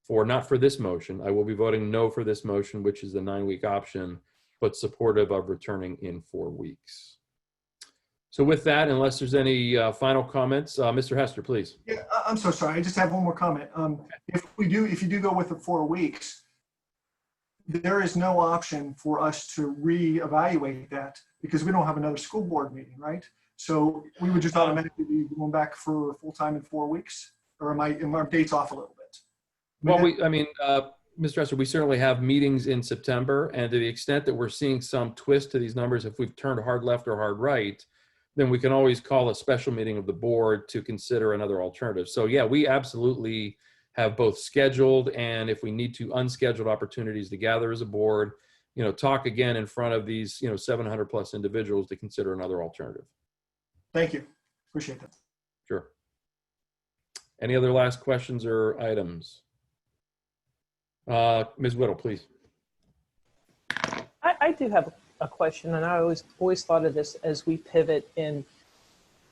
not for this motion. I will be voting no for this motion, which is the 9-week option, but supportive of returning in 4 weeks. So with that, unless there's any final comments, Mr. Hester, please. Yeah, I'm so sorry. I just have one more comment. If you do go with the 4 weeks, there is no option for us to reevaluate that because we don't have another school board meeting, right? So we would just automatically be going back for full time in 4 weeks, or am our dates off a little bit? Well, Mr. Hester, we certainly have meetings in September, and to the extent that we're seeing some twist to these numbers, if we've turned hard left or hard right, then we can always call a special meeting of the board to consider another alternative. So yeah, we absolutely have both scheduled and if we need to unscheduled opportunities to gather as a board, talk again in front of these, 700 plus individuals to consider another alternative. Thank you. Appreciate that. Sure. Any other last questions or items? Ms. Whittle, please. I do have a question, and I always thought of this as we pivot in,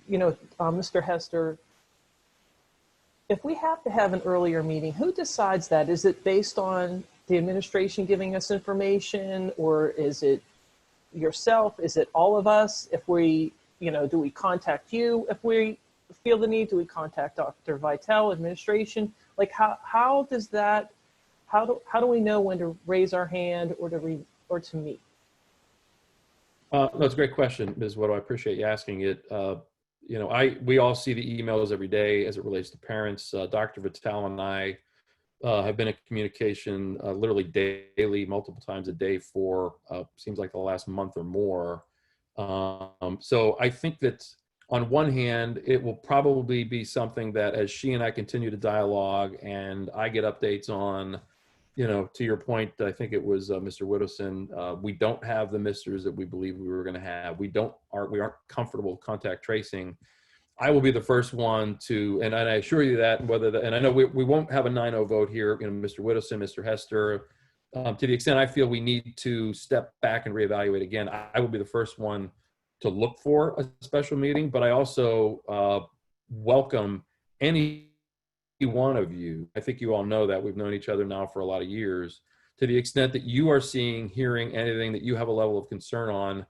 Mr. Hester, if we have to have an earlier meeting, who decides that? Is it based on the administration giving us information, or is it yourself? Is it all of us? If we, do we contact you? If we feel the need, do we contact Dr. Vitale, administration? Like how does that, how do we know when to raise our hand or to meet? No, it's a great question, Ms. Whittle. I appreciate you asking it. We all see the emails every day as it relates to parents. Dr. Vitale and I have been in communication literally daily, multiple times a day for seems like the last month or more. So I think that on one hand, it will probably be something that as she and I continue to dialogue and I get updates on, to your point, I think it was Mr. Whittleson, we don't have the misters that we believe we were going to have. We aren't comfortable with contact tracing. I will be the first one to, and I assure you that, and I know we won't have a 9-0 vote here, Mr. Whittleson, Mr. Hester, to the extent I feel we need to step back and reevaluate again, I will be the first one to look for a special meeting, but I also welcome any one of you. I think you all know that we've known each other now for a lot of years. To the extent that you are seeing, hearing anything that you have a level of concern on,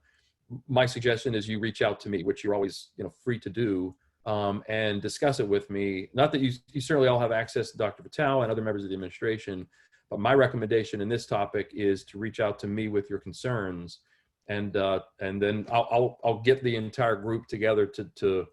my suggestion is you reach out to me, which you're always free to do, and discuss it with me. Not that you certainly all have access to Dr. Vitale and other members of the administration, but my recommendation in this topic is to reach out to me with your concerns, and then I'll get the entire group together to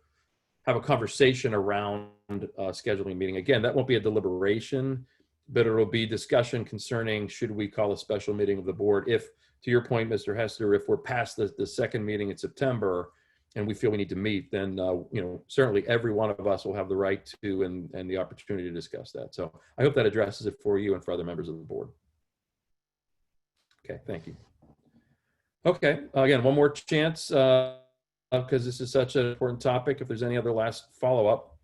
have a conversation around scheduling a meeting. Again, that won't be a deliberation, but it'll be discussion concerning should we call a special meeting of the board. If, to your point, Mr. Hester, if we're past the second meeting in September and we feel we need to meet, then certainly every one of us will have the right to and the opportunity to discuss that. So I hope that addresses it for you and for other members of the board. Okay, thank you. Okay, again, one more chance. Because this is such an important topic, if there's any other last follow-up.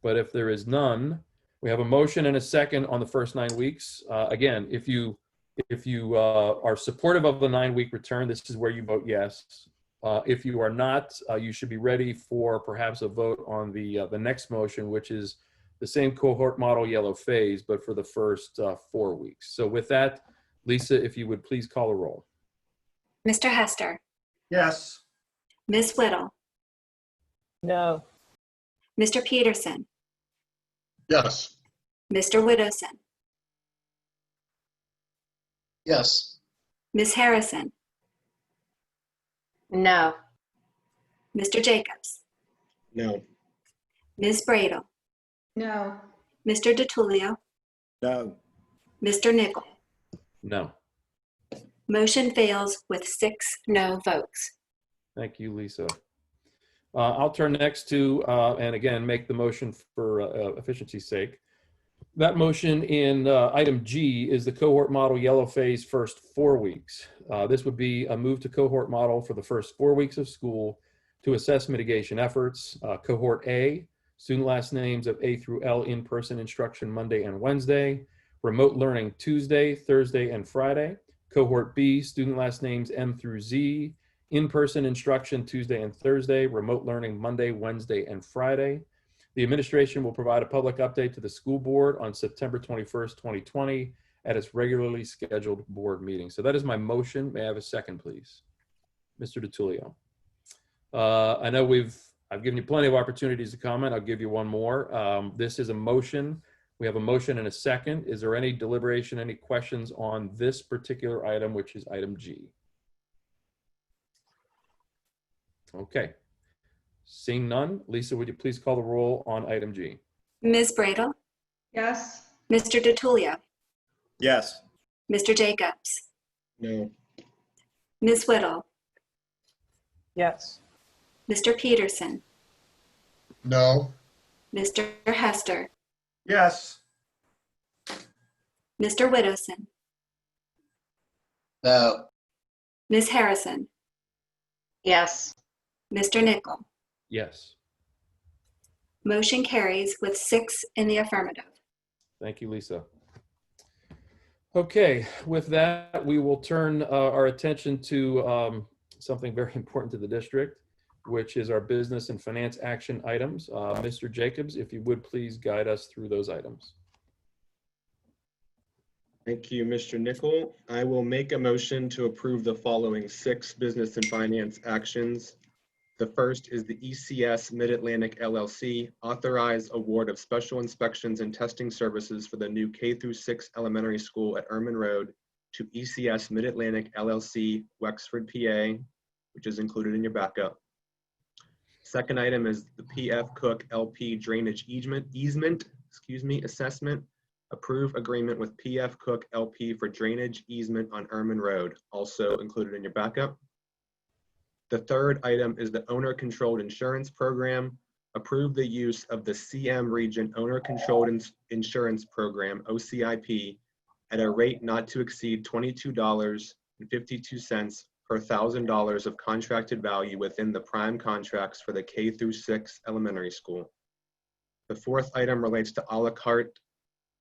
But if there is none, we have a motion and a second on the first 9 weeks. Again, if you are supportive of the 9-week return, this is where you vote yes. If you are not, you should be ready for perhaps a vote on the next motion, which is the same cohort model yellow phase, but for the first 4 weeks. So with that, Lisa, if you would please call a roll. Mr. Hester. Yes. Ms. Whittle. No. Mr. Peterson. Yes. Mr. Whittleson. Yes. Ms. Harrison. No. Mr. Jacobs. No. Ms. Bradle. No. Mr. DiTullio. No. Mr. Nickel. No. Motion fails with 6 no votes. Thank you, Lisa. I'll turn next to, and again, make the motion for efficiency's sake. That motion in item G is the cohort model yellow phase first 4 weeks. This would be a move to cohort model for the first 4 weeks of school to assess mitigation efforts. Cohort A, student last names of A through L in-person instruction Monday and Wednesday. Remote learning Tuesday, Thursday, and Friday. Cohort B, student last names M through Z, in-person instruction Tuesday and Thursday, remote learning Monday, Wednesday, and Friday. The administration will provide a public update to the school board on September 21st, 2020 at its regularly scheduled board meeting. So that is my motion. May I have a second, please? Mr. DiTullio. I know I've given you plenty of opportunities to comment. I'll give you one more. This is a motion. We have a motion and a second. Is there any deliberation, any questions on this particular item, which is item G? Okay. Seeing none, Lisa, would you please call the roll on item G? Ms. Bradel? Yes. Mr. DiTullio? Yes. Mr. Jacobs? No. Ms. Whittle? Yes. Mr. Peterson? No. Mr. Hester? Yes. Mr. Widowson? No. Ms. Harrison? Yes. Mr. Nickel? Yes. Motion carries with 6 in the affirmative. Thank you, Lisa. Okay, with that, we will turn our attention to something very important to the district, which is our business and finance action items. Mr. Jacobs, if you would please guide us through those items. Thank you, Mr. Nickel. I will make a motion to approve the following 6 business and finance actions. The first is the ECS Mid-Atlantic LLC authorized award of special inspections and testing services for the new K-6 elementary school at Erman Road to ECS Mid-Atlantic LLC, Wexford, PA, which is included in your backup. Second item is the PF Cook LP drainage easement, assessment. Approve agreement with PF Cook LP for drainage easement on Erman Road, also included in your backup. The third item is the owner-controlled insurance program. Approve the use of the CM Region Owner-Controlled Insurance Program, OCIP, at a rate not to exceed $22.52 per $1,000 of contracted value within the prime contracts for the K-6 elementary school. The fourth item relates to a la carte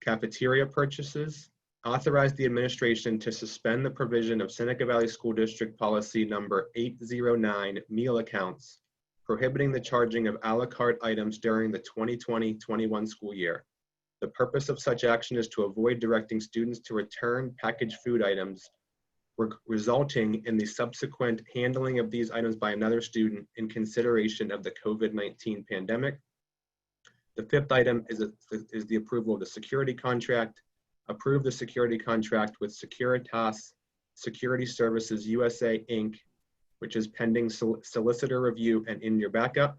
cafeteria purchases. Authorize the administration to suspend the provision of Seneca Valley School District Policy Number 809, meal accounts, prohibiting the charging of a la carte items during the 2020-21 school year. The purpose of such action is to avoid directing students to return packaged food items, resulting in the subsequent handling of these items by another student in consideration of the COVID-19 pandemic. The fifth item is the approval of the security contract. Approve the security contract with Securitas Security Services USA, Inc., which is pending solicitor review and in your backup.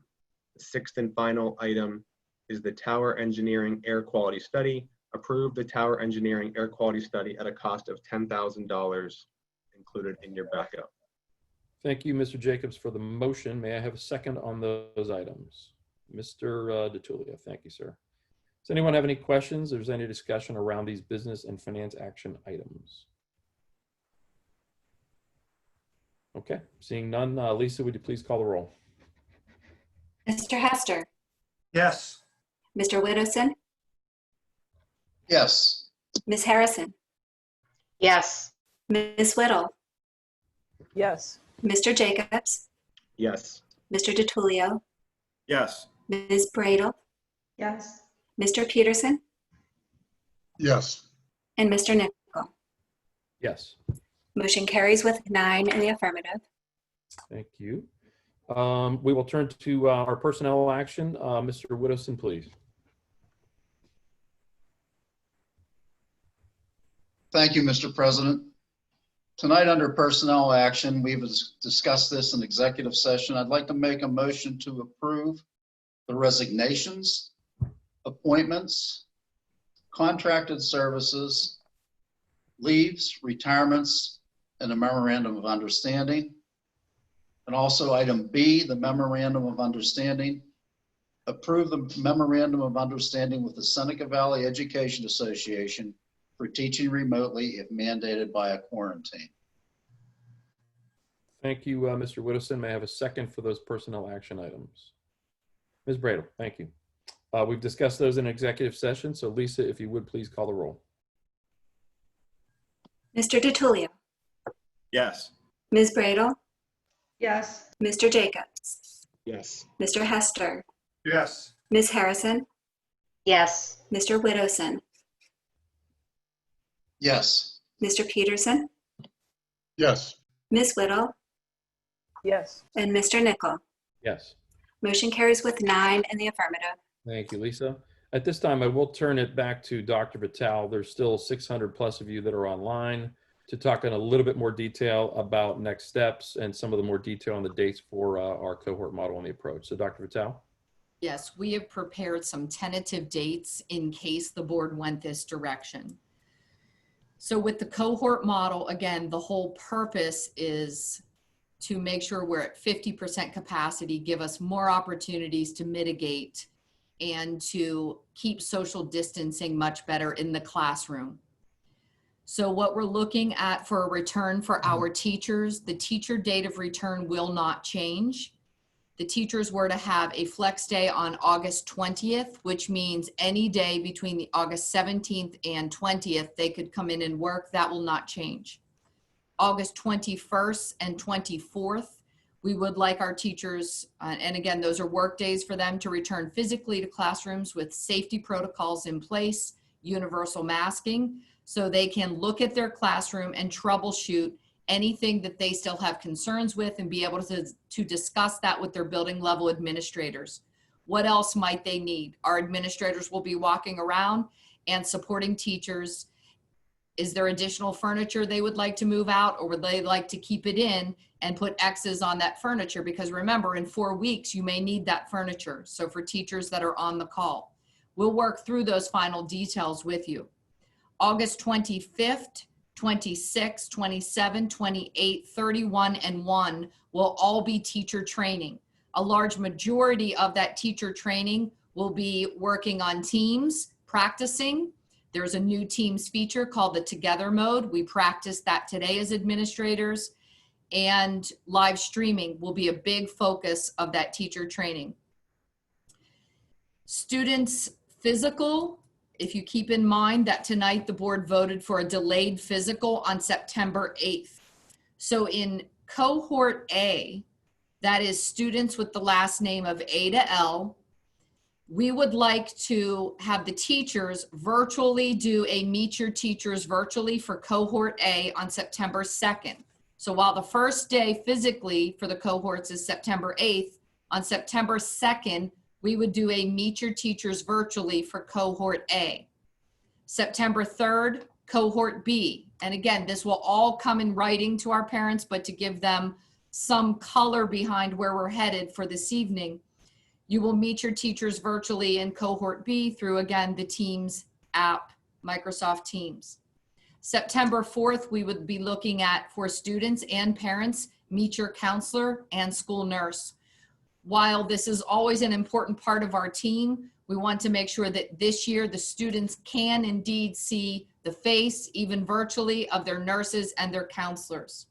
The sixth and final item is the Tower Engineering Air Quality Study. Approve the Tower Engineering Air Quality Study at a cost of $10,000 included in your backup. Thank you, Mr. Jacobs, for the motion. May I have a second on those items? Mr. DiTullio, thank you, sir. Does anyone have any questions? Or is there any discussion around these business and finance action items? Okay, seeing none, Lisa, would you please call the roll? Mr. Hester? Yes. Mr. Widowson? Yes. Ms. Harrison? Yes. Ms. Whittle? Yes. Mr. Jacobs? Yes. Mr. DiTullio? Yes. Ms. Bradel? Yes. Mr. Peterson? Yes. And Mr. Nickel? Yes. Motion carries with 9 in the affirmative. Thank you. We will turn to our personnel action. Mr. Widowson, please. Thank you, Mr. President. Tonight under personnel action, we've discussed this in executive session. I'd like to make a motion to approve the resignations, appointments, contracted services, leaves, retirements, and the memorandum of understanding. And also item B, the memorandum of understanding. Approve the memorandum of understanding with the Seneca Valley Education Association for teaching remotely if mandated by a quarantine. Thank you, Mr. Widdowson. May I have a second for those personnel action items? Ms. Bradle, thank you. We've discussed those in executive session, so Lisa, if you would please call the roll. Mr. DiTullio, Yes. Ms. Bradle, Yes. Mr. Jacobs, Yes. Mr. Hester, Yes. Ms. Harrison, Yes. Mr. Widdowson, Yes. Mr. Peterson, Yes. Ms. Whittle, Yes. and Mr. Nichol. Yes. Motion carries with 9 in the affirmative. Thank you, Lisa. At this time, I will turn it back to Dr. Vitale. There's still 600 plus of you that are online to talk in a little bit more detail about next steps and some of the more detail on the dates for our cohort model and the approach. So Dr. Vitale? Yes, we have prepared some tentative dates in case the board went this direction. So with the cohort model, again, the whole purpose is to make sure we're at 50% capacity, give us more opportunities to mitigate and to keep social distancing much better in the classroom. So what we're looking at for a return for our teachers, the teacher date of return will not change. The teachers were to have a flex day on August 20th, which means any day between the August 17th and 20th, they could come in and work. That will not change. August 21st and 24th, we would like our teachers, and again, those are work days for them to return physically to classrooms with safety protocols in place, universal masking, so they can look at their classroom and troubleshoot anything that they still have concerns with and be able to discuss that with their building level administrators. What else might they need? Our administrators will be walking around and supporting teachers. Is there additional furniture they would like to move out, or would they like to keep it in and put X's on that furniture? Because remember, in 4 weeks, you may need that furniture. So for teachers that are on the call, we'll work through those final details with you. August 25th, 26, 27, 28, 31, and 1 will all be teacher training. A large majority of that teacher training will be working on Teams, practicing. There's a new Teams feature called the Together mode. We practiced that today as administrators. And live streaming will be a big focus of that teacher training. Students' physical, if you keep in mind that tonight the board voted for a delayed physical on September 8th. So in cohort A, that is students with the last name of A to L, we would like to have the teachers virtually do a Meet Your Teachers virtually for cohort A on September 2nd. So while the first day physically for the cohorts is September 8th, on September 2nd, we would do a Meet Your Teachers virtually for cohort A. September 3rd, cohort B. And again, this will all come in writing to our parents, but to give them some color behind where we're headed for this evening, you will meet your teachers virtually in cohort B through, again, the Teams app, Microsoft Teams. September 4th, we would be looking at, for students and parents, meet your counselor and school nurse. While this is always an important part of our team, we want to make sure that this year the students can indeed see the face, even virtually, of their nurses and their counselors.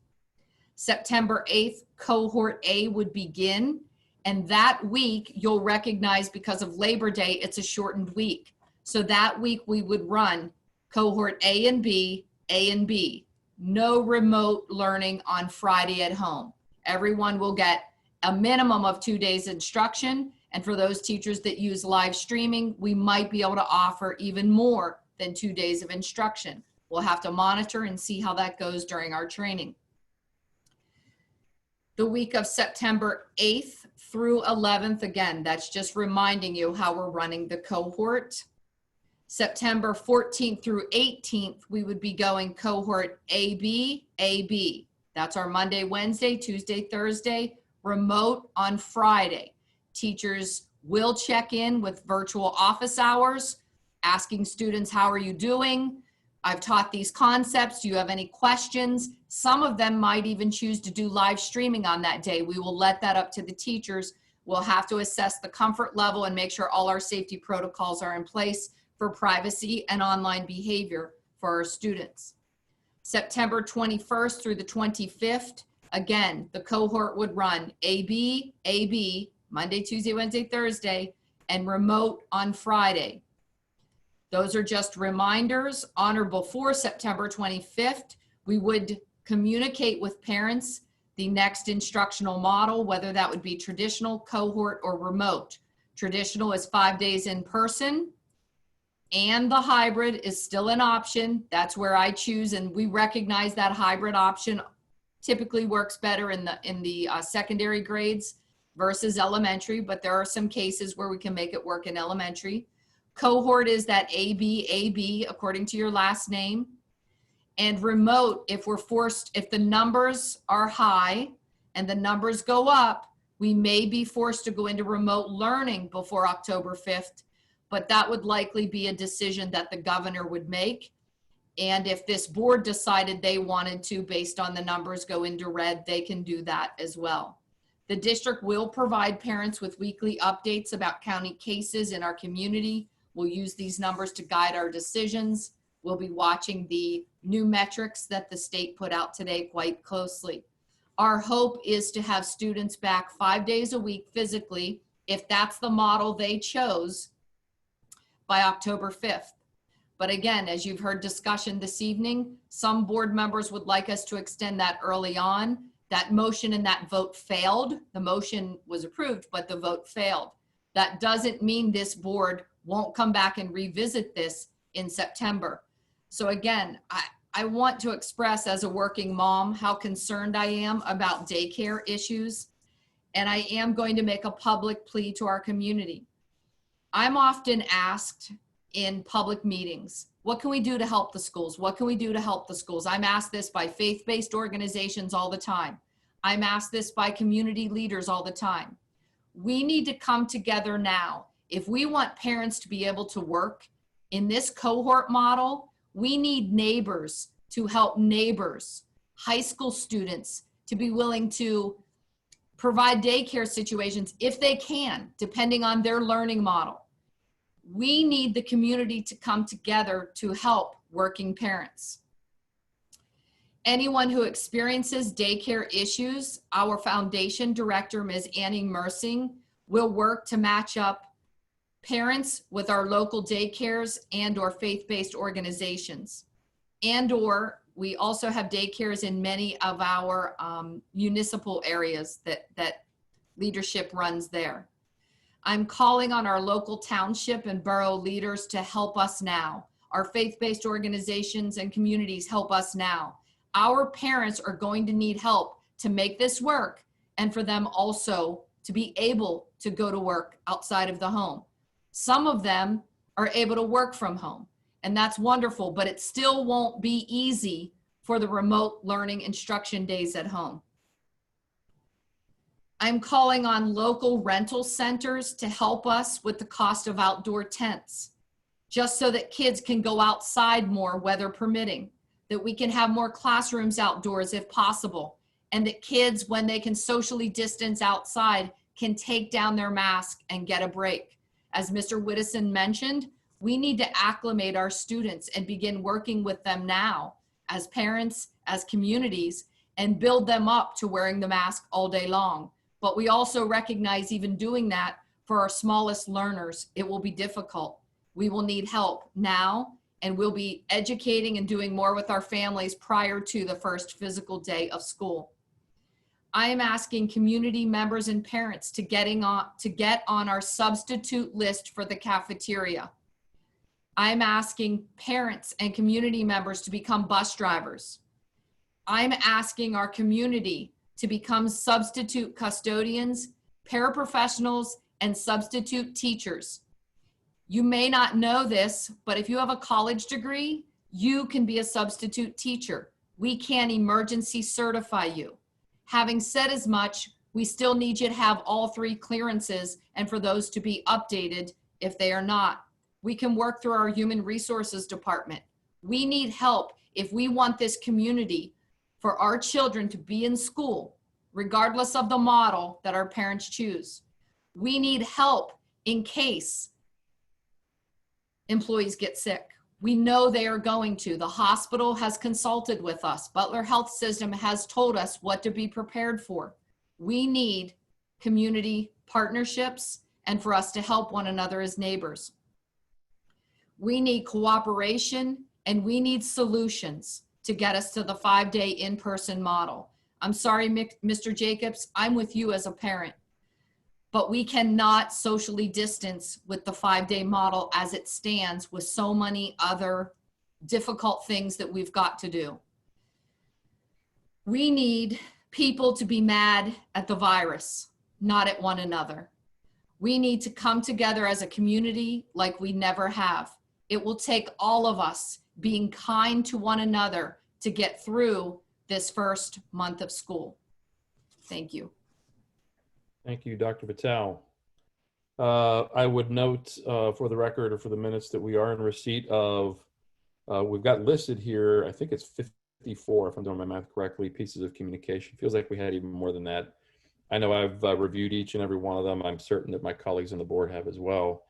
September 8th, cohort A would begin. And that week, you'll recognize, because of Labor Day, it's a shortened week. So that week we would run cohort A and B, A and B. No remote learning on Friday at home. Everyone will get a minimum of 2 days instruction. And for those teachers that use live streaming, we might be able to offer even more than 2 days of instruction. We'll have to monitor and see how that goes during our training. The week of September 8th through 11th, again, that's just reminding you how we're running the cohort. September 14th through 18th, we would be going cohort AB, AB. That's our Monday, Wednesday, Tuesday, Thursday, remote on Friday. Teachers will check in with virtual office hours, asking students, how are you doing? I've taught these concepts. Do you have any questions? Some of them might even choose to do live streaming on that day. We will let that up to the teachers. We'll have to assess the comfort level and make sure all our safety protocols are in place for privacy and online behavior for our students. September 21st through the 25th, again, the cohort would run AB, Monday, Tuesday, Wednesday, Thursday, and remote on Friday. Those are just reminders. On or before September 25th, we would communicate with parents the next instructional model, whether that would be traditional, cohort, or remote. Traditional is 5 days in person, and the hybrid is still an option. That's where I choose, and we recognize that hybrid option typically works better in the secondary grades versus elementary, but there are some cases where we can make it work in elementary. Cohort is that AB, according to your last name. And remote, if the numbers are high and the numbers go up, we may be forced to go into remote learning before October 5th, but that would likely be a decision that the governor would make. And if this board decided they wanted to, based on the numbers, go into red, they can do that as well. The district will provide parents with weekly updates about county cases in our community. We'll use these numbers to guide our decisions. We'll be watching the new metrics that the state put out today quite closely. Our hope is to have students back 5 days a week physically, if that's the model they chose, by October 5th. But again, as you've heard discussion this evening, some board members would like us to extend that early on. That motion and that vote failed. The motion was approved, but the vote failed. That doesn't mean this board won't come back and revisit this in September. So again, I want to express as a working mom how concerned I am about daycare issues, and I am going to make a public plea to our community. I'm often asked in public meetings, what can we do to help the schools? What can we do to help the schools? I'm asked this by faith-based organizations all the time. I'm asked this by community leaders all the time. We need to come together now. If we want parents to be able to work in this cohort model, we need neighbors to help neighbors, high school students to be willing to provide daycare situations if they can, depending on their learning model. We need the community to come together to help working parents. Anyone who experiences daycare issues, our foundation director, Ms. Annie Mersing, will work to match up parents with our local daycares and or faith-based organizations. And or we also have daycares in many of our municipal areas that leadership runs there. I'm calling on our local township and borough leaders to help us now. Our faith-based organizations and communities help us now. Our parents are going to need help to make this work and for them also to be able to go to work outside of the home. Some of them are able to work from home, and that's wonderful, but it still won't be easy for the remote learning instruction days at home. I'm calling on local rental centers to help us with the cost of outdoor tents, just so that kids can go outside more, weather permitting, that we can have more classrooms outdoors if possible, and that kids, when they can socially distance outside, can take down their mask and get a break. As Mr. Whittison mentioned, we need to acclimate our students and begin working with them now as parents, as communities, and build them up to wearing the mask all day long. But we also recognize even doing that for our smallest learners, it will be difficult. We will need help now, and we'll be educating and doing more with our families prior to the first physical day of school. I am asking community members and parents to get on our substitute list for the cafeteria. I'm asking parents and community members to become bus drivers. I'm asking our community to become substitute custodians, paraprofessionals, and substitute teachers. You may not know this, but if you have a college degree, you can be a substitute teacher. We can emergency certify you. Having said as much, we still need you to have all 3 clearances and for those to be updated if they are not. We can work through our human resources department. We need help if we want this community for our children to be in school, regardless of the model that our parents choose. We need help in case employees get sick. We know they are going to. The hospital has consulted with us. Butler Health System has told us what to be prepared for. We need community partnerships and for us to help one another as neighbors. We need cooperation and we need solutions to get us to the 5-day in-person model. I'm sorry, Mr. Jacobs, I'm with you as a parent, but we cannot socially distance with the 5-day model as it stands with so many other difficult things that we've got to do. We need people to be mad at the virus, not at one another. We need to come together as a community like we never have. It will take all of us being kind to one another to get through this first month of school. Thank you. Thank you, Dr. Patel. I would note for the record or for the minutes that we are in receipt of, we've got listed here, I think it's 54, if I'm doing my math correctly, pieces of communication. Feels like we had even more than that. I know I've reviewed each and every one of them. I'm certain that my colleagues on the board have as well.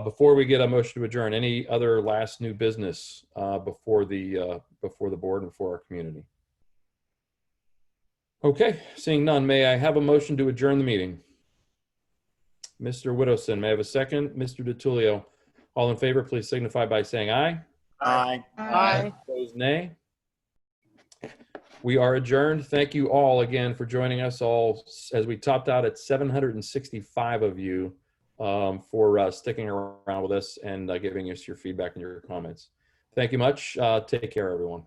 Before we get a motion to adjourn, any other last new business before the board and before our community? Okay, seeing none, may I have a motion to adjourn the meeting? Mr. Widowson, may I have a second? Mr. DiTullio, all in favor, please signify by saying aye. Aye. Aye. Opposed, nay. We are adjourned. Thank you all again for joining us all as we topped out at 765 of you for sticking around with us and giving us your feedback and your comments. Thank you much. Take care, everyone.